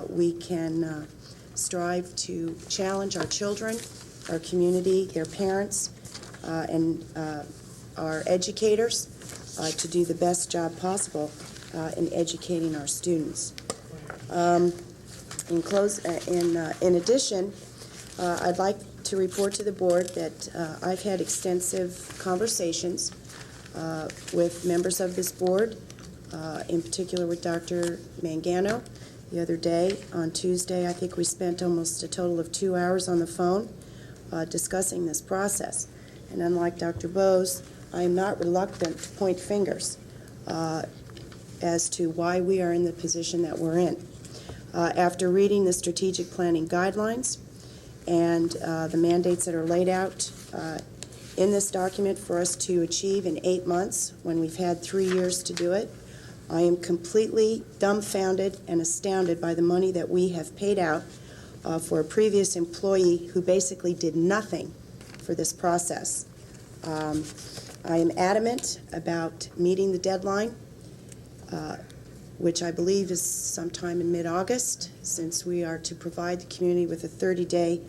we can strive to challenge our children, our community, their parents, and our educators to do the best job possible in educating our students. In addition, I'd like to report to the board that I've had extensive conversations with members of this board, in particular with Dr. Mangano. The other day, on Tuesday, I think we spent almost a total of 2 hours on the phone discussing this process. And unlike Dr. Bose, I am not reluctant to point fingers as to why we are in the position that we're in. After reading the strategic planning guidelines and the mandates that are laid out in this document for us to achieve in 8 months when we've had 3 years to do it, I am completely dumbfounded and astounded by the money that we have paid out for a previous employee who basically did nothing for this process. I am adamant about meeting the deadline, which I believe is sometime in mid-August, since we are to provide the community with a 30-day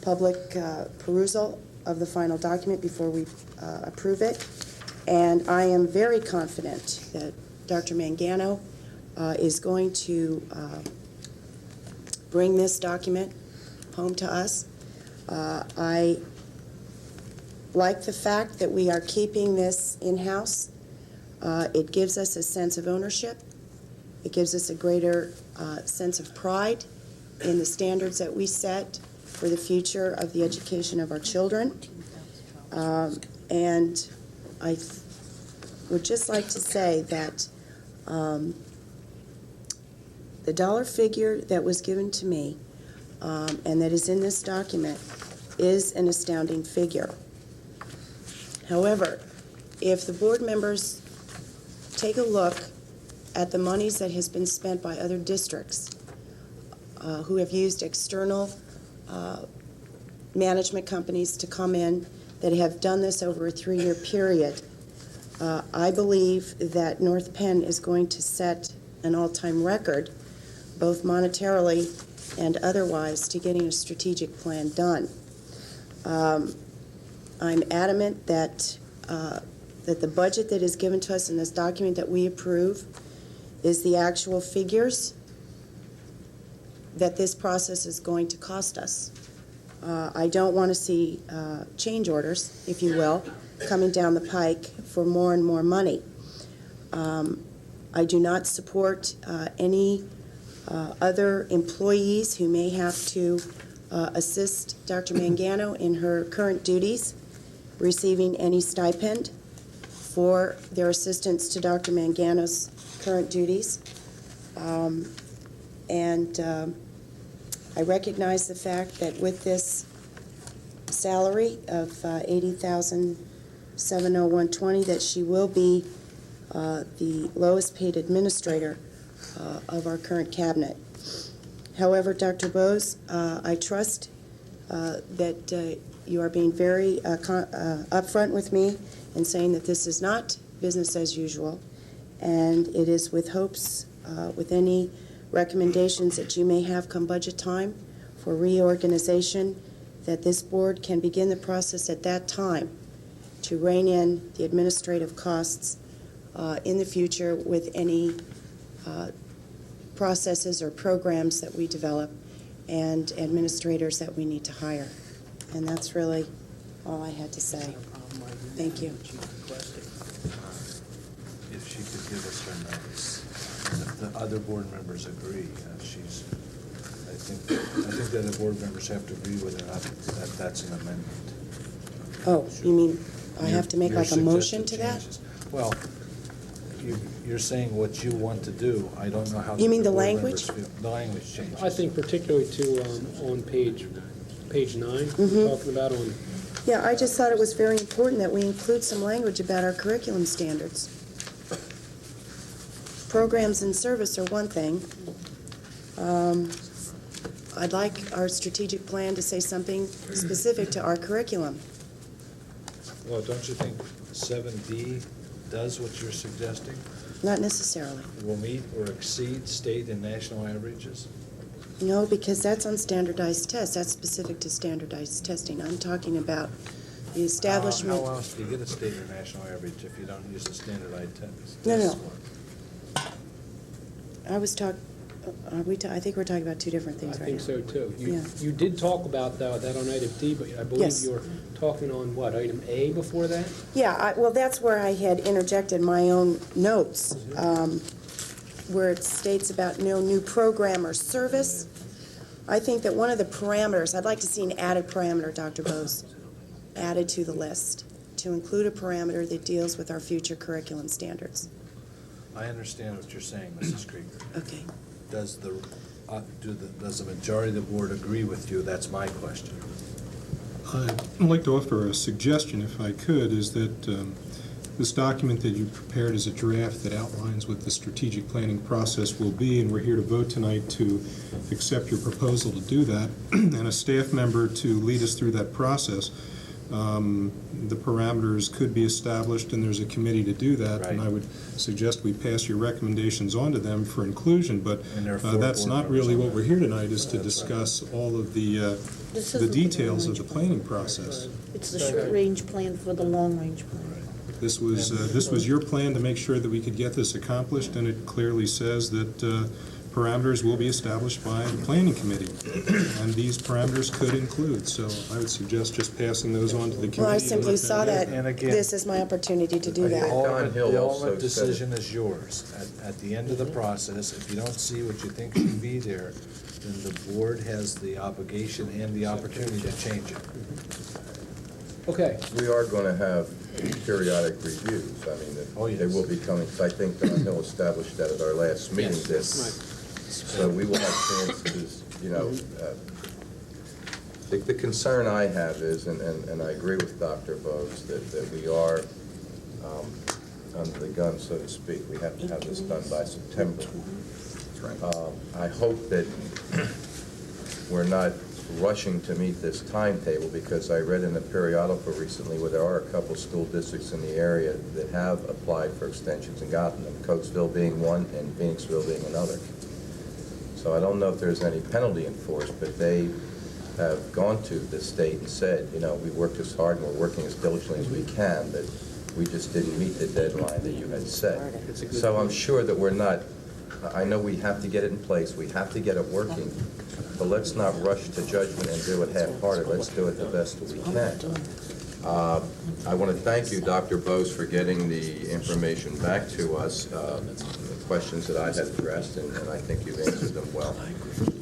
public perusal of the final document before we approve it. And I am very confident that Dr. Mangano is going to bring this document home to us. I like the fact that we are keeping this in-house. It gives us a sense of ownership. It gives us a greater sense of pride in the standards that we set for the future of the education of our children. And I would just like to say that the dollar figure that was given to me and that is in this document is an astounding figure. However, if the board members take a look at the monies that has been spent by other districts who have used external management companies to come in that have done this over a 3-year period, I believe that North Penn is going to set an all-time record, both monetarily and otherwise, to getting a strategic plan done. I'm adamant that that the budget that is given to us in this document that we approve is the actual figures that this process is going to cost us. I don't want to see change orders, if you will, coming down the pike for more and more money. I do not support any other employees who may have to assist Dr. Mangano in her current duties, receiving any stipend for their assistance to Dr. Mangano's current duties. I recognize the fact that with this salary of $80,701.20, that she will be the lowest paid administrator of our current cabinet. However, Dr. Bose, I trust that you are being very upfront with me in saying that this is not business as usual, and it is with hopes, with any recommendations that you may have come budget time for reorganization, that this board can begin the process at that time to rein in the administrative costs in the future with any processes or programs that we develop and administrators that we need to hire. And that's really all I had to say. Thank you. If she could give us her notes, and if the other board members agree, I think that the board members have to agree with her that that's an amendment. Oh, you mean I have to make Your like a motion to suggested that? changes. Well, you're saying what you want to do. I don't know how. You mean the board language? members feel. The language changes. I think particularly to, on page 9, Mhm. talking about on, Yeah, I just thought it was very important that we include some language about our curriculum standards. Programs and service are one thing. I'd like our strategic plan to say something specific to our curriculum. Well, don't you think 7D does what you're suggesting? Not necessarily. Will meet or exceed state and national averages? No, because that's on standardized tests. That's specific to standardized testing. I'm talking about the establishment. How else do you get a state or national average if you don't use a standardized test? No. I was talking, I think we're talking about two different things I right think now. so too. Yeah. You did talk about that on item D, but I believe Yes. you were talking on what, item A before that? Yeah, well, that's where I had interjected my own notes, where it states about no new program or service. I think that one of the parameters, I'd like to see an added parameter, Dr. Bose, added to the list, to include a parameter that deals with our future curriculum standards. I understand what you're saying, Mrs. Krieger. Okay. Does does the majority of the board agree with you? That's my question. I'd like to offer a suggestion, if I could, is that this document that you prepared is a draft that outlines what the strategic planning process will be, and we're here to vote tonight to accept your proposal to do that, and a staff member to lead us through that process. The parameters could be established, and there's a committee to do that, and I would suggest we pass your recommendations on to them for inclusion, but that's not really what we're here tonight, is to discuss all of the details of the planning process. It's the short-range plan for the long-range plan. This was your plan to make sure that we could get this accomplished, and it clearly says that parameters will be established by the planning committee, and these parameters could include. So I would suggest just passing those on to the committee. Well, I simply saw that And again, this is my opportunity to do that. The ultimate decision is yours. At the end of the process, if you don't see what you think should be there, then the board has the obligation and the opportunity to change it. Okay. We are going to have periodic reviews. I mean, they will be coming, because I think Don Hill established that at our last meeting. So we will have chances, the concern I have is, and I agree with Dr. Bose, that we are under the gun, so to speak. We have to have this done by September. I hope that we're not rushing to meet this timetable, because I read in the periodical recently where there are a couple school districts in the area that have applied for extensions and gotten them, Coatesville being one and Phoenixville being another. So I don't know if there's any penalty enforced, but they have gone to the state and said, we worked as hard and we're working as diligently as we can, but we just didn't meet the deadline that you had set. So I'm sure that we're not I know we have to get it in place, we have to get it working, but let's not rush to judgment and do it half-hearted. Let's do it the best that we can. I want to thank you, Dr. Bose, for getting the information back to us, the questions that I had addressed, and I think you've answered them well.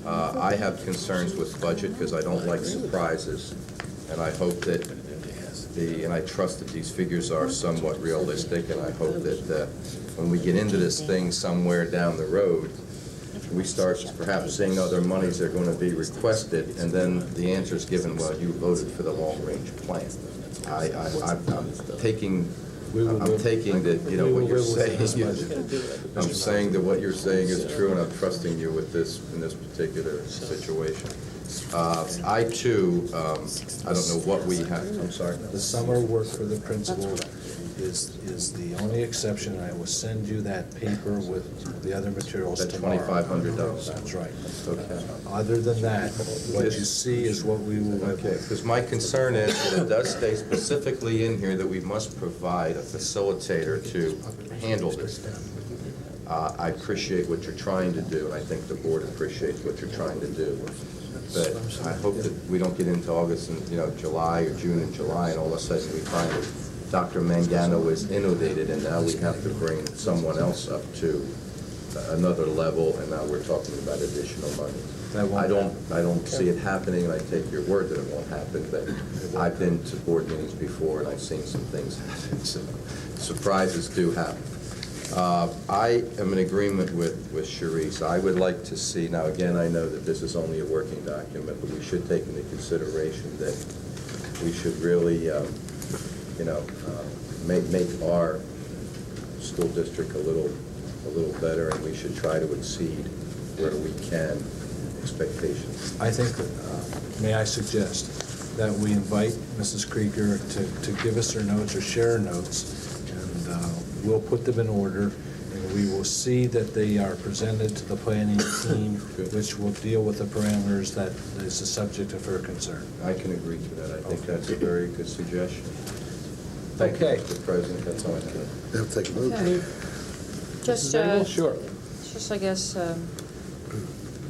I have concerns with budget because I don't like surprises, and I hope that and I trust that these figures are somewhat realistic, and I hope that when we get into this thing somewhere down the road, we start perhaps seeing other monies that are going to be requested, and then the answer is given, well, you voted for the long-range plan. I'm taking that, you know, what you're saying I'm saying that what you're saying is true, and I'm trusting you with this, in this particular situation. I too, I don't know what we have, I'm sorry. The summer work for the principal is the only exception. I will send you that paper with the other materials tomorrow. That $2,500. That's right. Okay. Other than that, what you see is what we will. Okay, because my concern is that it does stay specifically in here that we must provide a facilitator to handle this. I appreciate what you're trying to do, and I think the board appreciates what you're trying to do. But I hope that we don't get into August and, you know, July or June and July, and all of a sudden we find that Dr. Mangano is inundated, and now we have to bring someone else up to another level, and now we're talking about additional money. I don't see it happening, and I take your word that it won't happen, but I've been to board meetings before, and I've seen some things happen, so surprises do happen. I am in agreement with Sharice. I would like to see, now again, I know that this is only a working document, but we should take into consideration that we should really, make our school district a little better, and we should try to exceed where we can expectations. I think, may I suggest that we invite Mrs. Krieger to give us her notes or share her notes, and we'll put them in order, and we will see that they are presented to the planning team, which will deal with the parameters that is the subject of her concern. I can agree to that. I think that's a very good suggestion. Thank you, Mr. President. That's all I have. They'll take a vote. Okay. Just, Sure. just, I guess,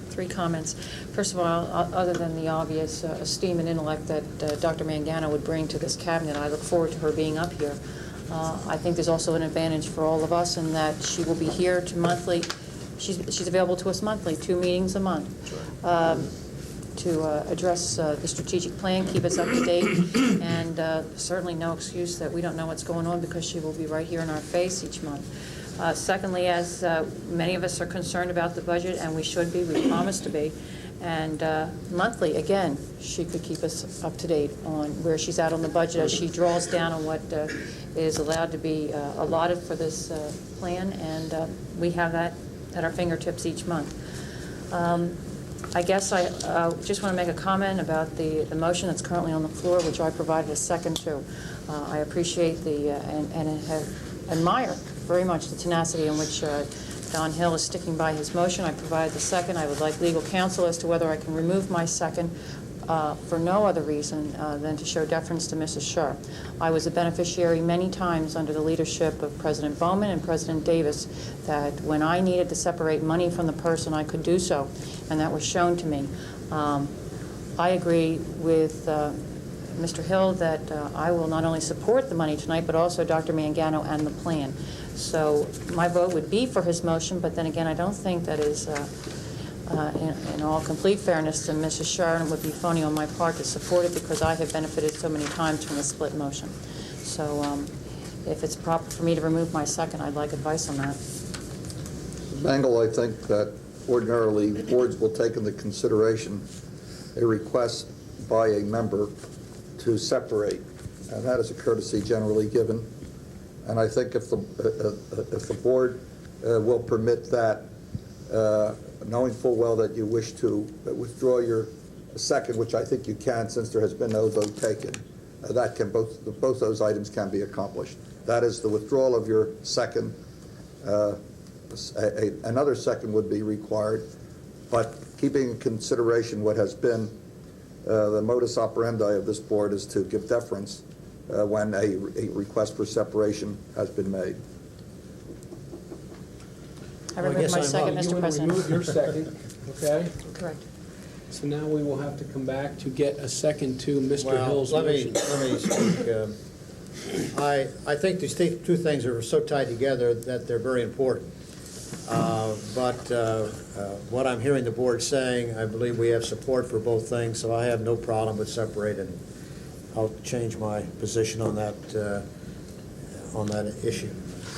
3 comments. First of all, other than the obvious esteem and intellect that Dr. Mangano would bring to this cabinet, I look forward to her being up here. I think there's also an advantage for all of us in that she will be here to monthly, she's available to us monthly, 2 meetings a month, to address the strategic plan, keep us up to date, and certainly no excuse that we don't know what's going on, because she will be right here in our face each month. Secondly, as many of us are concerned about the budget, and we should be, we promise to be, and monthly, again, she could keep us up to date on where she's at on the budget as she draws down on what is allowed to be allotted for this plan, and we have that at our fingertips each month. I guess I just want to make a comment about the motion that's currently on the floor, which I provided a second to. I appreciate and have admire very much the tenacity in which Don Hill is sticking by his motion. I provided the second. I would like legal counsel as to whether I can remove my second for no other reason than to show deference to Mrs. Sharp. I was a beneficiary many times under the leadership of President Bowman and President Davis that when I needed to separate money from the person, I could do so, and that was shown to me. I agree with Mr. Hill that I will not only support the money tonight, but also Dr. Mangano and the plan. So my vote would be for his motion, but then again, I don't think that is, in all complete fairness to Mrs. Sharon, it would be phony on my part to support it because I have benefited so many times from the split motion. So if it's proper for me to remove my second, I'd like advice on that. Mangle, I think that ordinarily boards will take into consideration a request by a member to separate, and that is a courtesy generally given. And I think if the board will permit that, knowing full well that you wish to withdraw your second, which I think you can since there has been no vote taken, that can both those items can be accomplished. That is the withdrawal of your second. Another second would be required, but keeping in consideration what has been the modus operandi of this board is to give deference when a request for separation has been made. I I remove my second, Mr. President. You want to remove your second, okay? Correct. So now we will have to come back to get a second to Mr. Hill's Let motion. me speak. I think these two things are so tied together that they're very important. But what I'm hearing the board saying, I believe we have support for both things, so I have no problem with separating. I'll change my position on that issue.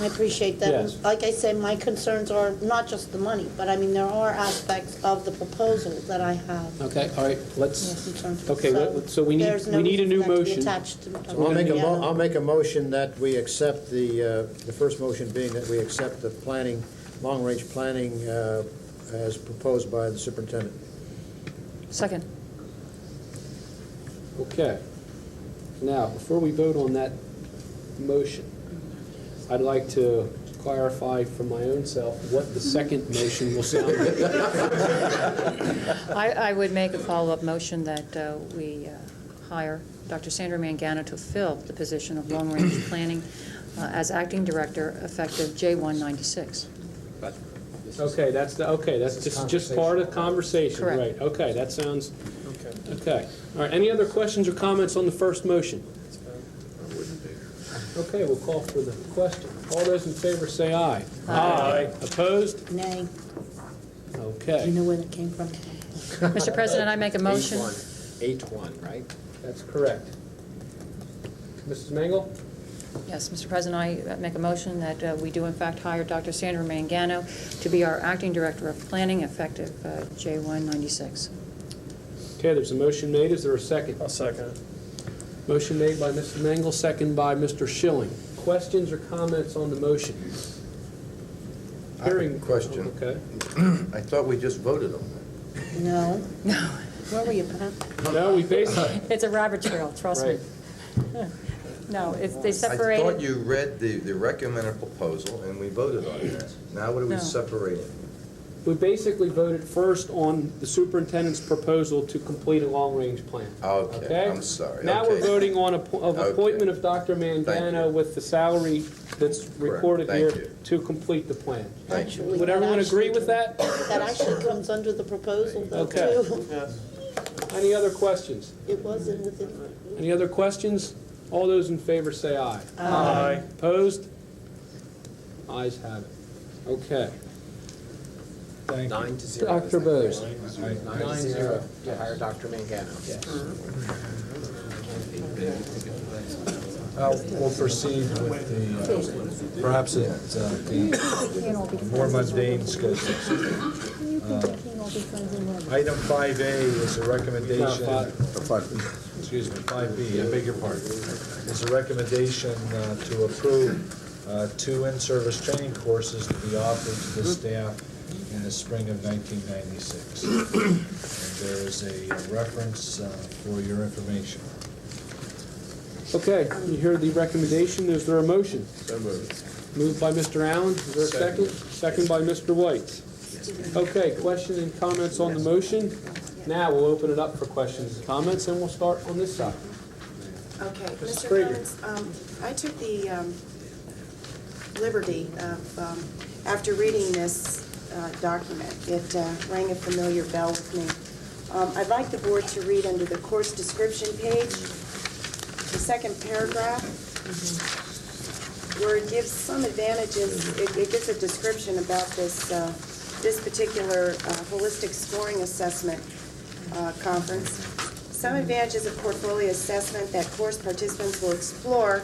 I appreciate that. Yes. Like I said, my concerns are not just the money, but I mean, there are aspects of the proposal that I have. Okay, all right, let's, concerns. okay, so we there's no need a new reason for that to be motion. attached to- So I'll make a motion that we accept the first motion being that we accept the planning, long-range planning as proposed by the superintendent. Second. Okay. Now, before we vote on that motion, I'd like to clarify for my own self what the second motion will sound like. I would make a follow-up motion that we hire Dr. Sandra Mangano to fill the position of long-range planning as acting director effective J196. Okay, that's just part of the conversation, Correct. right? Okay, that sounds, okay. All right, any other questions or comments on the first motion? Okay, we'll call for the question. All those in favor say aye. Aye. Opposed? Nay. Do Okay, you know where that came from? Mr. President, I make a motion. 8-1, right? that's correct. Mrs. Mangle? Yes, Mr. President, I make a motion that we do in fact hire Dr. Sandra Mangano to be our acting director of planning effective J196. Okay, there's a motion made. Is there a second? I'll second it. Motion made by Mrs. Mangle, second by Mr. Schilling. Questions or comments on the motion? I have a question. Okay. I thought we just voted on that. No. No. Where were you, Pat? No, we basically, It's a rabbit trail, trust me. No, it's, they I separated. thought you read the recommended proposal and we voted on that. Now what are we No. separating? we basically voted first on the superintendent's proposal to complete a long-range plan. Okay, I'm sorry. Now Okay. we're voting on appointment of Dr. Thank Mangano you. with the salary that's recorded Thank here you. to complete the plan. Thank you. Would everyone agree with that? That actually comes under the proposal though, Okay. too. Any other questions? It wasn't within. Any other questions? All those in favor say aye. Aye. Opposed? Ayes have it. Okay. Thank you. 9-0. Dr. Bose. 9-0 to hire Dr. Mangano. We'll proceed with the, perhaps the more mundane schedule. Item 5A is a recommendation. Excuse me, 5B, I beg your pardon. Is a recommendation to approve 2 in-service training courses to be offered to the staff in the spring of 1996. And there is a reference for your information. Okay, you hear the recommendation. Is there a motion? So moved. Moved by Mr. Allen. Is there a second? Second by Mr. White. Okay, questions and comments on the motion? Now we'll open it up for questions and comments, and we'll start on this side. Okay, Mrs. Mr. Krieger. Jones, I took the liberty of, after reading this document, it rang a familiar bell with me. I'd like the board to read under the course description page, the second paragraph, where it gives some advantages. It gives a description about this this particular holistic scoring assessment conference. Some advantages of portfolio assessment that course participants will explore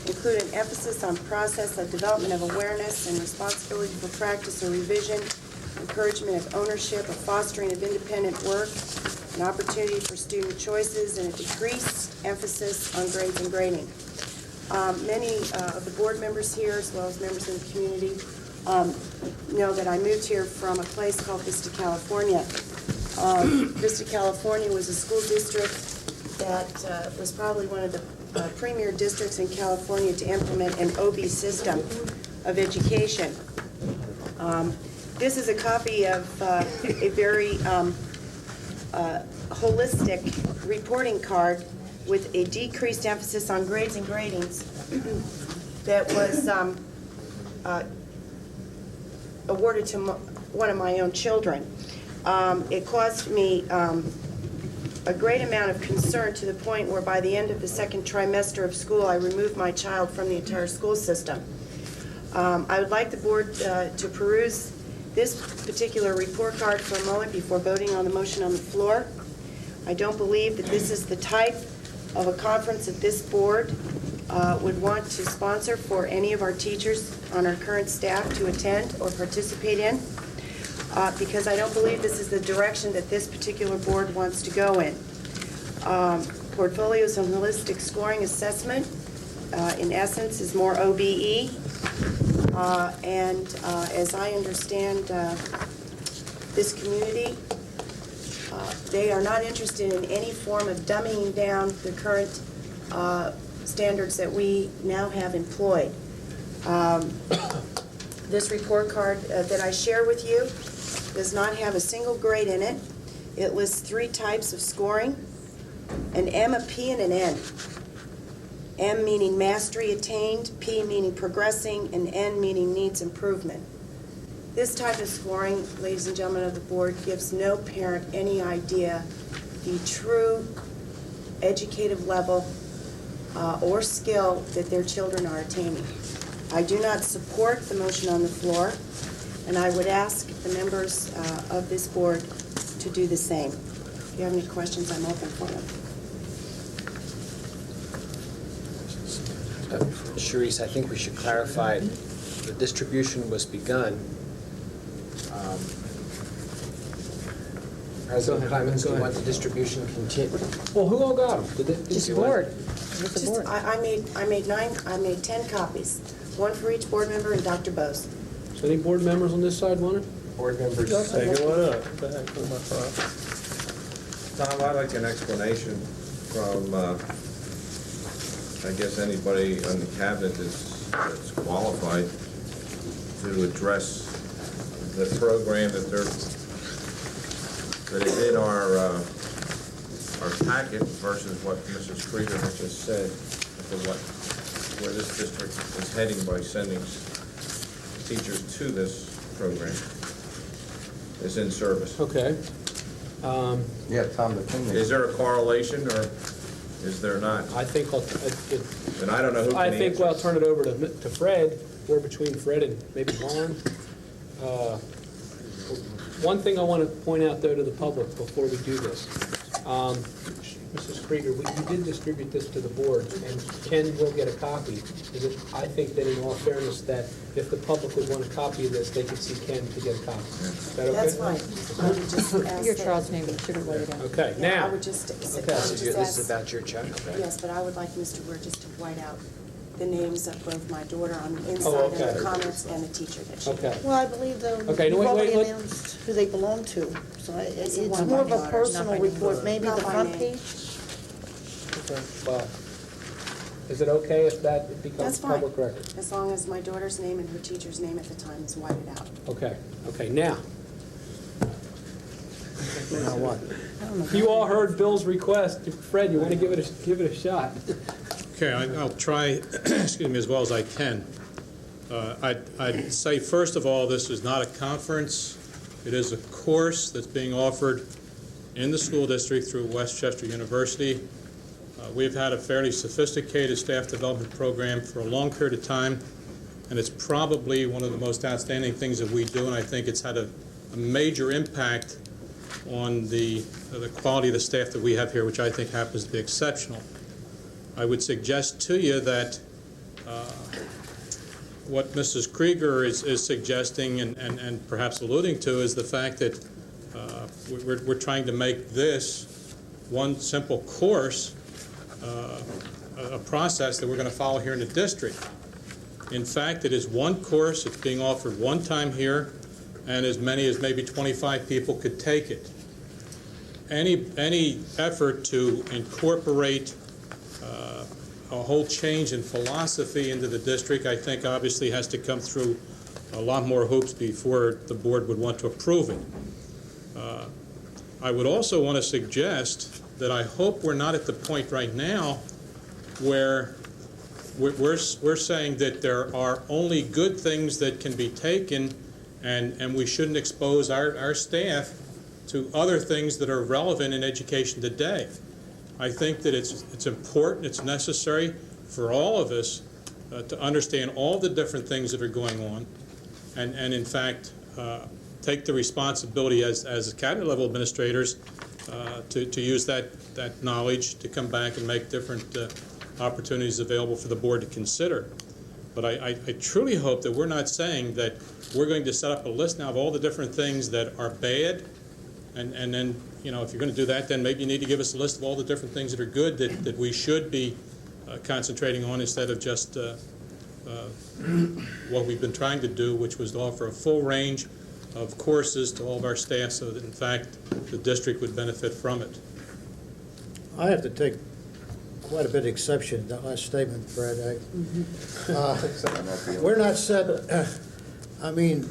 include an emphasis on process of development of awareness and responsibility for practice or revision, encouragement of ownership, a fostering of independent work, an opportunity for student choices, and a decreased emphasis on grades and grading. Many of the board members here, as well as members in the community, know that I moved here from a place called Vista, California. Vista, California was a school district that was probably one of the premier districts in California to implement an OB system of education. This is a copy of a very holistic reporting card with a decreased emphasis on grades and gradings that was awarded to one of my own children. It caused me a great amount of concern, to the point where by the end of the second trimester of school, I removed my child from the entire school system. I would like the board to peruse this particular report card for a moment before voting on the motion on the floor. I don't believe that this is the type of a conference that this board would want to sponsor for any of our teachers on our current staff to attend or participate in, because I don't believe this is the direction that this particular board wants to go in. Portfolios and holistic scoring assessment, in essence, is more OBE. And as I understand this community, they are not interested in any form of dumbing down the current standards that we now have employed. This report card that I share with you does not have a single grade in it. It lists 3 types of scoring: an M, a P, and an N. M meaning mastery attained, P meaning progressing, and N meaning needs improvement. This type of scoring, ladies and gentlemen of the board, gives no parent any idea the true educative level or skill that their children are attaining. I do not support the motion on the floor, and I would ask the members of this board to do the same. If you have any questions, I'm open for them. Sharice, I think we should clarify the distribution was begun. President Clemens, do you want the distribution continue? Well, who all got them? Just the board. I made 10 copies, one for each board member and Dr. Bose. So any board members on this side want it? Board members. Take it one up. Go ahead, pull my file. Tom, I'd like an explanation from, I guess, anybody on the cabinet that's qualified to address the program that is in our packet versus what Mrs. Krieger has just said, where this district is heading by sending teachers to this program. Is in service. Okay. Yeah, Tom, the thing is there a correlation, or is there not? I think and I don't know who can answer. I'll turn it over to Fred, or between Fred and maybe Vaughn. One thing I want to point out, though, to the public before we do this. Mrs. Krieger, we did distribute this to the board, and Ken will get a copy. I think that in all fairness, that if the public would want a copy of this, they could see Ken to get a copy. Is that okay? That's fine. I would just ask Your that- child's name, but should have wrote it down. Okay, Yeah, now. I would just, Okay. This is about your child, right? Yes, but I would like Mr. Ware just to white out the names of both my daughter on the inside Oh, and okay. the comments and the teacher that she. Okay. Well, I believe though, Okay, no, you've wait, already wait, announced who they belong to, so it's one of more of my a daughters, personal not by name. report, maybe Not the by front name. page. Well, is it okay if that That's becomes fine, public record? as long as my daughter's name and her teacher's name at the time is whited out. Okay, now. Now what? You all heard Bill's request. Fred, you want to give it a shot? Okay, I'll try, excuse me, as well as I can. I'd say, first of all, this is not a conference. It is a course that's being offered in the school district through Westchester University. We've had a fairly sophisticated staff development program for a long period of time, and it's probably one of the most outstanding things that we do, and I think it's had a major impact on the quality of the staff that we have here, which I think happens to be exceptional. I would suggest to you that what Mrs. Krieger is suggesting and perhaps alluding to is the fact that we're trying to make this one simple course a process that we're going to follow here in the district. In fact, it is one course. It's being offered one time here, and as many as maybe 25 people could take it. Any effort to incorporate a whole change in philosophy into the district, I think obviously has to come through a lot more hoops before the board would want to approve it. I would also want to suggest that I hope we're not at the point right now where we're saying that there are only good things that can be taken and we shouldn't expose our staff to other things that are relevant in education today. I think that it's important, it's necessary for all of us to understand all the different things that are going on, and in fact, take the responsibility as cabinet level administrators to use that knowledge to come back and make different opportunities available for the board to consider. But I truly hope that we're not saying that we're going to set up a list now of all the different things that are bad, and then, you know, if you're going to do that, then maybe you need to give us a list of all the different things that are good that we should be concentrating on, instead of just what we've been trying to do, which was to offer a full range of courses to all of our staff so that, in fact, the district would benefit from it. I have to take quite a bit of exception to that last statement, Fred. We're not said, I mean,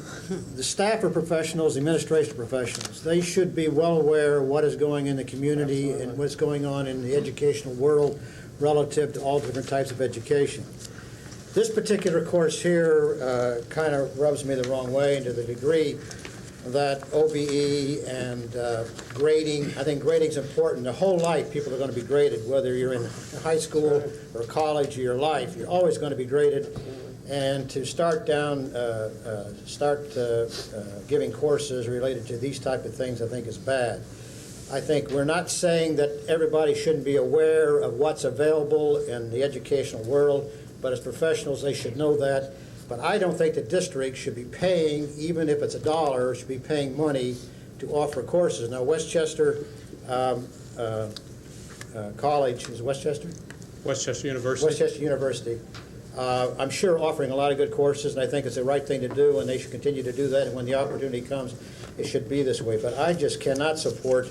the staff are professionals, the administration are professionals. They should be well aware of what is going in the community and what's going on in the educational world relative to all different types of education. This particular course here kind of rubs me the wrong way, and to the degree that OBE and grading, I think grading's important. The whole life people are going to be graded, whether you're in high school or college or your life, you're always going to be graded. And to start giving courses related to these type of things, I think is bad. I think we're not saying that everybody shouldn't be aware of what's available in the educational world, but as professionals, they should know that. But I don't think the district should be paying, even if it's $1, should be paying money to offer courses. Now, Westchester College, is it Westchester? Westchester University. Westchester University. I'm sure offering a lot of good courses, and I think it's the right thing to do, and they should continue to do that, and when the opportunity comes, it should be this way. But I just cannot support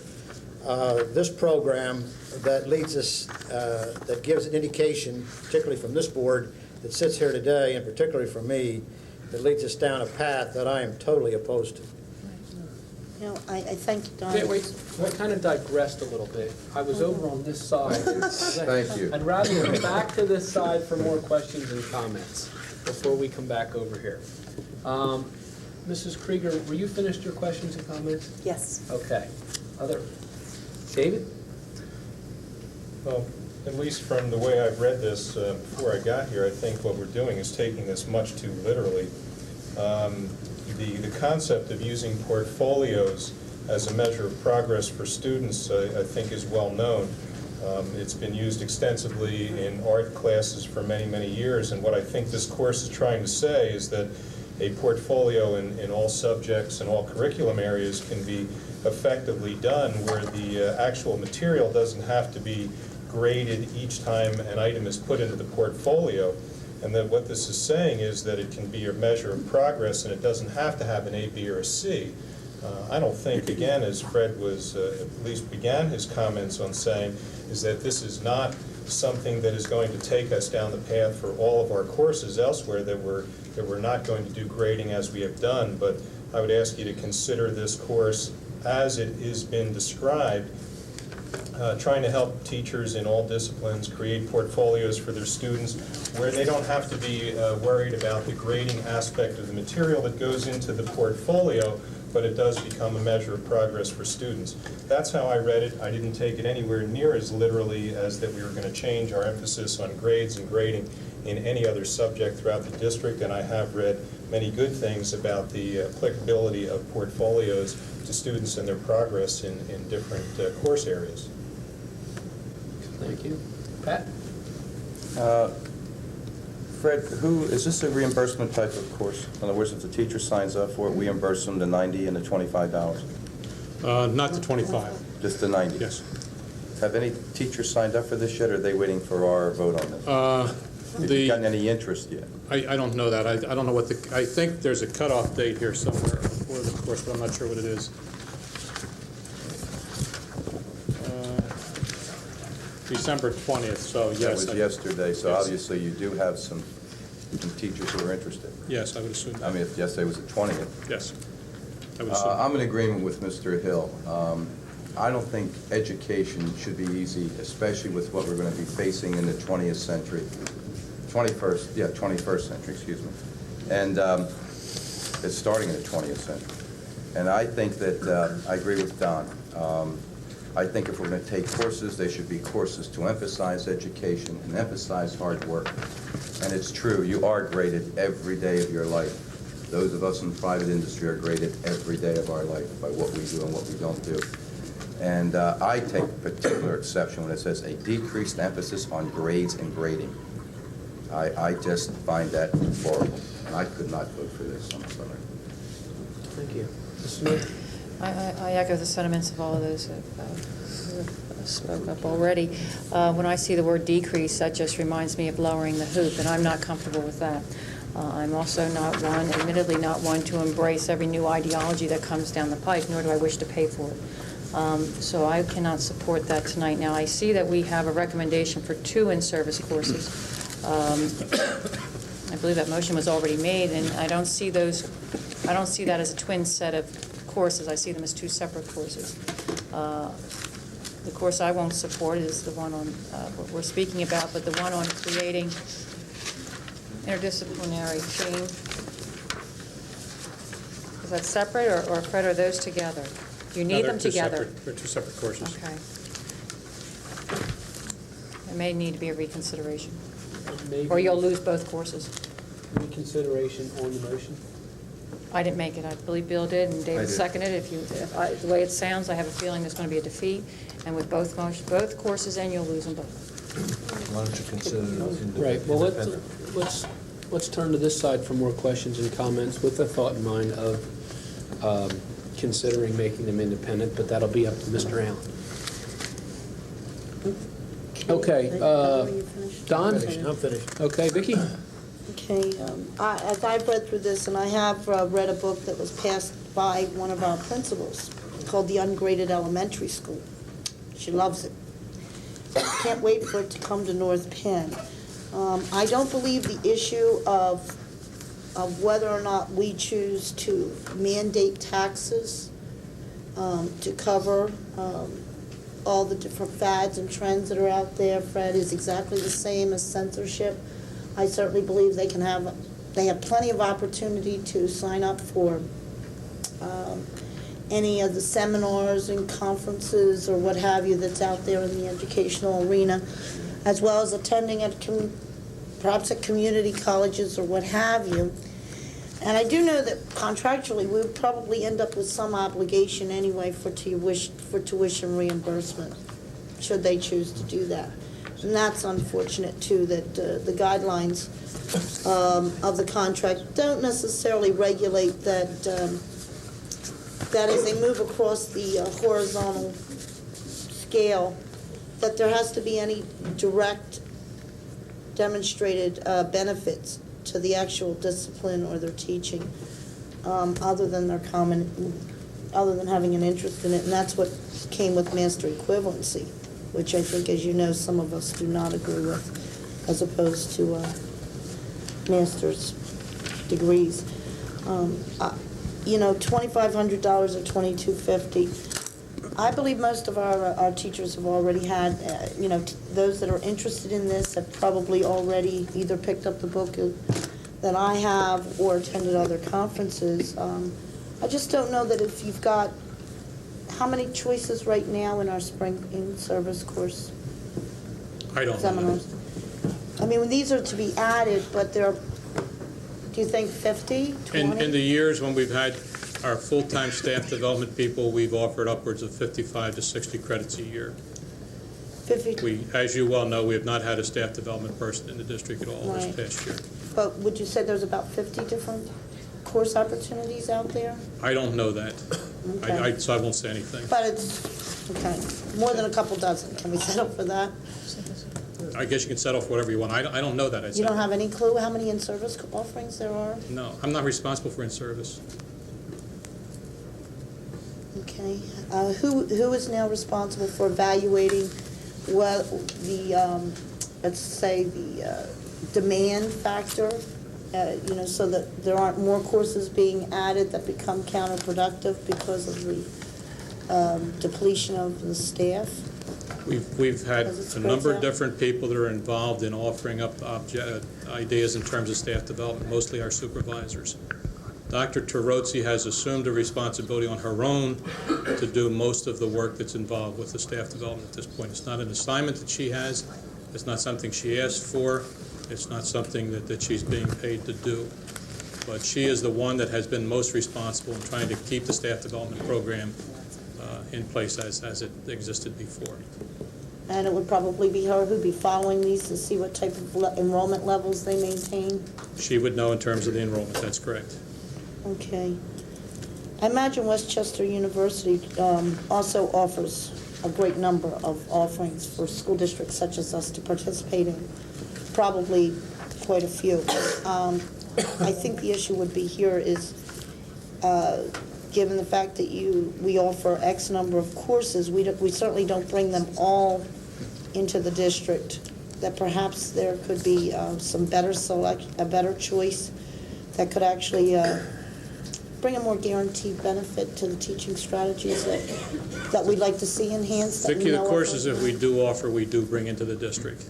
this program that leads us, that gives an indication, particularly from this board that sits here today, and particularly from me, that leads us down a path that I am totally opposed to. You know, I thank you, Don. Okay, wait, I kind of digressed a little bit. I was over on this side. Thank you. I'd rather come back to this side for more questions and comments before we come back over here. Mrs. Krieger, were you finished your questions and comments? Yes. Okay. David? Well, at least from the way I've read this before I got here, I think what we're doing is taking this much too literally. The concept of using portfolios as a measure of progress for students, I think, is well known. It's been used extensively in art classes for many, many years, and what I think this course is trying to say is that a portfolio in all subjects and all curriculum areas can be effectively done, where the actual material doesn't have to be graded each time an item is put into the portfolio. And that what this is saying is that it can be a measure of progress, and it doesn't have to have an A, B, or a C. I don't think, again, as Fred was at least began his comments on saying, is that this is not something that is going to take us down the path for all of our courses elsewhere, that we're not going to do grading as we have done. But I would ask you to consider this course as it has been described, trying to help teachers in all disciplines create portfolios for their students where they don't have to be worried about the grading aspect of the material that goes into the portfolio, but it does become a measure of progress for students. That's how I read it. I didn't take it anywhere near as literally as that we were going to change our emphasis on grades and grading in any other subject throughout the district, and I have read many good things about the applicability of portfolios to students and their progress in different course areas. Thank you. Pat? Fred, is this a reimbursement type of course? In other words, if the teacher signs up for it, we reimburse them the $90 and the $25? Not the 25. Just the 90? Yes. Have any teachers signed up for this yet, or are they waiting for our vote on this? Have you gotten any interest yet? I don't know that. I don't know what I think there's a cutoff date here somewhere for the course, but I'm not sure what it is. December 20th, so yes. That was yesterday, so yes. Obviously you do have some teachers who are interested. Yes, I would assume that. I mean, if yesterday was the 20th. Yes, I would assume. I'm in agreement with Mr. Hill. I don't think education should be easy, especially with what we're going to be facing in the 20th century. 21st century, excuse me. And It's starting in the 20th century. And I think that, I agree with Don. I think if we're going to take courses, they should be courses to emphasize education and emphasize hard work. And it's true, you are graded every day of your life. Those of us in the private industry are graded every day of our life by what we do and what we don't do. And I take particular exception when it says a decreased emphasis on grades and grading. I just find that horrible, and I could not vote for this. I'm sorry. Thank you. Ms. Smith? I echo the sentiments of all of those who have spoke up already. When I see the word decrease, that just reminds me of lowering the hoop, and I'm not comfortable with that. I'm also not one, admittedly not one, to embrace every new ideology that comes down the pike, nor do I wish to pay for it. So I cannot support that tonight. Now, I see that we have a recommendation for 2 in-service courses. I believe that motion was already made, and I don't see that as a twin set of courses. I see them as 2 separate courses. The course I won't support is the one on what we're speaking about, but the one on creating interdisciplinary team. Is that separate, or Fred, are those together? Do you need them together? They're 2 separate courses. Okay. There may need to be a reconsideration. Maybe Or you'll lose both courses. reconsideration on the motion. I didn't make it. I believe Bill did, and David seconded it. The way it sounds, I have a feeling there's going to be a defeat, and with both courses, and you'll lose them both. Why don't you consider it Right, well, independent? let's turn to this side for more questions and comments with the thought in mind of considering making them independent, but that'll be up to Mr. Allen. Okay, Don? I'm finished. Okay, Vicki? Okay, as I've read through this, and I have read a book that was passed by one of our principals called The Ungraded Elementary School. She loves it. Can't wait for it to come to North Penn. I don't believe the issue of whether or not we choose to mandate taxes to cover all the different fads and trends that are out there, Fred, is exactly the same as censorship. I certainly believe they have plenty of opportunity to sign up for any of the seminars and conferences or what have you that's out there in the educational arena, as well as attending at perhaps at community colleges or what have you. And I do know that contractually, we would probably end up with some obligation anyway for tuition reimbursement, should they choose to do that. And that's unfortunate, too, that the guidelines of the contract don't necessarily regulate that, that as they move across the horizontal scale, that there has to be any direct demonstrated benefits to the actual discipline or their teaching, other than other than having an interest in it. And that's what came with master equivalency, which I think, as you know, some of us do not agree with, as opposed to master's degrees. You know, $2,500 or $2,250. I believe most of our teachers have already had, you know, those that are interested in this have probably already either picked up the book that I have or attended other conferences. I just don't know that if you've got, how many choices right now in our spring in-service course? I don't seminars? I mean, these are to be added, but they're, do you think 50, 20? In the years when we've had our full-time staff development people, we've offered upwards of 55 to 60 credits a year. 50. As you well know, we have not had a staff development person in the district at all Right. this past year. But would you say there's about 50 different course opportunities out there? I don't know that. Okay. So I won't say anything. But it's, okay, more than a couple dozen. Can we settle for that? I guess you can settle for whatever you want. I don't know that. You don't have any clue how many in-service offerings there are? No, I'm not responsible for in-service. Okay. Who is now responsible for evaluating what the, let's say, the demand factor, you know, so that there aren't more courses being added that become counterproductive because of the depletion of the staff? We've had a number of different people that are involved in offering up ideas in terms of staff development, mostly our supervisors. Dr. Terozzi has assumed a responsibility on her own to do most of the work that's involved with the staff development at this point. It's not an assignment that she has. It's not something she asked for. It's not something that she's being paid to do. But she is the one that has been most responsible in trying to keep the staff development program in place as it existed before. And it would probably be her who'd be following these to see what type of enrollment levels they maintain? She would know in terms of the enrollment, that's correct. Okay. I imagine Westchester University also offers a great number of offerings for school districts such as us to participate in, probably quite a few. I think the issue would be here is, given the fact that we offer X number of courses, we certainly don't bring them all into the district, that perhaps there could be some better a better choice that could actually bring a more guaranteed benefit to the teaching strategies that we'd like to see enhanced. Particularly the courses that we do offer, we do bring into the district.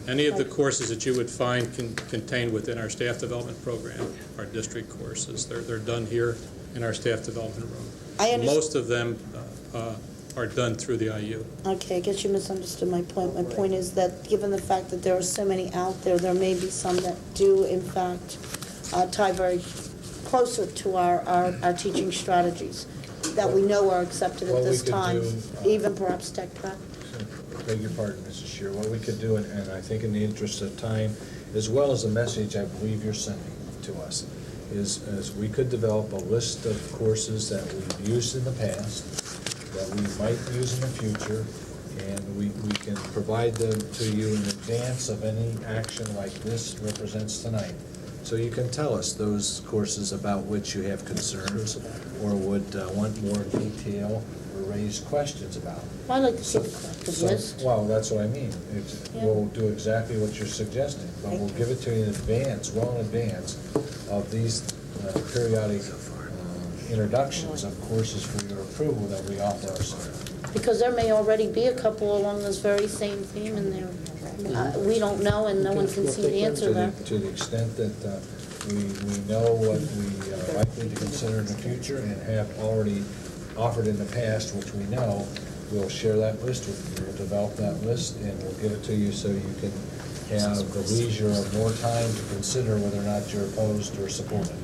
Any of the courses that you would find contained within our staff development program are district courses. They're done here in our staff development room. Most of them are done through the IU. Okay, I guess you misunderstood my point. My point is that given the fact that there are so many out there, there may be some that do, in fact, tie very closer to our teaching strategies that we know are accepted at this time, even perhaps tech prep. Beg your pardon, Mrs. Shear. What we could do, and I think in the interest of time, as well as the message I believe you're sending to us, is we could develop a list of courses that we've used in the past, that we might use in the future, and we can provide them to you in advance of any action like this represents tonight. So you can tell us those courses about which you have concerns or would want more detail or raise questions about. I'd like to see the collective list. Well, that's what I mean. We'll do exactly what you're suggesting, but we'll give it to you in advance, well in advance of these periodic introductions of courses for your approval that we offer ourselves. Because there may already be a couple along this very same theme in there. We don't know, and no one can seem to answer that. To the extent that we know what we are likely to consider in the future and have already offered in the past, which we know, we'll share that list with you. We'll develop that list and we'll give it to you so you can have the leisure of more time to consider whether or not you're opposed or supportive.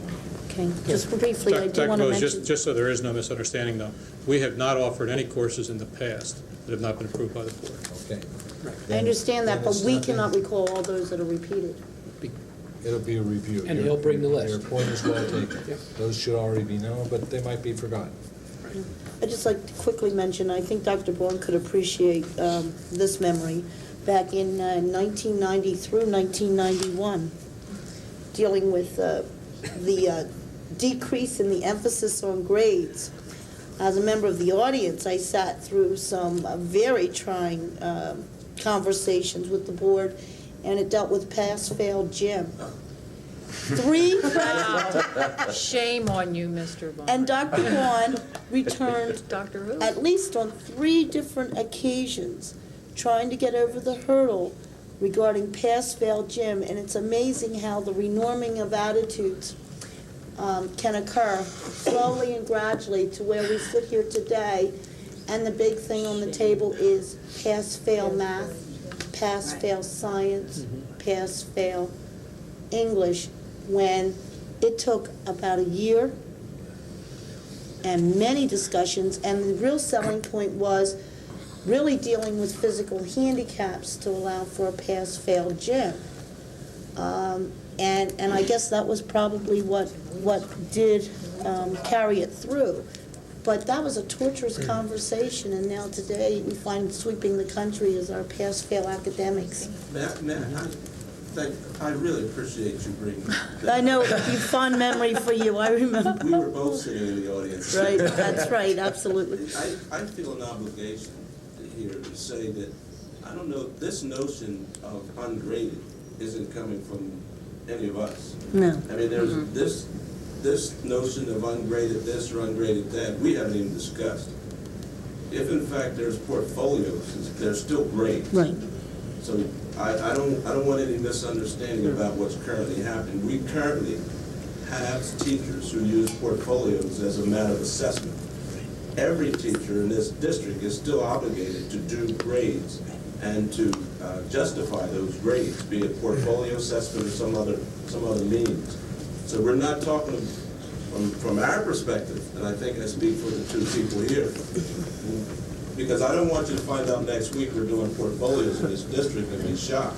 Okay, just briefly, I do want to mention... Just so there is no misunderstanding, though, we have not offered any courses in the past that have not been approved by the board. Okay. I understand that, but we cannot recall all those that are repeated. It'll be a review. And he'll bring the list. Your point is well taken. Those should already be known, but they might be forgotten. I'd just like to quickly mention, I think Dr. Bourne could appreciate this memory. Back in 1990 through 1991, dealing with the decrease in the emphasis on grades. As a member of the audience, I sat through some very trying conversations with the board, and it dealt with pass-fail gym. Shame on you, Mr. Vaughn. And Dr. Vaughn returned Dr. Who? at least on 3 different occasions trying to get over the hurdle regarding pass-fail gym, and it's amazing how the renorming of attitudes can occur slowly and gradually to where we sit here today, and the big thing on the table is pass-fail math, pass-fail science, pass-fail English, when it took about a year and many discussions, and the real selling point was really dealing with physical handicaps to allow for a pass-fail gym. And I guess that was probably what did carry it through. But that was a torturous conversation, and now today we find sweeping the country as our pass-fail academics. I really appreciate you bringing that. I know, fond memory for you, I remember. We were both sitting in the audience. Right, that's right, absolutely. I feel an obligation here to say that, I don't know, this notion of ungraded isn't coming from any of us. No. I mean, there's this notion of ungraded this or ungraded that, we haven't even discussed. If in fact there's portfolios, they're still grades. Right. So I don't want any misunderstanding about what's currently happening. We currently has teachers who use portfolios as a matter of assessment. Every teacher in this district is still obligated to do grades and to justify those grades, be it portfolio assessment or some other means. So we're not talking from our perspective, and I think I speak for the two people here, because I don't want you to find out next week we're doing portfolios in this district and be shocked,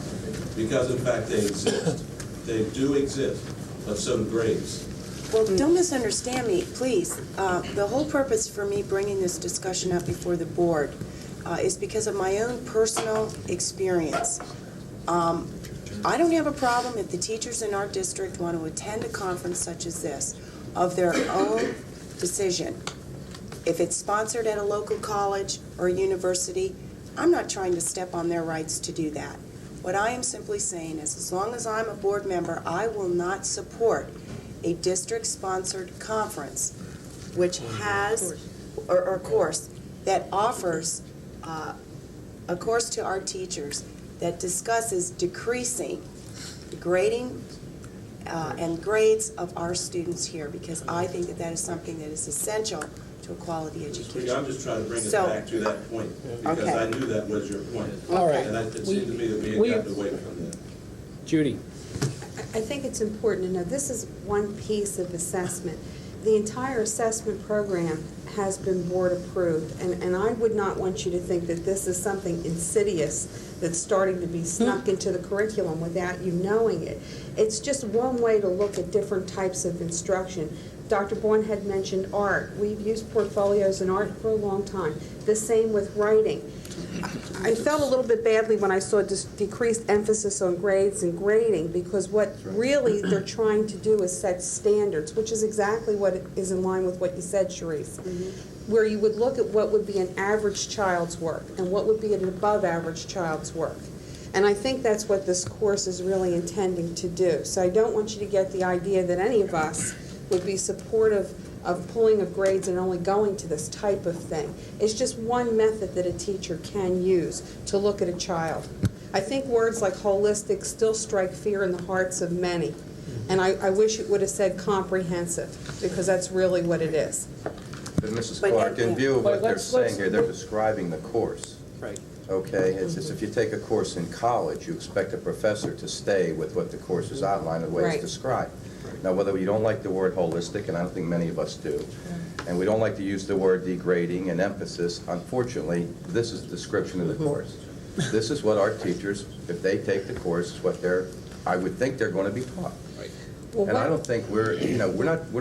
because in fact they exist. They do exist, but so do grades. Well, don't misunderstand me, please. The whole purpose for me bringing this discussion up before the board is because of my own personal experience. I don't have a problem if the teachers in our district want to attend a conference such as this of their own decision. If it's sponsored at a local college or university, I'm not trying to step on their rights to do that. What I am simply saying is, as long as I'm a board member, I will not support a district-sponsored conference which has, or course, that offers a course to our teachers that discusses decreasing the grading and grades of our students here, because I think that that is something that is essential to a quality education. I'm just trying to bring us back to that point, because Okay. I knew that was your point. All right. And it seemed to me that we had gotten away from that. Judy? I think it's important to know this is one piece of assessment. The entire assessment program has been board approved, and I would not want you to think that this is something insidious that's starting to be snuck into the curriculum without you knowing it. It's just one way to look at different types of instruction. Dr. Bourne had mentioned art. We've used portfolios in art for a long time. The same with writing. I felt a little bit badly when I saw this decreased emphasis on grades and grading, because what really they're trying to do is set standards, which is exactly what is in line with what you said, Sharice, where you would look at what would be an average child's work and what would be an above average child's work. And I think that's what this course is really intending to do. So I don't want you to get the idea that any of us would be supportive of pulling of grades and only going to this type of thing. It's just one method that a teacher can use to look at a child. I think words like holistic still strike fear in the hearts of many. And I wish it would have said comprehensive, because that's really what it is. But Mrs. Clark, in view of what they're saying here, they're describing the course. Right. Okay, it's just if you take a course in college, you expect a professor to stay with what the course is outlined, the way Right. it's described. Now, whether you don't like the word holistic, and I don't think many of us do, and we don't like to use the word degrading and emphasis, unfortunately, this is the description of the course. This is what our teachers, if they take the course, is what I would think they're going to be taught. Well, And I don't think we're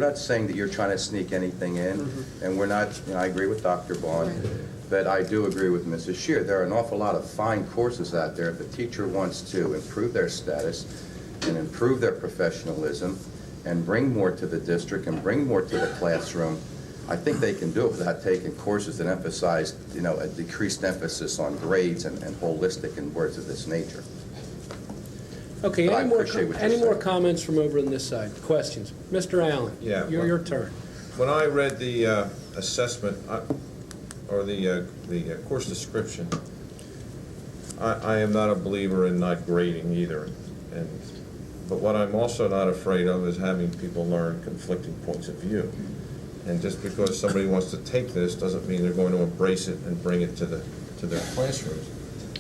not saying that you're trying to sneak anything in, and we're not, I agree with Dr. Vaughn, but I do agree with Mrs. Scheer. There are an awful lot of fine courses out there. If the teacher wants to improve their status and improve their professionalism and bring more to the district and bring more to the classroom, I think they can do it without taking courses that emphasize, a decreased emphasis on grades and holistic and words of this nature. Okay, But I any more, appreciate what you're any more saying. comments from over on this side? Questions? Mr. Allen? Yeah, Your turn. When I read the assessment, or the course description, I am not a believer in not grading either. But what I'm also not afraid of is having people learn conflicting points of view. And just because somebody wants to take this doesn't mean they're going to embrace it and bring it to their classrooms.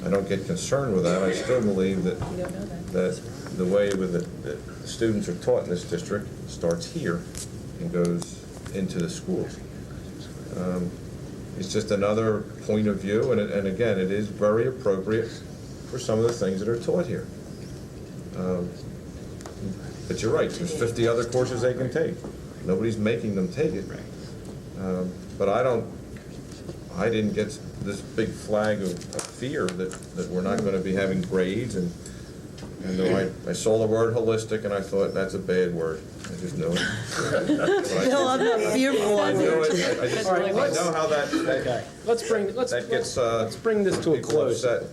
I don't get concerned with that. I still believe that the way the students are taught in this district starts here and goes into the schools. It's just another point of view, and again, it is very appropriate for some of the things that are taught here. But you're right, there's 50 other courses they can take. Nobody's making them take it. But I didn't get this big flag of fear that we're not going to be having grades, and I saw the word holistic and I thought, that's a bad word. I just knew it. Bill, I'm not fearful I of knew it. it. I know how that Okay, let's bring this to a people close. upset.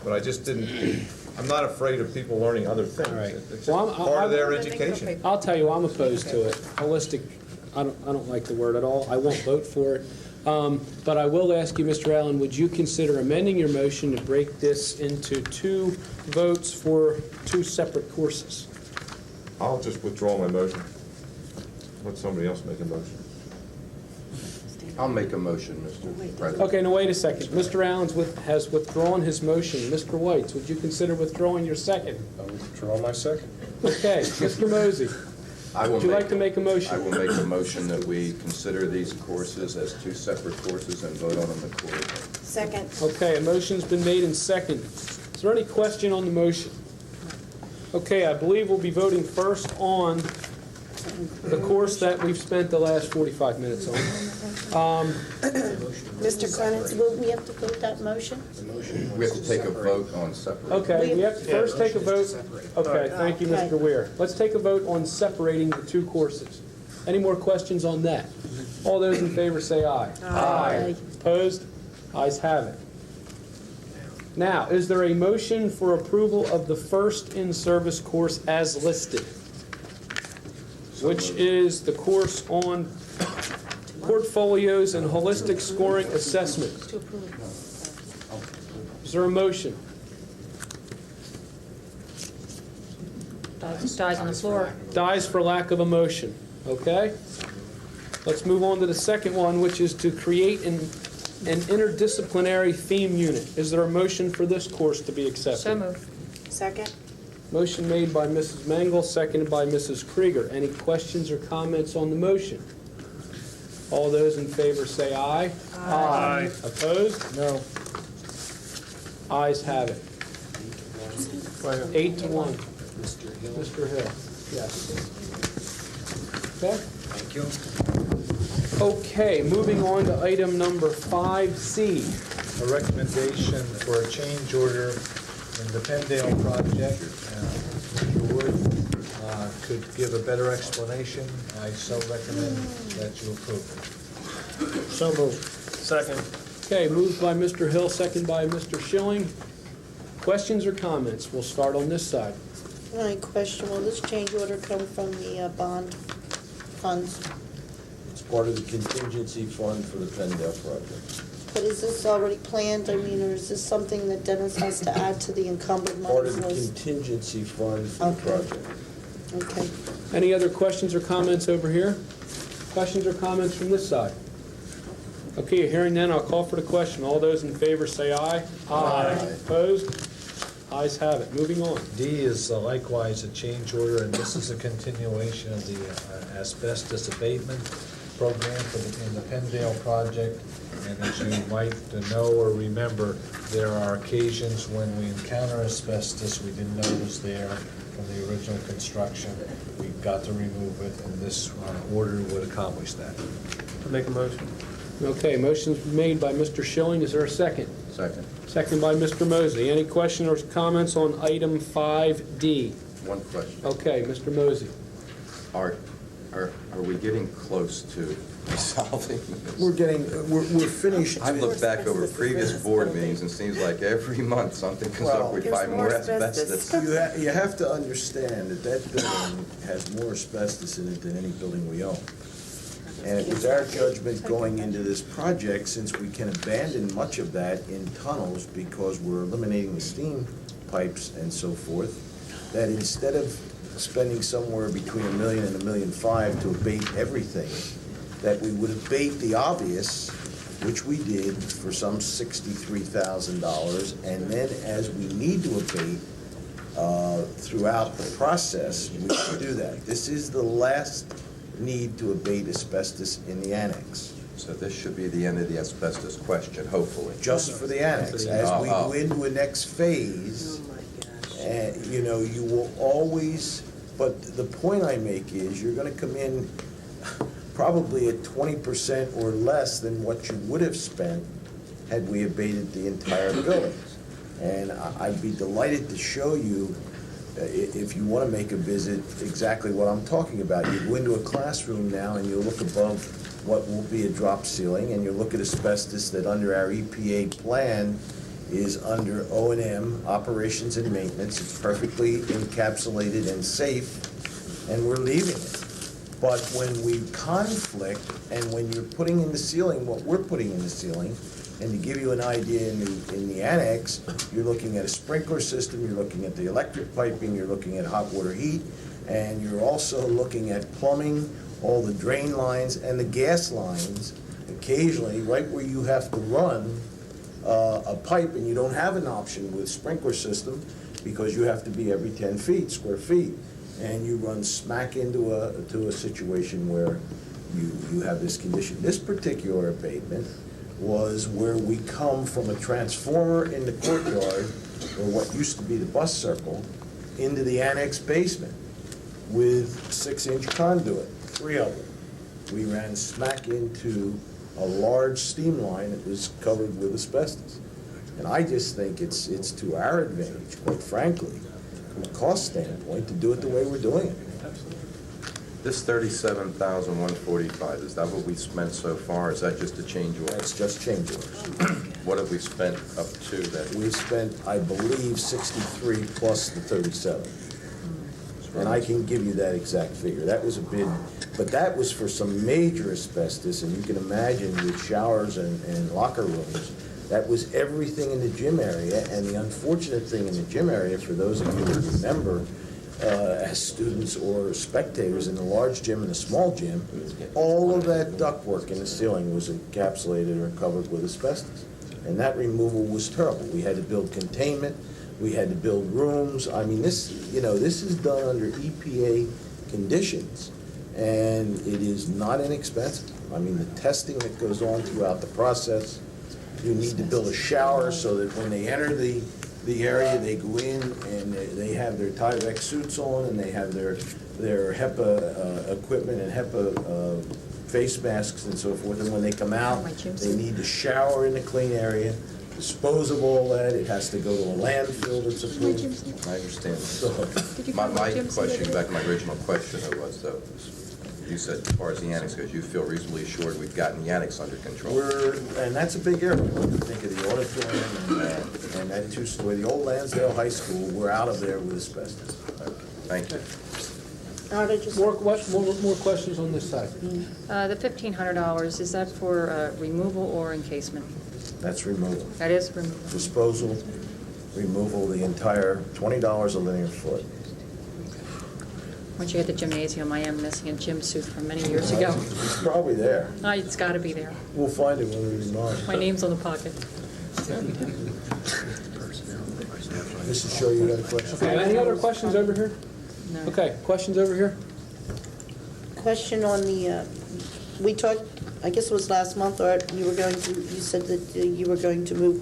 But I just didn't, I'm not afraid of people learning other things. All right. It's Well, just part of their education. I'll tell you, I'm opposed to it. Holistic, I don't like the word at all. I won't vote for it. But I will ask you, Mr. Allen, would you consider amending your motion to break this into 2 votes for 2 separate courses? I'll just withdraw my motion. let somebody else make a motion. I'll make a motion, Mr. President. Okay, now wait a second. Mr. Allen has withdrawn his motion. Mr. Whites, would you consider withdrawing your second? I'll withdraw my second. Okay, Mr. Mosey, would you like to make a motion? I will make a motion that we consider these courses as two separate courses and vote on them accordingly. Second. Okay, a motion's been made and second. Is there any question on the motion? Okay, I believe we'll be voting first on the course that we've spent the last 45 minutes on. Mr. Clements, will we have to vote that motion? We have to take a vote on separate. Okay, we have to first take a vote. Okay, thank you, Mr. Weir. Let's take a vote on separating the two courses. Any more questions on that? All those in favor say aye. Aye. Opposed? Ayes have it. Now, is there a motion for approval of the first in-service course as listed? Which is the course on portfolios and holistic scoring assessment. Is there a motion? Dies on the floor. Dies for lack of a motion. Okay? Let's move on to the second one, which is to create an interdisciplinary theme unit. Is there a motion for this course to be accepted? So moved. Second. Motion made by Mrs. Mangle, seconded by Mrs. Krieger. Any questions or comments on the motion? All those in favor say aye. Aye. Opposed? No. Ayes have it. 8-1. Mr. Hill. Yes. Okay? Thank you. Okay, moving on to item number 5C. A recommendation for a change order in the Pendale project. If you would, could give a better explanation, I so recommend that you approve it. So moved. Second. Okay, moved by Mr. Hill, second by Mr. Schilling. Questions or comments? We'll start on this side. My question, will this change order come from the bond funds? It's part of the contingency fund for the Pendale project. But is this already planned? I mean, or is this something that Dennis has to add to the encumbered Part of monies the list? contingency fund for the project. Okay. Any other questions or comments over here? Questions or comments from this side? Okay, hearing none, I'll call for the question. All those in favor say aye. Aye. Opposed? Ayes have it. Moving on. D is likewise a change order, and this is a continuation of the asbestos abatement program in the Pendale project. And as you might know or remember, there are occasions when we encounter asbestos we didn't know was there from the original construction. We've got to remove it, and this order would accomplish that. I'll make a motion. Okay, motion's made by Mr. Schilling. Is there a second? Second. Second by Mr. Mosey. Any question or comments on item 5D? One question. Okay, Mr. Mosey. Are we getting close to resolving this? We're finished. I've looked back over previous board meetings, and it seems like every month something comes up, we find more asbestos. You have to understand that building has more asbestos in it than any building we own. And it was our judgment going into this project, since we can abandon much of that in tunnels because we're eliminating the steam pipes and so forth, that instead of spending somewhere between $1 million and $1.5 million to abate everything, that we would abate the obvious, which we did for some $63,000, and then as we need to abate throughout the process, we should do that. This is the last need to abate asbestos in the annex. So this should be the end of the asbestos question, hopefully. Just for the annex. As we go into a next phase, you will always, but the point I make is you're gonna come in probably at 20% or less than what you would have spent had we abated the entire building. And I'd be delighted to show you, if you want to make a visit, exactly what I'm talking about. You go into a classroom now and you look above what will be a drop ceiling, and you look at asbestos that under our EPA plan is under O&M, operations and maintenance. It's perfectly encapsulated and safe, and we're leaving it. But when we conflict, and when you're putting in the ceiling what we're putting in the ceiling, and to give you an idea, in the annex, you're looking at a sprinkler system, you're looking at the electric piping, you're looking at hot water heat, and you're also looking at plumbing, all the drain lines and the gas lines, occasionally, right where you have to run a pipe and you don't have an option with sprinkler system because you have to be every 10 feet, square feet, and you run smack into a situation where you have this condition. This particular abatement was where we come from a transformer in the courtyard, or what used to be the bus circle, into the annex basement with 6-inch conduit, 3 of them. We ran smack into a large steam line that was covered with asbestos. And I just think it's to our advantage, quite frankly, from a cost standpoint, to do it the way we're doing it. This $37,145, is that what we spent so far? Is that just a change order? That's just change orders. What have we spent up to that? We've spent, I believe, 63 plus the 37. And I can give you that exact figure. That was a bid, but that was for some major asbestos, and you can imagine with showers and locker rooms, that was everything in the gym area. And the unfortunate thing in the gym area, for those of you who remember, as students or spectators in the large gym and the small gym, all of that ductwork in the ceiling was encapsulated or covered with asbestos. And that removal was terrible. We had to build containment. We had to build rooms. I mean, this is done under EPA conditions, and it is not inexpensive. I mean, the testing that goes on throughout the process, you need to build a shower so that when they enter the area, they go in and they have their Tyvek suits on, and they have their HEPA equipment and HEPA face masks and so forth. And when they come out, they need to shower in the clean area, dispose of all that. It has to go to a landfill that's approved. I understand. My question, back to my original question, was, though, you said as far as the annex goes, you feel reasonably assured we've gotten the annex under control. And that's a big area. When you think of the auditorium and that two-story, the old Lansdale High School, we're out of there with asbestos. Thank you. More questions on this side? The $1,500, is that for removal or encasement? That's removal. That is removal. Disposal, removal, the entire $20 a linear foot. Once you get the gymnasium, I am missing a gym suit from many years ago. It's probably there. It's got to be there. We'll find it when we remind. My name's on the pocket. Mrs. Shaw, you got a question? Okay, any other questions over here? No. Okay, questions over here? Question on the, we talked, I guess it was last month, or you said that you were going to move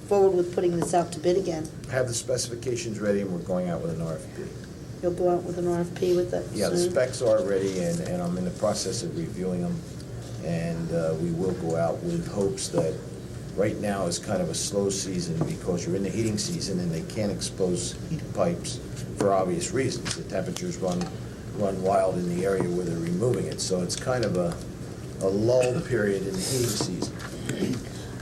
forward with putting this out to bid again. Have the specifications ready, and we're going out with an RFP. You'll go out with an RFP with that Yeah, the soon? specs are ready, and I'm in the process of reviewing them. And we will go out with hopes that right now is kind of a slow season because you're in the heating season and they can't expose heat pipes for obvious reasons. The temperatures run wild in the area where they're removing it. So it's kind of a lull period in the heating season.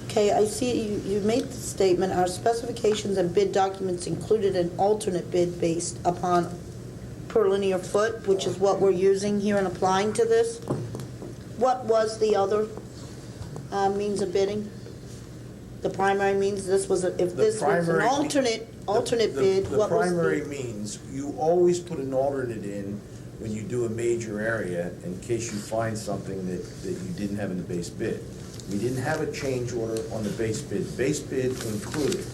Okay, I see you made the statement, our specifications and bid documents included an alternate bid based upon per linear foot, which is what we're using here and applying to this. What was the other means of bidding? The primary means if this was an alternate bid, the what was primary means, you always put an alternate in when you do a major area in case you find something that you didn't have in the base bid. We didn't have a change order on the base bid. The base bid included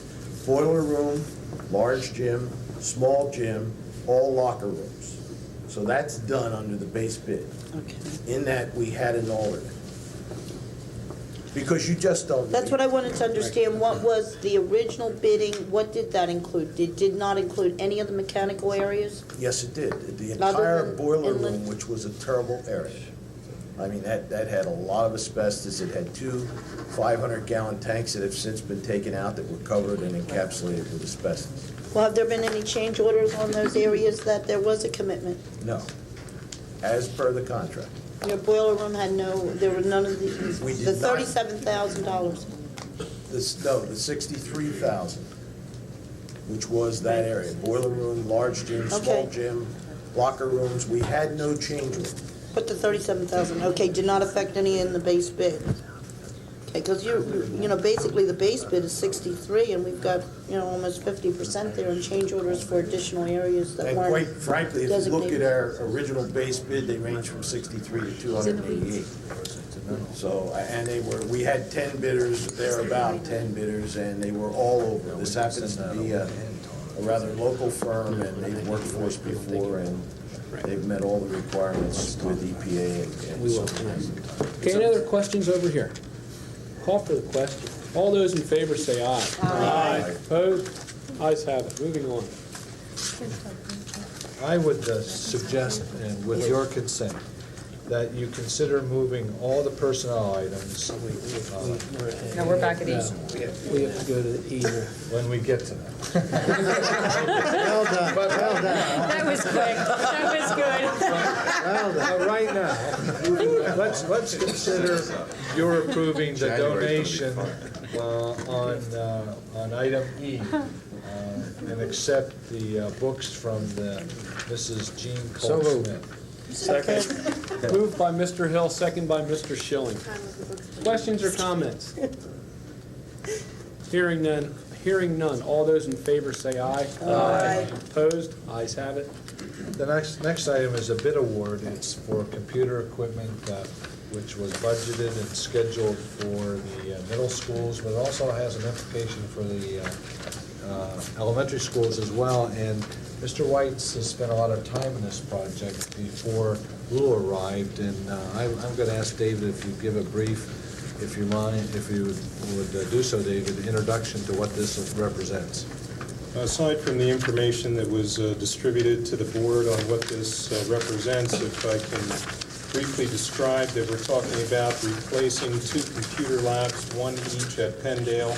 boiler room, large gym, small gym, all locker rooms. So that's done under the base bid. Okay. In that, we had an alternate. Because you just don't. That's what I wanted to understand. What was the original bidding? What did that include? It did not include any of the mechanical areas? Yes, it did. The Other entire than boiler inlet? room, which was a terrible area. I mean, that had a lot of asbestos. It had 2 500-gallon tanks that have since been taken out that were covered and encapsulated with asbestos. Well, have there been any change orders on those areas that there was a commitment? No, as per the contract. Your boiler room had there were none of these, We did the not. $37,000. The 63,000, which was that area. Boiler room, large gym, small Okay. gym, locker rooms. We had no change order. But the $37,000, okay, did not affect any in the base bid. Because you know, basically the base bid is 63, and we've got, you know, almost 50% there in change orders for additional areas that And weren't quite frankly, if you look at designated. our original base bid, they range from 63 to 288. So, and we had 10 bidders, there about 10 bidders, and they were all over. This happens to be a rather local firm, and they've worked for us before, and they've met all the requirements with EPA and so on. Okay, any other questions over here? Call for the question. All those in favor say aye. Aye. Opposed? Ayes have it. Moving on. I would suggest, and with your consent, that you consider moving all the personnel items. No, we're back at E. We have to go to E now. When we get to that. Well done, well done. That was quick. That was good. Well, right now, let's consider you're approving the donation on item E, and accept the books from the Mrs. Jean So moved. Cole-Smith. Second. Moved by Mr. Hill, second by Mr. Schilling. Questions or comments? Hearing none. All those in favor say aye. Aye. Opposed? Ayes have it. The next item is a bid award. It's for computer equipment, which was budgeted and scheduled for the middle schools, but it also has an implication for the elementary schools as well. And Mr. White's has spent a lot of time in this project before Lou arrived, and I'm going to ask David if you give a brief, if you would do so, David, introduction to what this represents. Aside from the information that was distributed to the board on what this represents, if I can briefly describe that we're talking about replacing 2 computer labs, one each at Pembroke,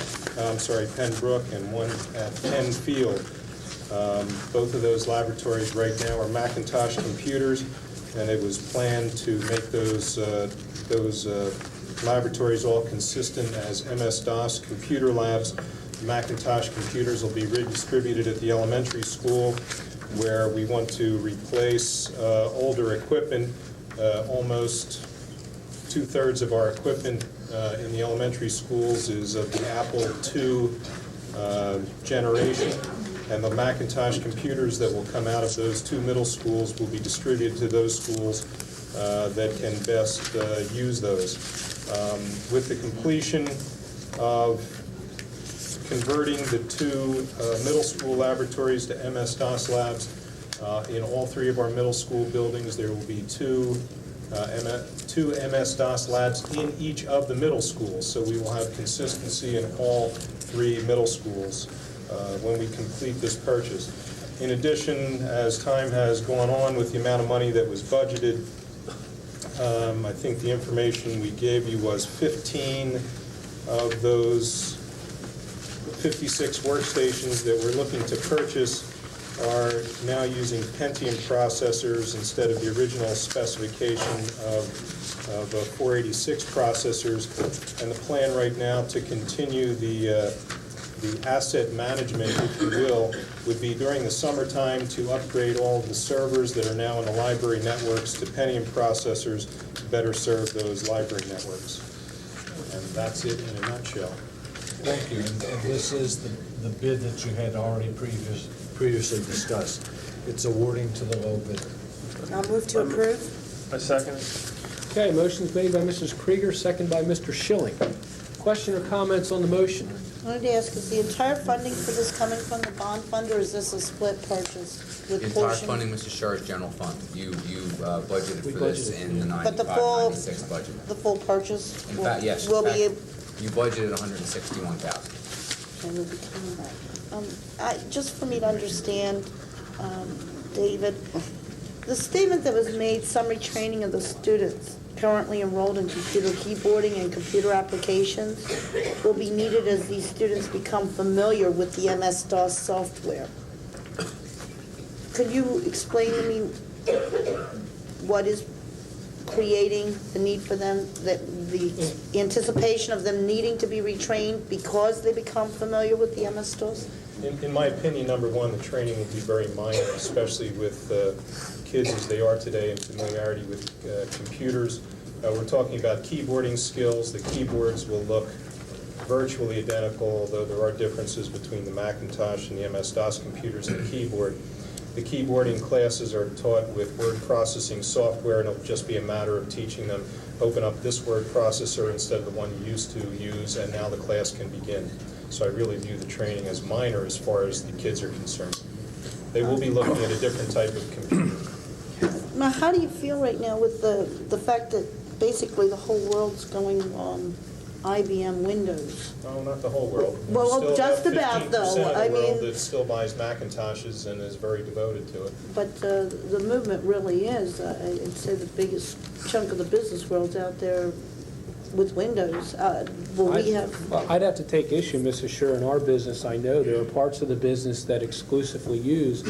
and one at Penn Field. Both of those laboratories right now are Macintosh computers, and it was planned to make those laboratories all consistent as MS-DOS computer labs. Macintosh computers will be redistributed at the elementary school, where we want to replace older equipment. Almost 2/3 of our equipment in the elementary schools is of the Apple II generation, and the Macintosh computers that will come out of those 2 middle schools will be distributed to those schools that can best use those. With the completion of converting the 2 middle school laboratories to MS-DOS labs, in all 3 of our middle school buildings, there will be 2 MS-DOS labs in each of the middle schools. So we will have consistency in all 3 middle schools when we complete this purchase. In addition, as time has gone on with the amount of money that was budgeted, I think the information we gave you was 15 of those 56 workstations that we're looking to purchase are now using Pentium processors instead of the original specification of 486 processors. And the plan right now to continue the asset management, if you will, would be during the summertime to upgrade all of the servers that are now in the library networks to Pentium processors to better serve those library networks. And that's it in a nutshell. Thank you. And this is the bid that you had already previously discussed. It's awarding to the low bidder. I'll move to approve. I second. Okay, motion's made by Mrs. Krieger, second by Mr. Schilling. Question or comments on the motion? I wanted to ask, is the entire funding for this coming from the bond fund, or is this a split purchase with The entire portion? funding, Mr. Sherr's general fund. You budgeted We for this budgeted. in the But the 95-96 budget. The full purchase? In fact, yes. Will In fact, be able, you budgeted $161,000. and will be coming back. Just for me to understand, David, the statement that was made, summary training of the students currently enrolled in computer keyboarding and computer applications will be needed as these students become familiar with the MS-DOS software. Could you explain to me what is creating the need for them, the anticipation of them needing to be retrained because they become familiar with the MS-DOS? In my opinion, number one, the training will be very minor, especially with kids as they are today in familiarity with computers. We're talking about keyboarding skills. The keyboards will look virtually identical, although there are differences between the Macintosh and the MS-DOS computers and the keyboard. The keyboarding classes are taught with word processing software, and it'll just be a matter of teaching them, open up this word processor instead of the one you used to use, and now the class can begin. So I really view the training as minor as far as the kids are concerned. They will be looking at a different type of computer. Now, how do you feel right now with the fact that basically the whole world's going on IBM Windows? No, not the whole world. Well, There's still just about, though. 15% of I the world mean, that still buys Macintoshes and is very devoted to it. but the movement really is, I'd say the biggest chunk of the business world's out there with Windows. Will we have? Well, I'd have to take issue, Mrs. Scher. In our business, I know there are parts of the business that exclusively use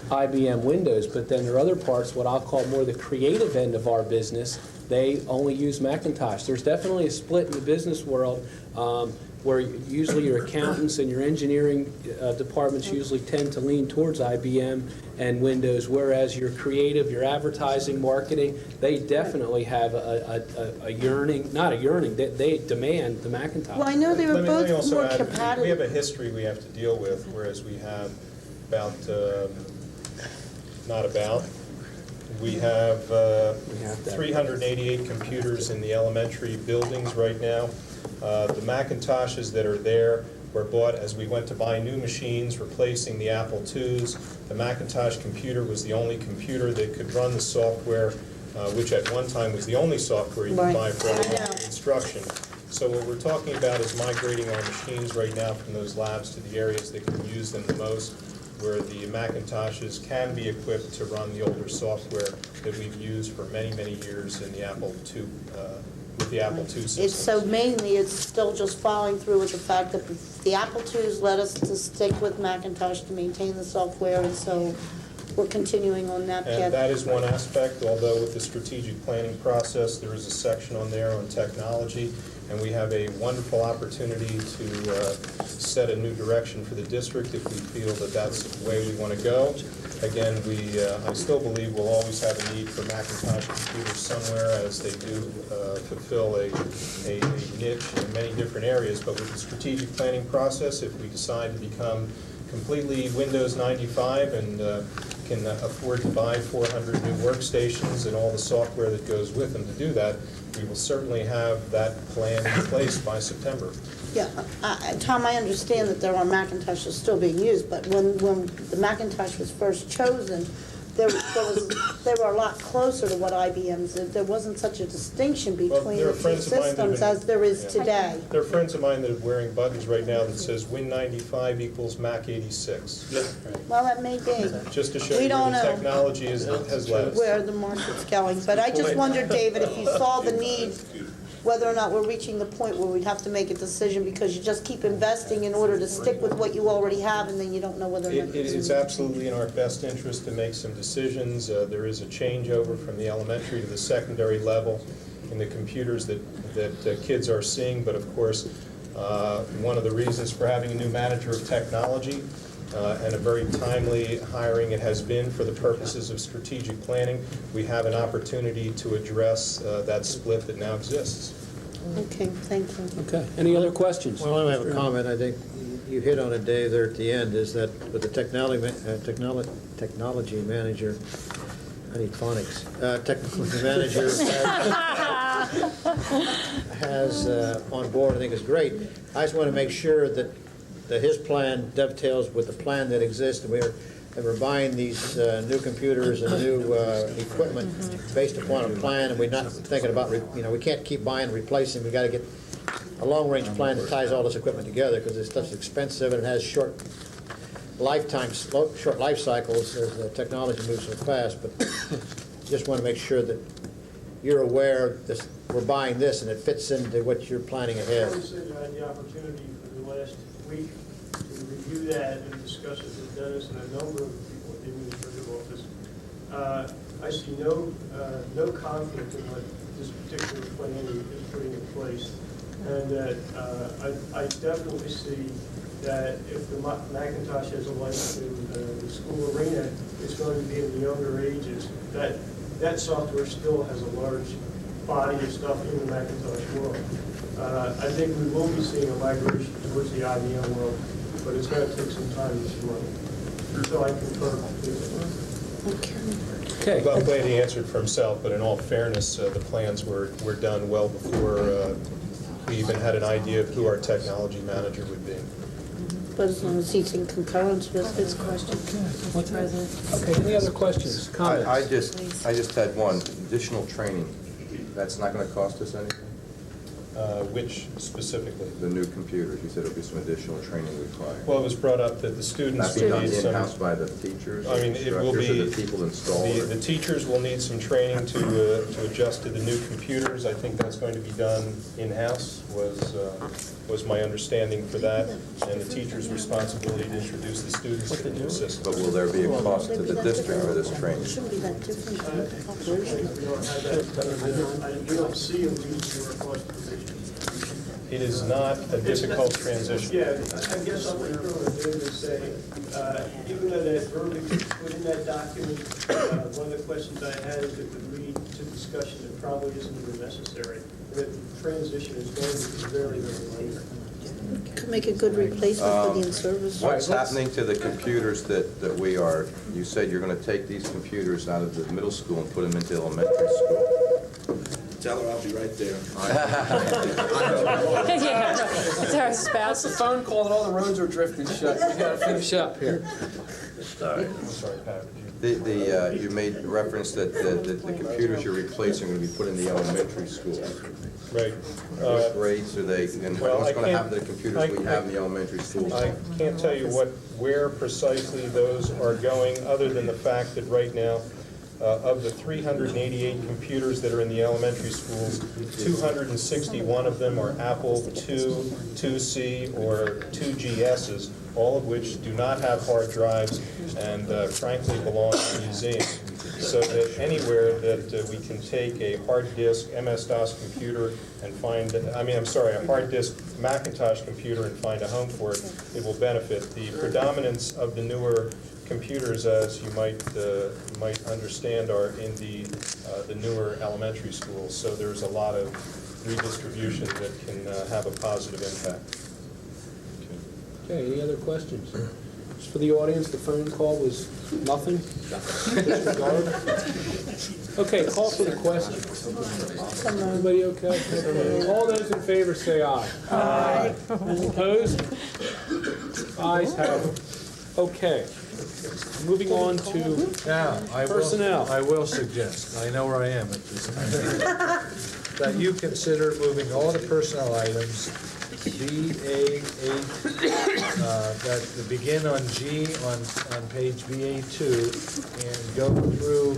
IBM Windows, but then there are other parts, what I'll call more the creative end of our business, they only use Macintosh. There's definitely a split in the business world where usually your accountants and your engineering departments usually tend to lean towards IBM and Windows, whereas your creative, your advertising, marketing, they definitely have a yearning, not a yearning, they demand the Macintosh. Well, I know they were Let me both also more add, compatible. we have a history we have to deal with, whereas we have we have 388 computers in the elementary buildings right now. The Macintoshes that are there were bought as we went to buy new machines, replacing the Apple IIs. The Macintosh computer was the only computer that could run the software, which at one time was the only software you could buy for all the instruction. So what we're talking about is migrating our machines right now from those labs to the areas that can use them the most, where the Macintoshes can be equipped to run the older software that we've used for many, many years in the Apple II, with the Apple II system. So mainly, it's still just following through with the fact that the Apple IIs led us to stick with Macintosh to maintain the software, and so we're continuing on that path. And that is one aspect, although with the strategic planning process, there is a section on there on technology, and we have a wonderful opportunity to set a new direction for the district if we feel that that's the way we want to go. Again, I still believe we'll always have a need for Macintosh computers somewhere, as they do fulfill a niche in many different areas. But with the strategic planning process, if we decide to become completely Windows 95 and can afford to buy 400 new workstations and all the software that goes with them to do that, we will certainly have that plan in place by September. Yeah, Tom, I understand that there are Macintoshes still being used, but when the Macintosh was first chosen, they were a lot closer to what IBM's did. There wasn't such a distinction between the two systems as there is today. There are friends of mine that are wearing buttons right now that says Win 95 equals Mac 86. Well, that may be. Just to show We you don't where the know technology has led us. where the market's going. But I just wondered, David, if you saw the need, whether or not we're reaching the point where we'd have to make a decision because you just keep investing in order to stick with what you already have, and then you don't know whether or not It's absolutely in our best interest to make some decisions. There is a changeover from the elementary to the secondary level in the computers that kids are seeing, but of course, one of the reasons for having a new manager of technology and a very timely hiring it has been for the purposes of strategic planning, we have an opportunity to address that split that now exists. Okay, thank you. Okay, any other questions? Well, I have a comment. I think you hit on it, Dave, there at the end, is that with the technology manager, I need phonics, technology manager has on board, I think is great. I just want to make sure that his plan dovetails with the plan that exists, and we're buying these new computers and new equipment based upon a plan, and we're not thinking about, we can't keep buying and replacing. We got to get a long-range plan that ties all this equipment together, because this stuff's expensive and it has short life cycles as the technology moves so fast. But just want to make sure that you're aware that we're buying this and it fits into what you're planning ahead. I had the opportunity for the last week to review that and discuss it with Dennis and a number of people at the administrative office. I see no conflict in what this particular plan is putting in place, and that I definitely see that if the Macintosh has a life in the school arena, it's going to be in the younger ages. That software still has a large body of stuff in the Macintosh world. I think we will be seeing a migration towards the IBM world, but it's going to take some time this morning. So I concur completely. Okay. Well, I'm glad he answered for himself, but in all fairness, the plans were done well before we even had an idea of who our technology manager would be. But as long as he's in concurrence with his question. Okay, any other questions, comments? I just had one, additional training. That's not going to cost us anything? Which specifically? The new computers, you said there'll be some additional training required. Well, it was brought up that the students That'll be will done need some... in-house by the teachers, I mean, it will be... or the people installed? The teachers will need some training to adjust to the new computers. I think that's going to be done in-house, was my understanding for that, and the teacher's responsibility to introduce the students to the new system. But will there be a cost to the district for this training? It shouldn't be that different from the corporation. We don't see a need for a cost position. It is not a difficult transition. Yeah, I guess I'm going to say, even though that verbiage is put in that document, one of the questions I had is it would lead to discussion that probably isn't even necessary. The transition is going to be very, very minor. Could make a good replacement for the in-service. What's happening to the computers that we are, you said you're going to take these computers out of the middle school and put them into elementary school. Tell her I'll be right there. Yeah, it's our spouse. That's a phone call that all the roads are drifting shut. We gotta finish up here. I'm sorry, Pat. You made reference that the computers you're replacing are going to be put in the elementary schools. Right. What grades are they, and well, what's I going to can't- happen to the computers we have in the elementary schools? I can't tell you where precisely those are going, other than the fact that right now, of the 388 computers that are in the elementary schools, 261 of them are Apple II, 2C, or 2GSs, all of which do not have hard drives and frankly belong in a museum. So that anywhere that we can take a hard disk MS-DOS computer and find, a hard disk Macintosh computer and find a home for it, it will benefit. The predominance of the newer computers, as you might understand, are in the newer elementary schools. So there's a lot of redistribution that can have a positive impact. Okay, any other questions? Just for the audience, the phone call was nothing? Disregard? Okay, call for the question. Everybody okay? All those in favor say aye. Aye. Opposed? Ayes have it. Okay. Moving on to Now, personnel. I will suggest, I know where I am at this time, that you consider moving all the personnel items, BA8, that begin on G on page BA2 and go through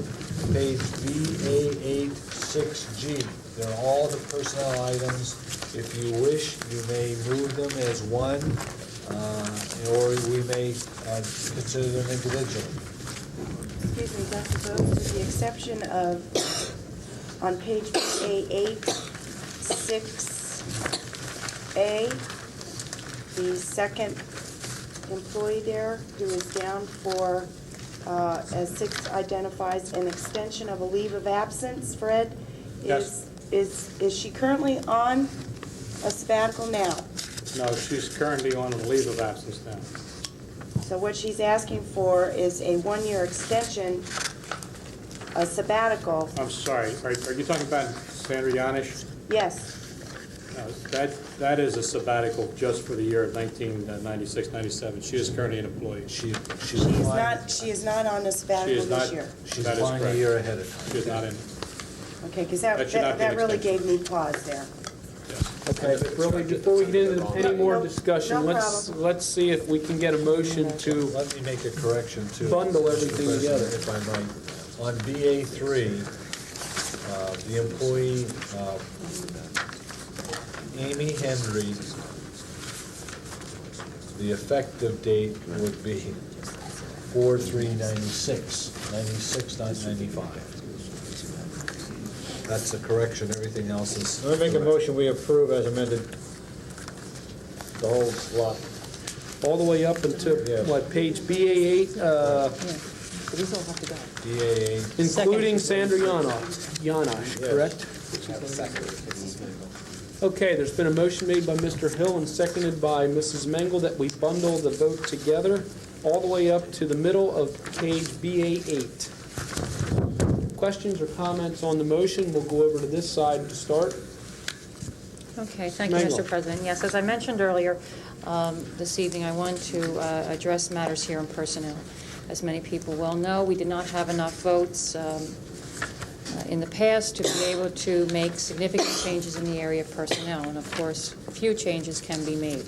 page BA8, 6G. They're all the personnel items. If you wish, you may move them as one, or we may consider them individually. Excuse me, Dr. Bose, with the exception of, on page A8, 6A, the second employee there, who is down for, as 6 identifies, an extension of a leave of absence, Fred, Yes. is she currently on a sabbatical now? No, she's currently on a leave of absence now. So what she's asking for is a 1-year extension, a sabbatical. I'm sorry, are you talking about Sandra Yanish? Yes. That is a sabbatical just for the year of 1996-97. She is currently an employee. She is not on a sabbatical this year. She's applying a year ahead of time. She is not in. Okay, because That should not be an that really extension. gave me pause there. Okay, but really, before we get into any more No discussion, problem. let's see if we can get a motion to Let me make a correction too. bundle everything Mr. together. President, if I might. On BA3, the employee, Amy Hendry, the effective date would be 4/3/96, 96, not 95. That's a correction, everything else is. I make a motion, we approve as amended the whole lot. all the way up until, what, page BA8, These all have to go. BA8. including Sandra Yanosh, correct? Okay, there's been a motion made by Mr. Hill and seconded by Mrs. Mengel that we bundle the vote together all the way up to the middle of page BA8. Questions or comments on the motion? We'll go over to this side to start. Okay, thank you, Mangel. Mr. President. Yes, as I mentioned earlier, this evening, I want to address matters here in personnel. As many people well know, we did not have enough votes in the past to be able to make significant changes in the area of personnel, and of course, a few changes can be made.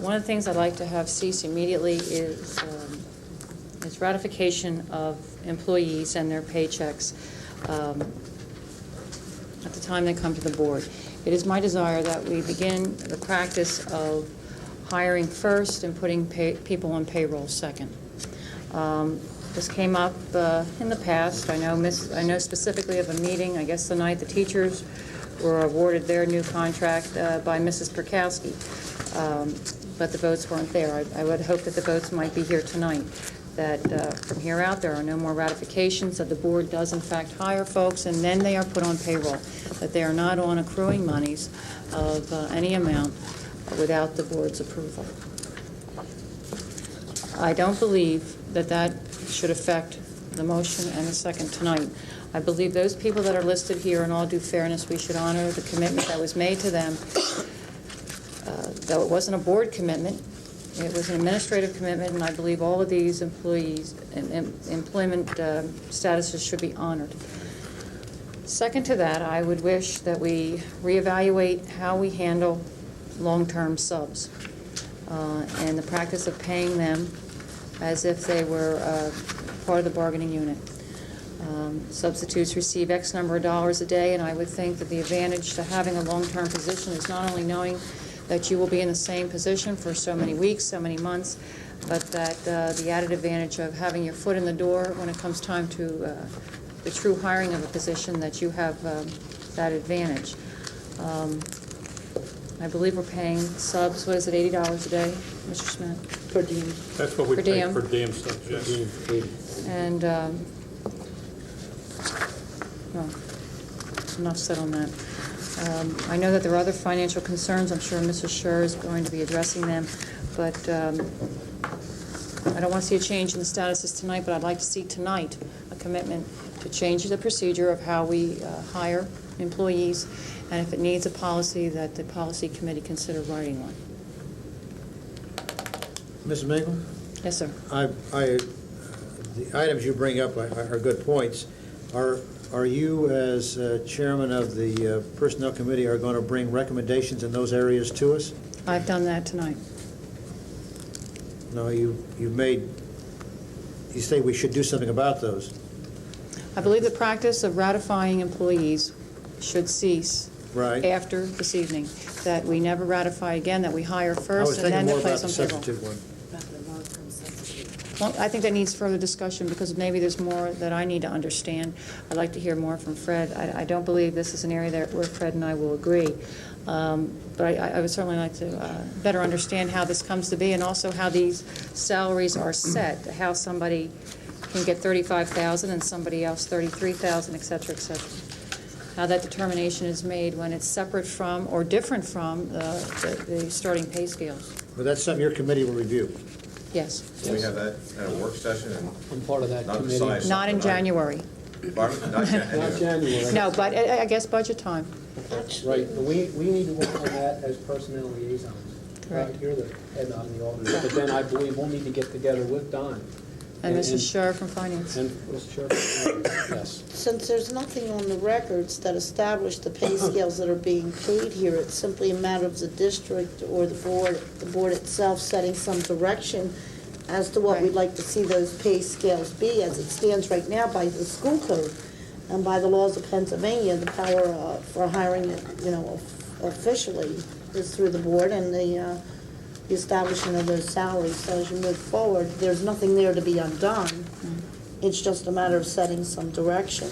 One of the things I'd like to have cease immediately is ratification of employees and their paychecks at the time they come to the board. It is my desire that we begin the practice of hiring first and putting people on payroll second. This came up in the past. I know specifically of a meeting, I guess the night the teachers were awarded their new contract by Mrs. Perkowski, but the votes weren't there. I would hope that the votes might be here tonight, that from here out there are no more ratifications, that the board does in fact hire folks and then they are put on payroll, that they are not on accruing monies of any amount without the board's approval. I don't believe that that should affect the motion and the second tonight. I believe those people that are listed here, in all due fairness, we should honor the commitment that was made to them. Though it wasn't a board commitment, it was an administrative commitment, and I believe all of these employees' employment statuses should be honored. Second to that, I would wish that we reevaluate how we handle long-term subs and the practice of paying them as if they were part of the bargaining unit. Substitutes receive X number of dollars a day, and I would think that the advantage to having a long-term position is not only knowing that you will be in the same position for so many weeks, so many months, but that the added advantage of having your foot in the door when it comes time to the true hiring of a position, that you have that advantage. I believe we're paying subs, what is it, $80 a day, Mr. Smith? Per diem. That's what we Per pay diem. per diem stuff, yes. And, well, enough said on that. I know that there are other financial concerns. I'm sure Mrs. Scher is going to be addressing them, but I don't want to see a change in the statuses tonight, but I'd like to see tonight a commitment to change the procedure of how we hire employees, and if it needs a policy, that the policy committee consider writing one. Ms. Mengel? Yes, sir. The items you bring up are good points. Are you, as chairman of the Personnel Committee, are going to bring recommendations in those areas to us? I've done that tonight. No, you say we should do something about those. I believe the practice of ratifying employees should cease Right. after this evening, that we never ratify again, that we hire first and then they place on payroll. I was thinking more about the substitute one. Well, I think that needs further discussion because maybe there's more that I need to understand. I'd like to hear more from Fred. I don't believe this is an area where Fred and I will agree. But I would certainly like to better understand how this comes to be and also how these salaries are set, how somebody can get $35,000 and somebody else $33,000, et cetera, et cetera. How that determination is made when it's separate from or different from the starting pay scales. But that's something your committee will review. Yes. Can we have that at a work session and I'm part of that not committee. decide Not in something, right? January. Pardon? Not Not January. No, but I guess budget time. Right, but we need to work on that as personnel liaisons. Correct. You're the head on the alternate, but then I believe we'll need to get together with Don. And Mrs. Scher from Finance. And Mrs. Scher from Finance, yes. Since there's nothing on the records that establish the pay scales that are being paid here, it's simply a matter of the district or the board itself setting some direction as to what we'd like to see those pay scales be. As it stands right now by the school code and by the laws of Pennsylvania, the power for hiring it, officially is through the board and the establishment of those salaries. So as you move forward, there's nothing there to be undone. It's just a matter of setting some direction.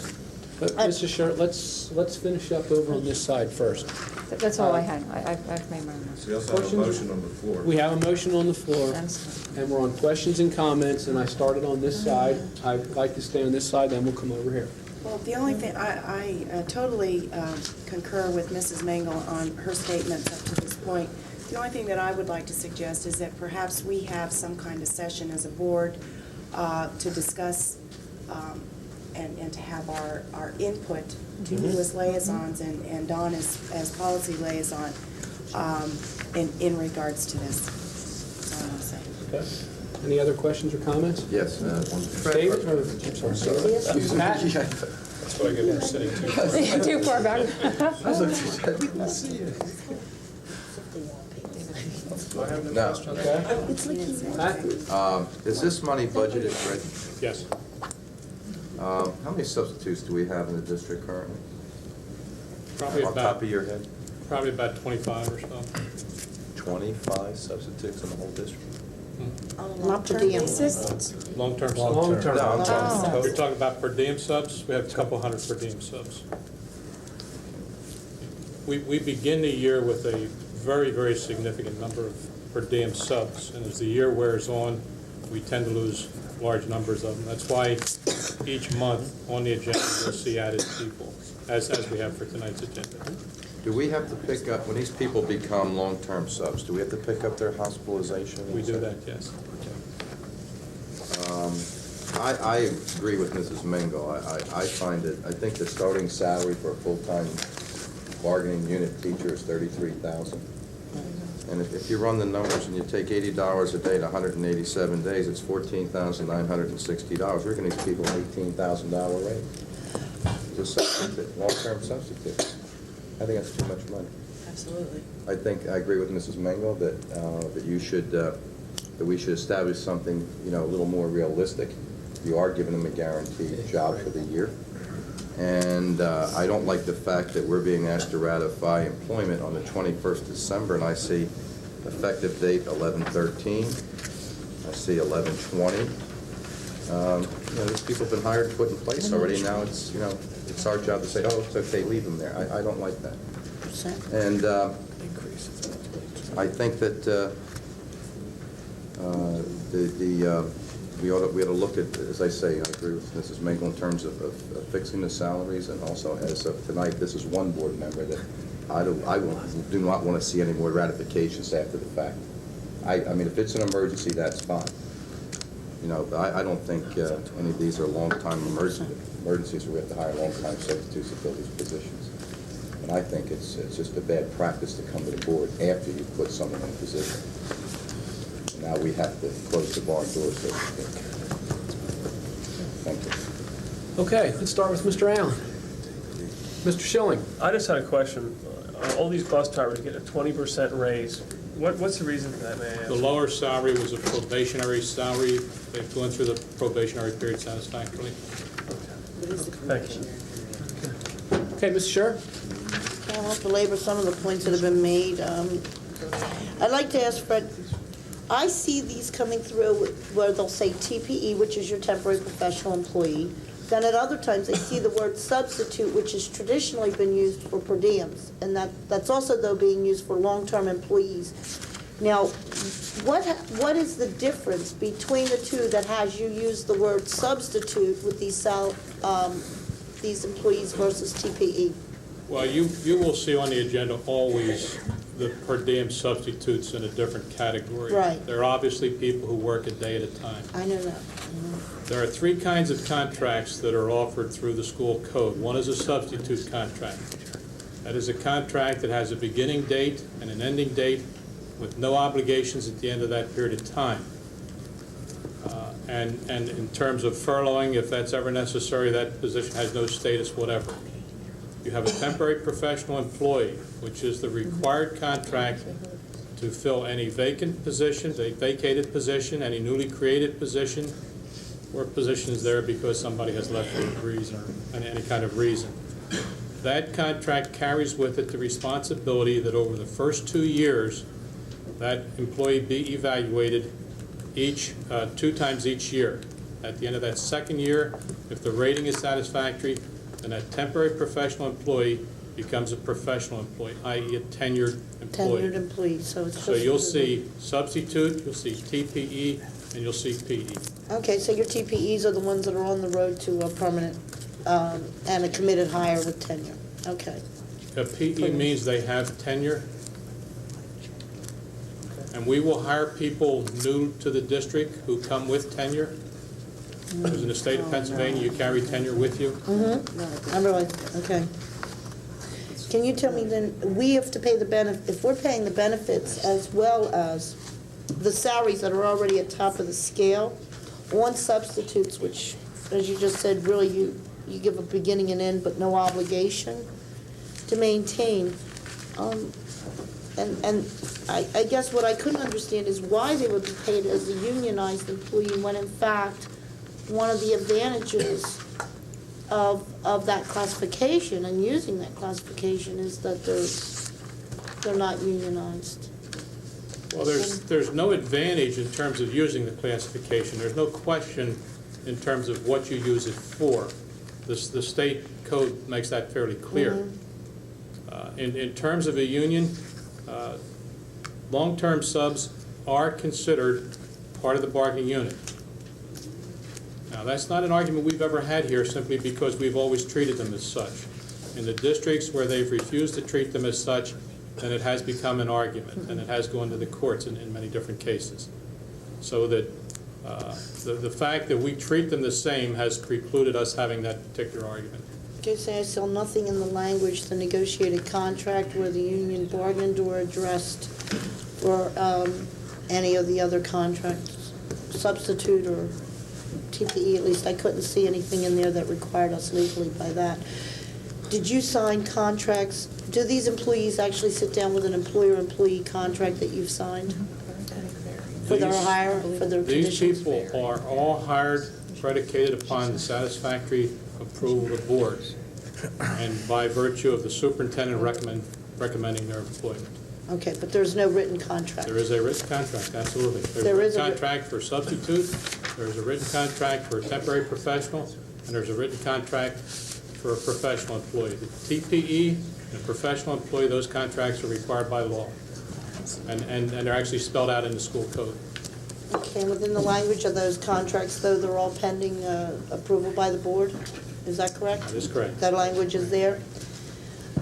But Mrs. Scher, let's finish up over on this side first. That's all I had. I've made my remarks. So we also have a motion on the floor. We have a motion on the floor, and we're on questions and comments, and I started on this side. I'd like to stay on this side, then we'll come over here. Well, the only thing, I totally concur with Mrs. Mangle on her statements up to this point. The only thing that I would like to suggest is that perhaps we have some kind of session as a board to discuss and to have our input to you as liaisons and Dawn as policy liaison in regards to this. That's all I want to say. Okay. Any other questions or comments? Yes. David? I'm sorry. Excuse me. Pat? That's what I get for sitting too far. Too far back. I didn't see it. Do I have no No. questions? Pat? Is this money budgeted, Fred? Yes. How many substitutes do we have in the district currently? Probably Off the about, top of your head? probably about 25 or so. 25 substitutes in the whole district? On a Not per long-term diem. basis? Long-term Long-term. subs. No, I'm talking Oh. total. You're talking about per diem subs? We have a couple hundred per diem subs. We begin the year with a very, very significant number of per diem subs, and as the year wears on, we tend to lose large numbers of them. That's why each month on the agenda, you'll see added people, as we have for tonight's agenda. Do we have to pick up, when these people become long-term subs, do we have to pick up their hospitalization? We do that, yes. I agree with Mrs. Mingo. I find it, I think the starting salary for a full-time bargaining unit teacher is $33,000. And if you run the numbers and you take $80 a day to 187 days, it's $14,960. We're giving these people an $18,000 raise. It's a substitute, long-term substitute. I think that's too much money. Absolutely. I think, I agree with Mrs. Mango that, that you should, that we should establish something, a little more realistic. You are giving them a guaranteed job for the year. And I don't like the fact that we're being asked to ratify employment on the 21st of December, and I see effective date 11/13. I see 11/20. These people have been hired and put in place already. Now it's, it's our job to say, oh, it's okay, leave them there. I don't like that. And I think that we ought to look at, as I say, I agree with Mrs. Mingle in terms of fixing the salaries, and also as of tonight, this is one board member that I do not want to see any more ratifications after the fact. I mean, if it's an emergency, that's fine. I don't think any of these are long-time emergencies where we have to hire long-time substitutes to fill these positions. And I think it's just a bad practice to come to the board after you put someone in a position. Now we have to close the barn doors, so to speak. Thank you. Okay, let's start with Mr. Allen. Mr. Schilling. I just had a question. All these bus drivers get a 20% raise. What's the reason for that, may I ask? The lower salary was a probationary salary. They've gone through the probationary period satisfactorily. Thank you. Okay, Ms. Scher? I won't belabor some of the points that have been made. I'd like to ask Fred, I see these coming through where they'll say TPE, which is your temporary professional employee. Then at other times, I see the word substitute, which has traditionally been used for per diems. And that's also, though, being used for long-term employees. Now, what is the difference between the two that has you use the word substitute with these employees versus TPE? Well, you will see on the agenda always the per diem substitutes in a different category. Right. They're obviously people who work a day at a time. I know that. There are three kinds of contracts that are offered through the school code. One is a substitute contract. That is a contract that has a beginning date and an ending date with no obligations at the end of that period of time. And in terms of furloughing, if that's ever necessary, that position has no status whatever. You have a temporary professional employee, which is the required contract to fill any vacant position, a vacated position, any newly created position, or position is there because somebody has left for a reason or any kind of reason. That contract carries with it the responsibility that over the first 2 years, that employee be evaluated two times each year. At the end of that second year, if the rating is satisfactory, then that temporary professional employee becomes a professional employee, i.e. a tenured employee. Tenured employee, so it's... So you'll see substitute, you'll see TPE, and you'll see PE. Okay, so your TPEs are the ones that are on the road to permanent and a committed hire with tenure. Okay. A PE means they have tenure. And we will hire people new to the district who come with tenure. Because in the state of Pennsylvania, you carry tenure with you. Mm-hmm. I realize, okay. Can you tell me then, we have to pay the benefit, if we're paying the benefits as well as the salaries that are already at top of the scale, on substitutes, which, as you just said, really you give a beginning and end, but no obligation to maintain. And I guess what I couldn't understand is why they would be paid as a unionized employee when in fact one of the advantages of that classification and using that classification is that they're not unionized. Well, there's no advantage in terms of using the classification. There's no question in terms of what you use it for. The state code makes that fairly clear. In terms of a union, long-term subs are considered part of the bargaining unit. Now, that's not an argument we've ever had here simply because we've always treated them as such. In the districts where they've refused to treat them as such, then it has become an argument, and it has gone to the courts in many different cases. So that the fact that we treat them the same has precluded us having that particular argument. Okay, so I saw nothing in the language, the negotiated contract where the union bargained or addressed or any of the other contracts, substitute or TPE, at least I couldn't see anything in there that required us legally by that. Did you sign contracts? Do these employees actually sit down with an employer-employee contract that you've signed? For their hire, for their These conditions? people are all hired predicated upon the satisfactory approval of the board and by virtue of the superintendent recommending their employment. Okay, but there's no written contract? There is a written contract, absolutely. There's There a is written a contract for substitute, there's a written contract for a temporary professional, and there's a written contract for a professional employee. The TPE and a professional employee, those contracts are required by law. And they're actually spelled out in the school code. Okay, within the language of those contracts, though, they're all pending approval by the board? Is that correct? That is correct. That language is there?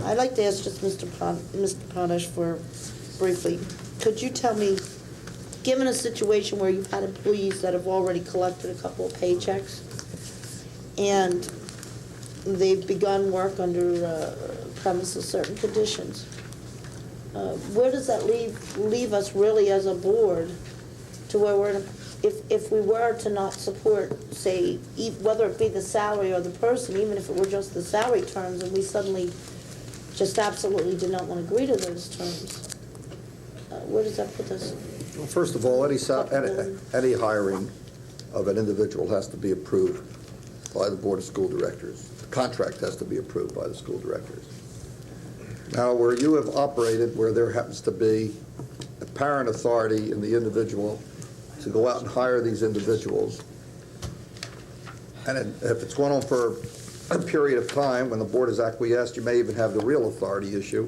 I'd like to ask just Mr. Pradesh for briefly, could you tell me, given a situation where you've had employees that have already collected a couple of paychecks and they've begun work under premise of certain conditions, where does that leave us really as a board to where we're, if we were to not support, say, whether it be the salary or the person, even if it were just the salary terms, and we suddenly just absolutely did not want to agree to those terms, where does that put us? Well, first of all, any hiring of an individual has to be approved by the Board of School Directors. The contract has to be approved by the school directors. Now, where you have operated, where there happens to be apparent authority in the individual to go out and hire these individuals, and if it's going on for a period of time, when the board has acquiesced, you may even have the real authority issue.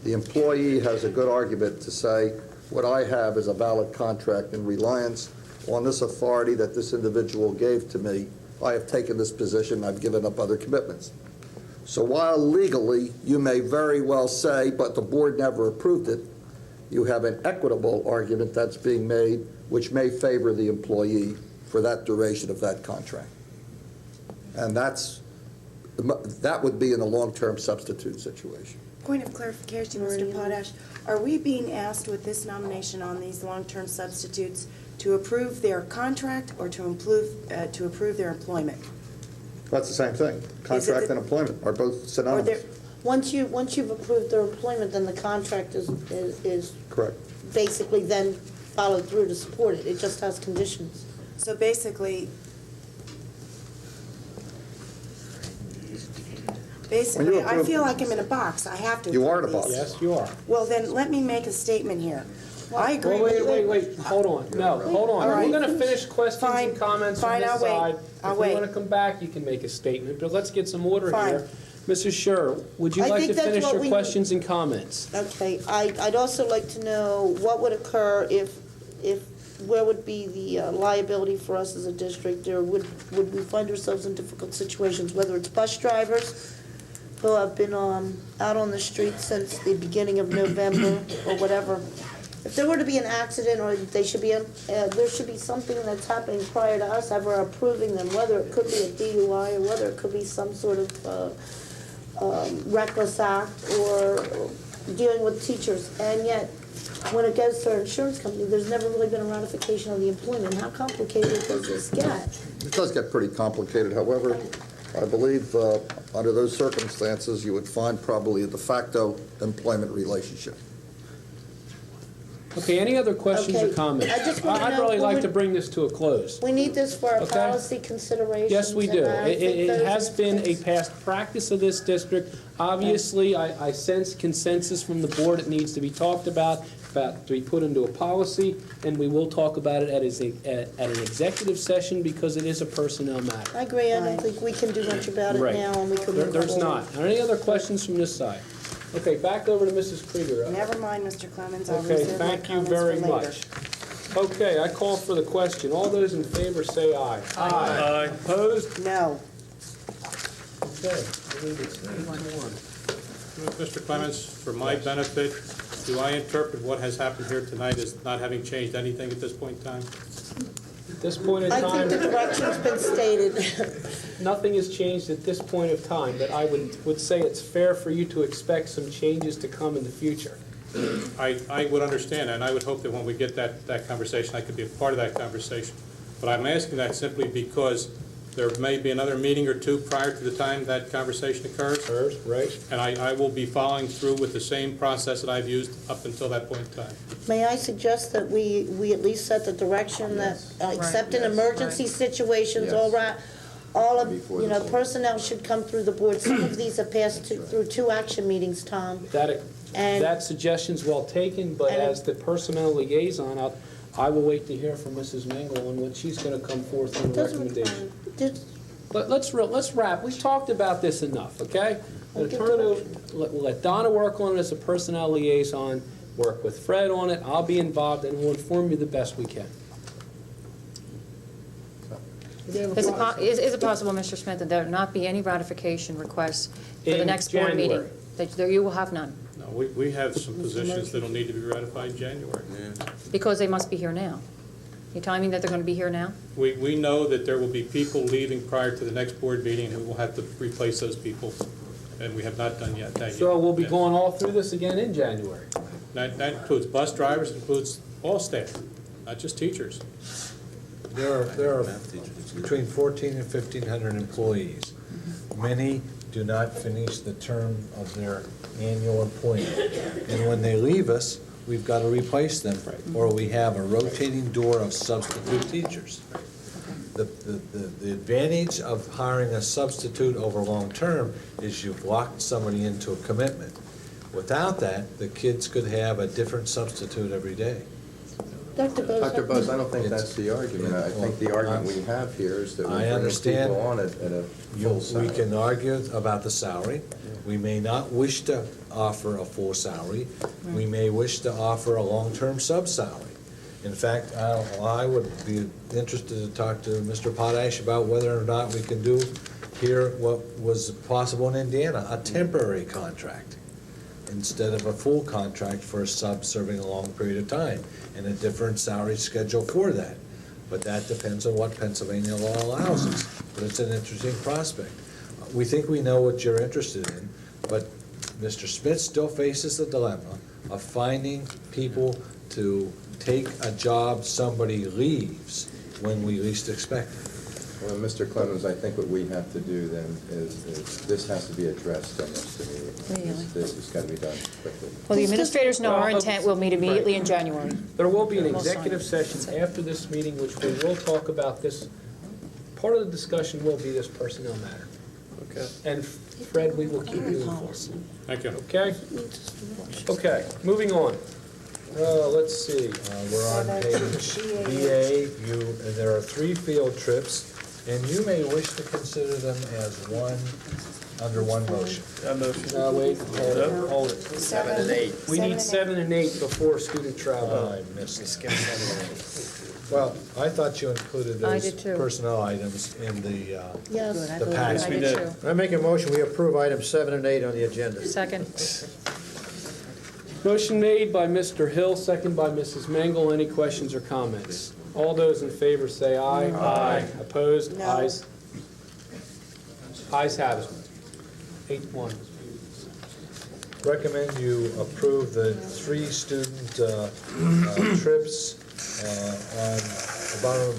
The employee has a good argument to say, what I have is a valid contract in reliance on this authority that this individual gave to me. I have taken this position, I've given up other commitments. So while legally you may very well say, but the board never approved it, you have an equitable argument that's being made which may favor the employee for that duration of that contract. And that would be in a long-term substitute situation. Point of clarification, Mr. Potash. Are we being asked with this nomination on these long-term substitutes to approve their contract or to approve their employment? That's the same thing. Contract and employment are both synonymous. Once you've approved their employment, then the contract is correct. Basically then followed through to support it. It just has conditions. So basically, I feel like I'm in a box. I have to. You are in a box. Yes, you are. Well, then let me make a statement here. I agree. Wait, hold on. No, hold on. Right. We're going to finish questions and comments on this side. I'll If wait. you want to come back, you can make a statement, but let's get some order Fine. here. Mrs. Scher, would you I like think to that's finish what your we- questions and comments? Okay, I'd also like to know what would occur if where would be the liability for us as a district? Or would we find ourselves in difficult situations, whether it's bus drivers who have been out on the streets since the beginning of November or whatever? If there were to be an accident, or they should be, there should be something that's happening prior to us ever approving them, whether it could be a DUI or whether it could be some sort of reckless act or dealing with teachers. And yet, when it goes to our insurance company, there's never really been a ratification of the employment. How complicated does this get? It does get pretty complicated. However, I believe under those circumstances, you would find probably a de facto employment relationship. Okay, any other questions or Okay, comments? I just wanna I'd know really who like would- to bring this to a close. We need this for our Okay. policy considerations. Yes, we do. and I think It those has are been a things- past practice of this district. Obviously, I sense consensus from the board. It needs to be talked about to be put into a policy, and we will talk about it at an executive session because it is a personnel matter. I agree. I don't think we can do much about it Right. now, and we can move There's forward. not. Are there any other questions from this side? Okay, back over to Mrs. Krieger. Never mind, Mr. Clemens, I'll Okay, reserve my thank you comments for very later. much. Okay, I call for the question. All those in favor say aye. Aye. Opposed? No. Okay. Mr. Clemens, for my benefit, do I interpret what has happened here tonight as not having changed anything at this point in time? At this point in I think the time, direction's been stated. nothing has changed at this point of time, but I would say it's fair for you to expect some changes to come in the future. I would understand, and I would hope that when we get that conversation, I could be a part of that conversation. But I'm asking that simply because there may be another meeting or two prior to the time that conversation occurs. Right. And I will be following through with the same process that I've used up until that point in time. May I suggest that we at least set the direction that, except in emergency situations, all of, personnel should come through the board. Some of these have passed through 2 action meetings, Tom. That suggestion's well taken, but as the personnel liaison, I will wait to hear from Mrs. Mengel on what she's going to come forth on the recommendation. Let's wrap. We've talked about this enough, okay? We'll let Donna work on it as a personnel liaison, work with Fred on it, I'll be involved, and we'll inform you the best we can. Is it possible, Mr. Smith, that there not be any ratification requests for the In next board meeting? January. That you will have none, No, we have some positions that'll need to be ratified in January. because they must be here now. You're telling me that they're going to be here now? We know that there will be people leaving prior to the next board meeting, and we will have to replace those people, and we have not done that yet. So we'll be going all through this again in January. That includes bus drivers, includes all staff, not just teachers. There are between 1,400 and 1,500 employees. Many do not finish the term of their annual employment. And when they leave us, we've got to replace them, or we have a rotating door of substitute teachers. The advantage of hiring a substitute over long-term is you've locked somebody into a commitment. Without that, the kids could have a different substitute every day. Dr. Buzz, I don't think that's the argument. I think the argument we have here is that we bring people on at a full salary. We can argue about the salary. We may not wish to offer a full salary. We may wish to offer a long-term sub-salary. In fact, I would be interested to talk to Mr. Potash about whether or not we can do here what was possible in Indiana, a temporary contract, instead of a full contract for a sub serving a long period of time, and a different salary schedule for that. But that depends on what Pennsylvania law allows us. But it's an interesting prospect. We think we know what you're interested in, but Mr. Smith still faces the dilemma of finding people to take a job somebody leaves when we least expect it. Well, Mr. Clemens, I think what we have to do then is this has to be addressed almost immediately. This has got to be done quickly. Well, the administrators know our intent. We'll meet immediately in January. There will be an We'll sign executive session after this meeting, which we will talk about this. Part of the discussion will be this personnel matter. Okay. And Fred, we will keep you informed. Thank you. Okay? Okay, moving on. Let's see. We're on page BA. There are 3 field trips, and you may wish to consider them as under one motion. No, wait, hold it. 7 and 8. We need 7 and 8 before student travel. I missed it. Well, I thought you included I those did too. personnel items in the Yes. Good, I the believe package. I did too. I make a motion, we approve items 7 and 8 on the agenda. Second. Motion made by Mr. Hill, second by Mrs. Mengel. Any questions or comments? All those in favor say aye. Aye. Opposed? No. Ayes. Ayes have it. 8-1. Recommend you approve the 3 student trips on the bottom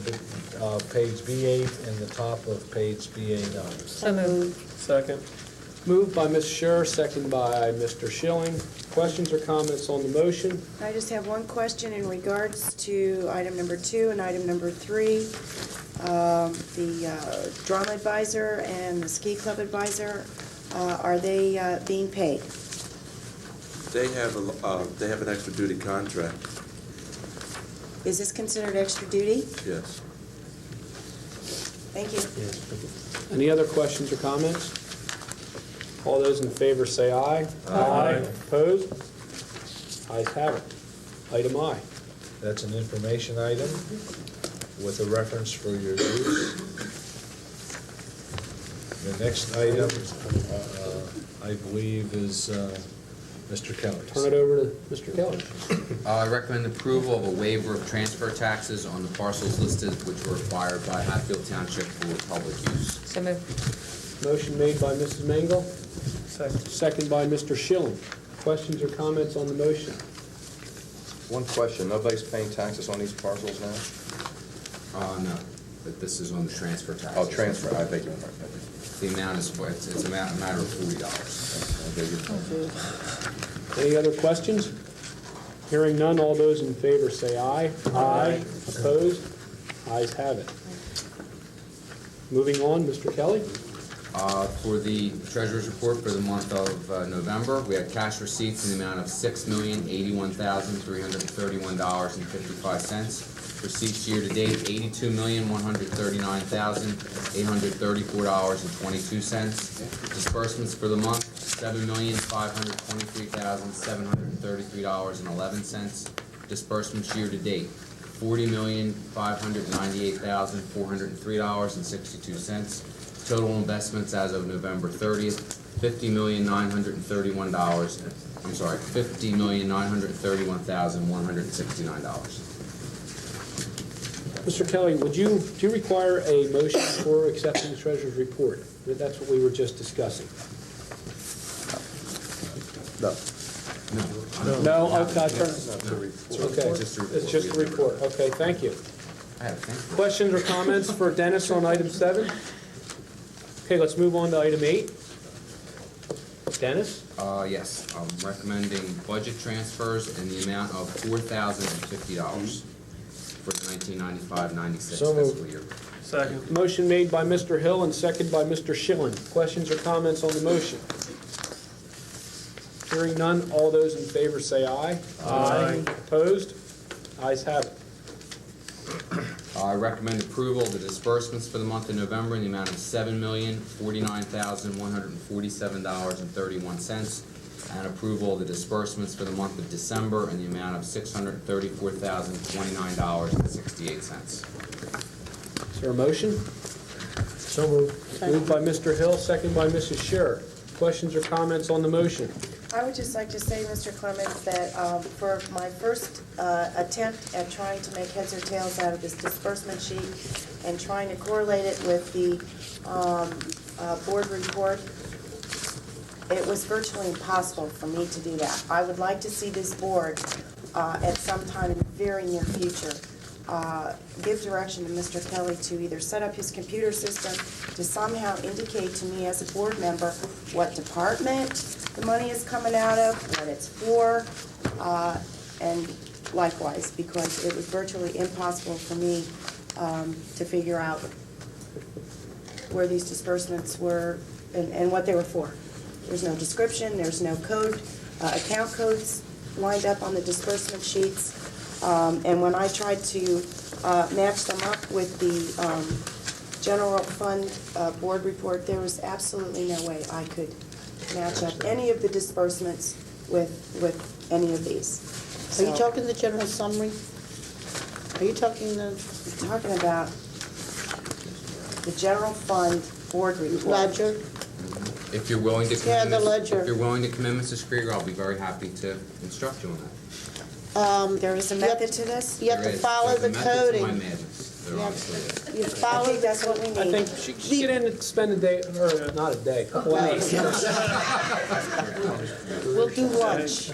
of page B8 and the top of page BA9. So moved. Second. Moved by Ms. Scher, second by Mr. Schilling. Questions or comments on the motion? I just have one question in regards to item number 2 and item number 3. The drama advisor and the ski club advisor, are they being paid? They have an extra duty contract, Is this considered extra duty? yes. Thank you. Any other questions or comments? All those in favor say aye. Aye. Opposed? Ayes have it. Item I. That's an information item with a reference for your use. The next item, I believe, is Mr. Kelly. Turn it over to Mr. Kelly. I recommend approval of a waiver of transfer taxes on the parcels listed which were acquired by Hatfield Township for public use. So moved. Motion made by Mrs. Mengel, Second. second by Mr. Schilling. Questions or comments on the motion? One question, nobody's paying taxes on these parcels now? No, but this is on the transfer taxes. Oh, transfer, I beg your pardon. The amount is, it's a matter of $40. Any other questions? Hearing none, all those in favor say aye. Aye. Opposed? Ayes have it. Moving on, Mr. Kelly. For the treasurer's report for the month of November, we had cash receipts in the amount of $6,081,331.55. Receipts year-to-date, $82,139,834.22. Disbursements for the month, $7,523,733.11. Disbursements year-to-date, $40,598,403.62. Total investments as of November 30th, $50,931,169. Mr. Kelly, do you require a motion for accepting the treasurer's report? That's what we were just discussing. No. No, okay, okay, Just a report. it's just a report, okay, thank you. I have a thing. Questions or comments for Dennis on item 7? Okay, let's move on to item 8. Dennis? Yes, I'm recommending budget transfers in the amount of $4,050 for the 1995-96 So moved. fiscal year. Second. Motion made by Mr. Hill and second by Mr. Schilling. Questions or comments on the motion? Hearing none, all those in favor say aye. Aye. Opposed? Ayes have it. I recommend approval of the disbursements for the month of November in the amount of $7,049,147.31, and approval of the disbursements for the month of December in the amount of $634,029.68. Is there a motion? So moved. Moved by Mr. Hill, second by Mrs. Scher. Questions or comments on the motion? I would just like to say, Mr. Clements, that for my first attempt at trying to make heads or tails out of this disbursement sheet and trying to correlate it with the board report, it was virtually impossible for me to do that. I would like to see this board at some time in the very near future give direction to Mr. Kelly to either set up his computer system to somehow indicate to me as a board member what department the money is coming out of, what it's for, and likewise, because it was virtually impossible for me to figure out where these disbursements were and what they were for. There's no description, there's no code, account codes lined up on the disbursement sheets. And when I tried to match them up with the general fund board report, there was absolutely no way I could match up any of the disbursements with any of these. Are you talking the general summary? Are you talking I'm talking about the general fund board report. ledger? If you're willing to come Yeah, in, the ledger. if you're willing to come in, Mrs. Krieger, I'll be very happy to instruct you on that. There is a method to this? You have There to is. follow the There's a method to my coding. madness. There You obviously is. have- You I follow think the that's what we need. I think she should get in and spend a day, or not a day, a couple hours. We'll do lunch.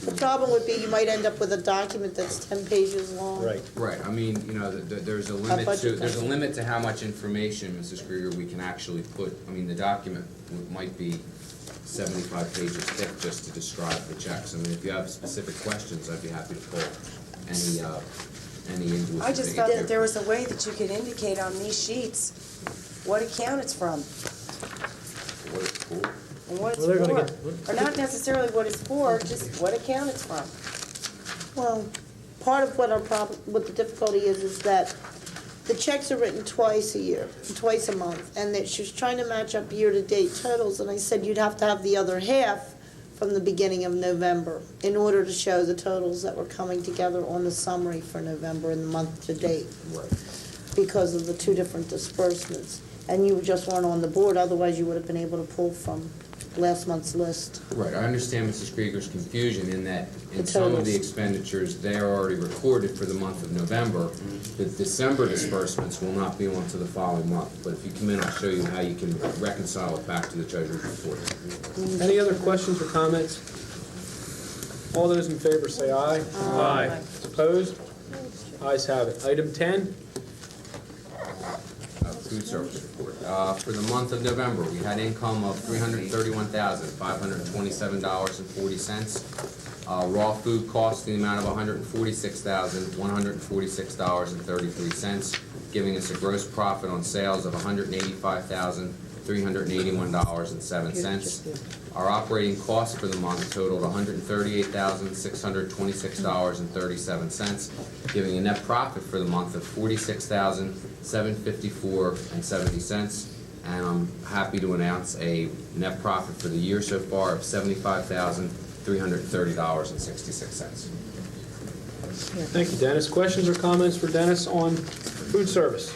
The problem would be you might end up with a document that's 10 pages long. Right. Right, I mean, you know, there's a limit budget to, there's a doesn't. limit to how much information, Mrs. Krieger, we can actually put, I mean, the document might be 75 pages thick just to describe the checks. I mean, if you have specific questions, I'd be happy to pull any invoices. I just they thought get that there was a way that you could indicate on these sheets what account it's from What it's for. and what it's Well, they're gonna for. Or not necessarily what it's for, just what account it's from. Well, part of what our problem, what the difficulty is that the checks are written twice a year, twice a month, and that she was trying to match up year-to-date totals, and I said you'd have to have the other half from the beginning of November in order to show the totals that were coming together on the summary for November and the month-to-date. Because of the two different disbursements. And you just weren't on the board, otherwise you would have been able to pull from last month's list. Right, I understand Mrs. Krieger's confusion in that in The some of the totals. expenditures, they are already recorded for the month of November. The December disbursements will not be on to the following month, but if you come in, I'll show you how you can reconcile it back to the treasurer's report. Any other questions or comments? All those in favor say aye. Aye. Opposed? Ayes have it. Item 10, Food service report. For the month of November, we had income of $331,527.40. Raw food costs in the amount of $146,146.33, giving us a gross profit on sales of $185,381.07. Our operating costs for the month totaled $138,626.37, giving a net profit for the month of $46,754.70. And I'm happy to announce a net profit for the year so far of $75,330.66. thank you, Dennis. Questions or comments for Dennis on food service?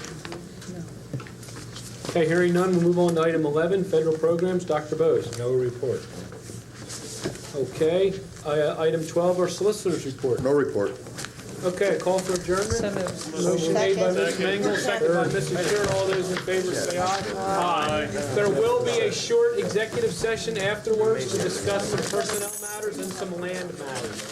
Okay, hearing none, we'll move on to item 11, federal programs. Dr. Bose. No report. Okay, item 12, our solicitor's report. No report. Okay, call for adjournment. So moved. Motion made by Ms. Second. Mengel, second by Mrs. Shear. All those in favor say aye. Aye. There will be a short executive session afterwards to discuss some personnel matters and some land matters.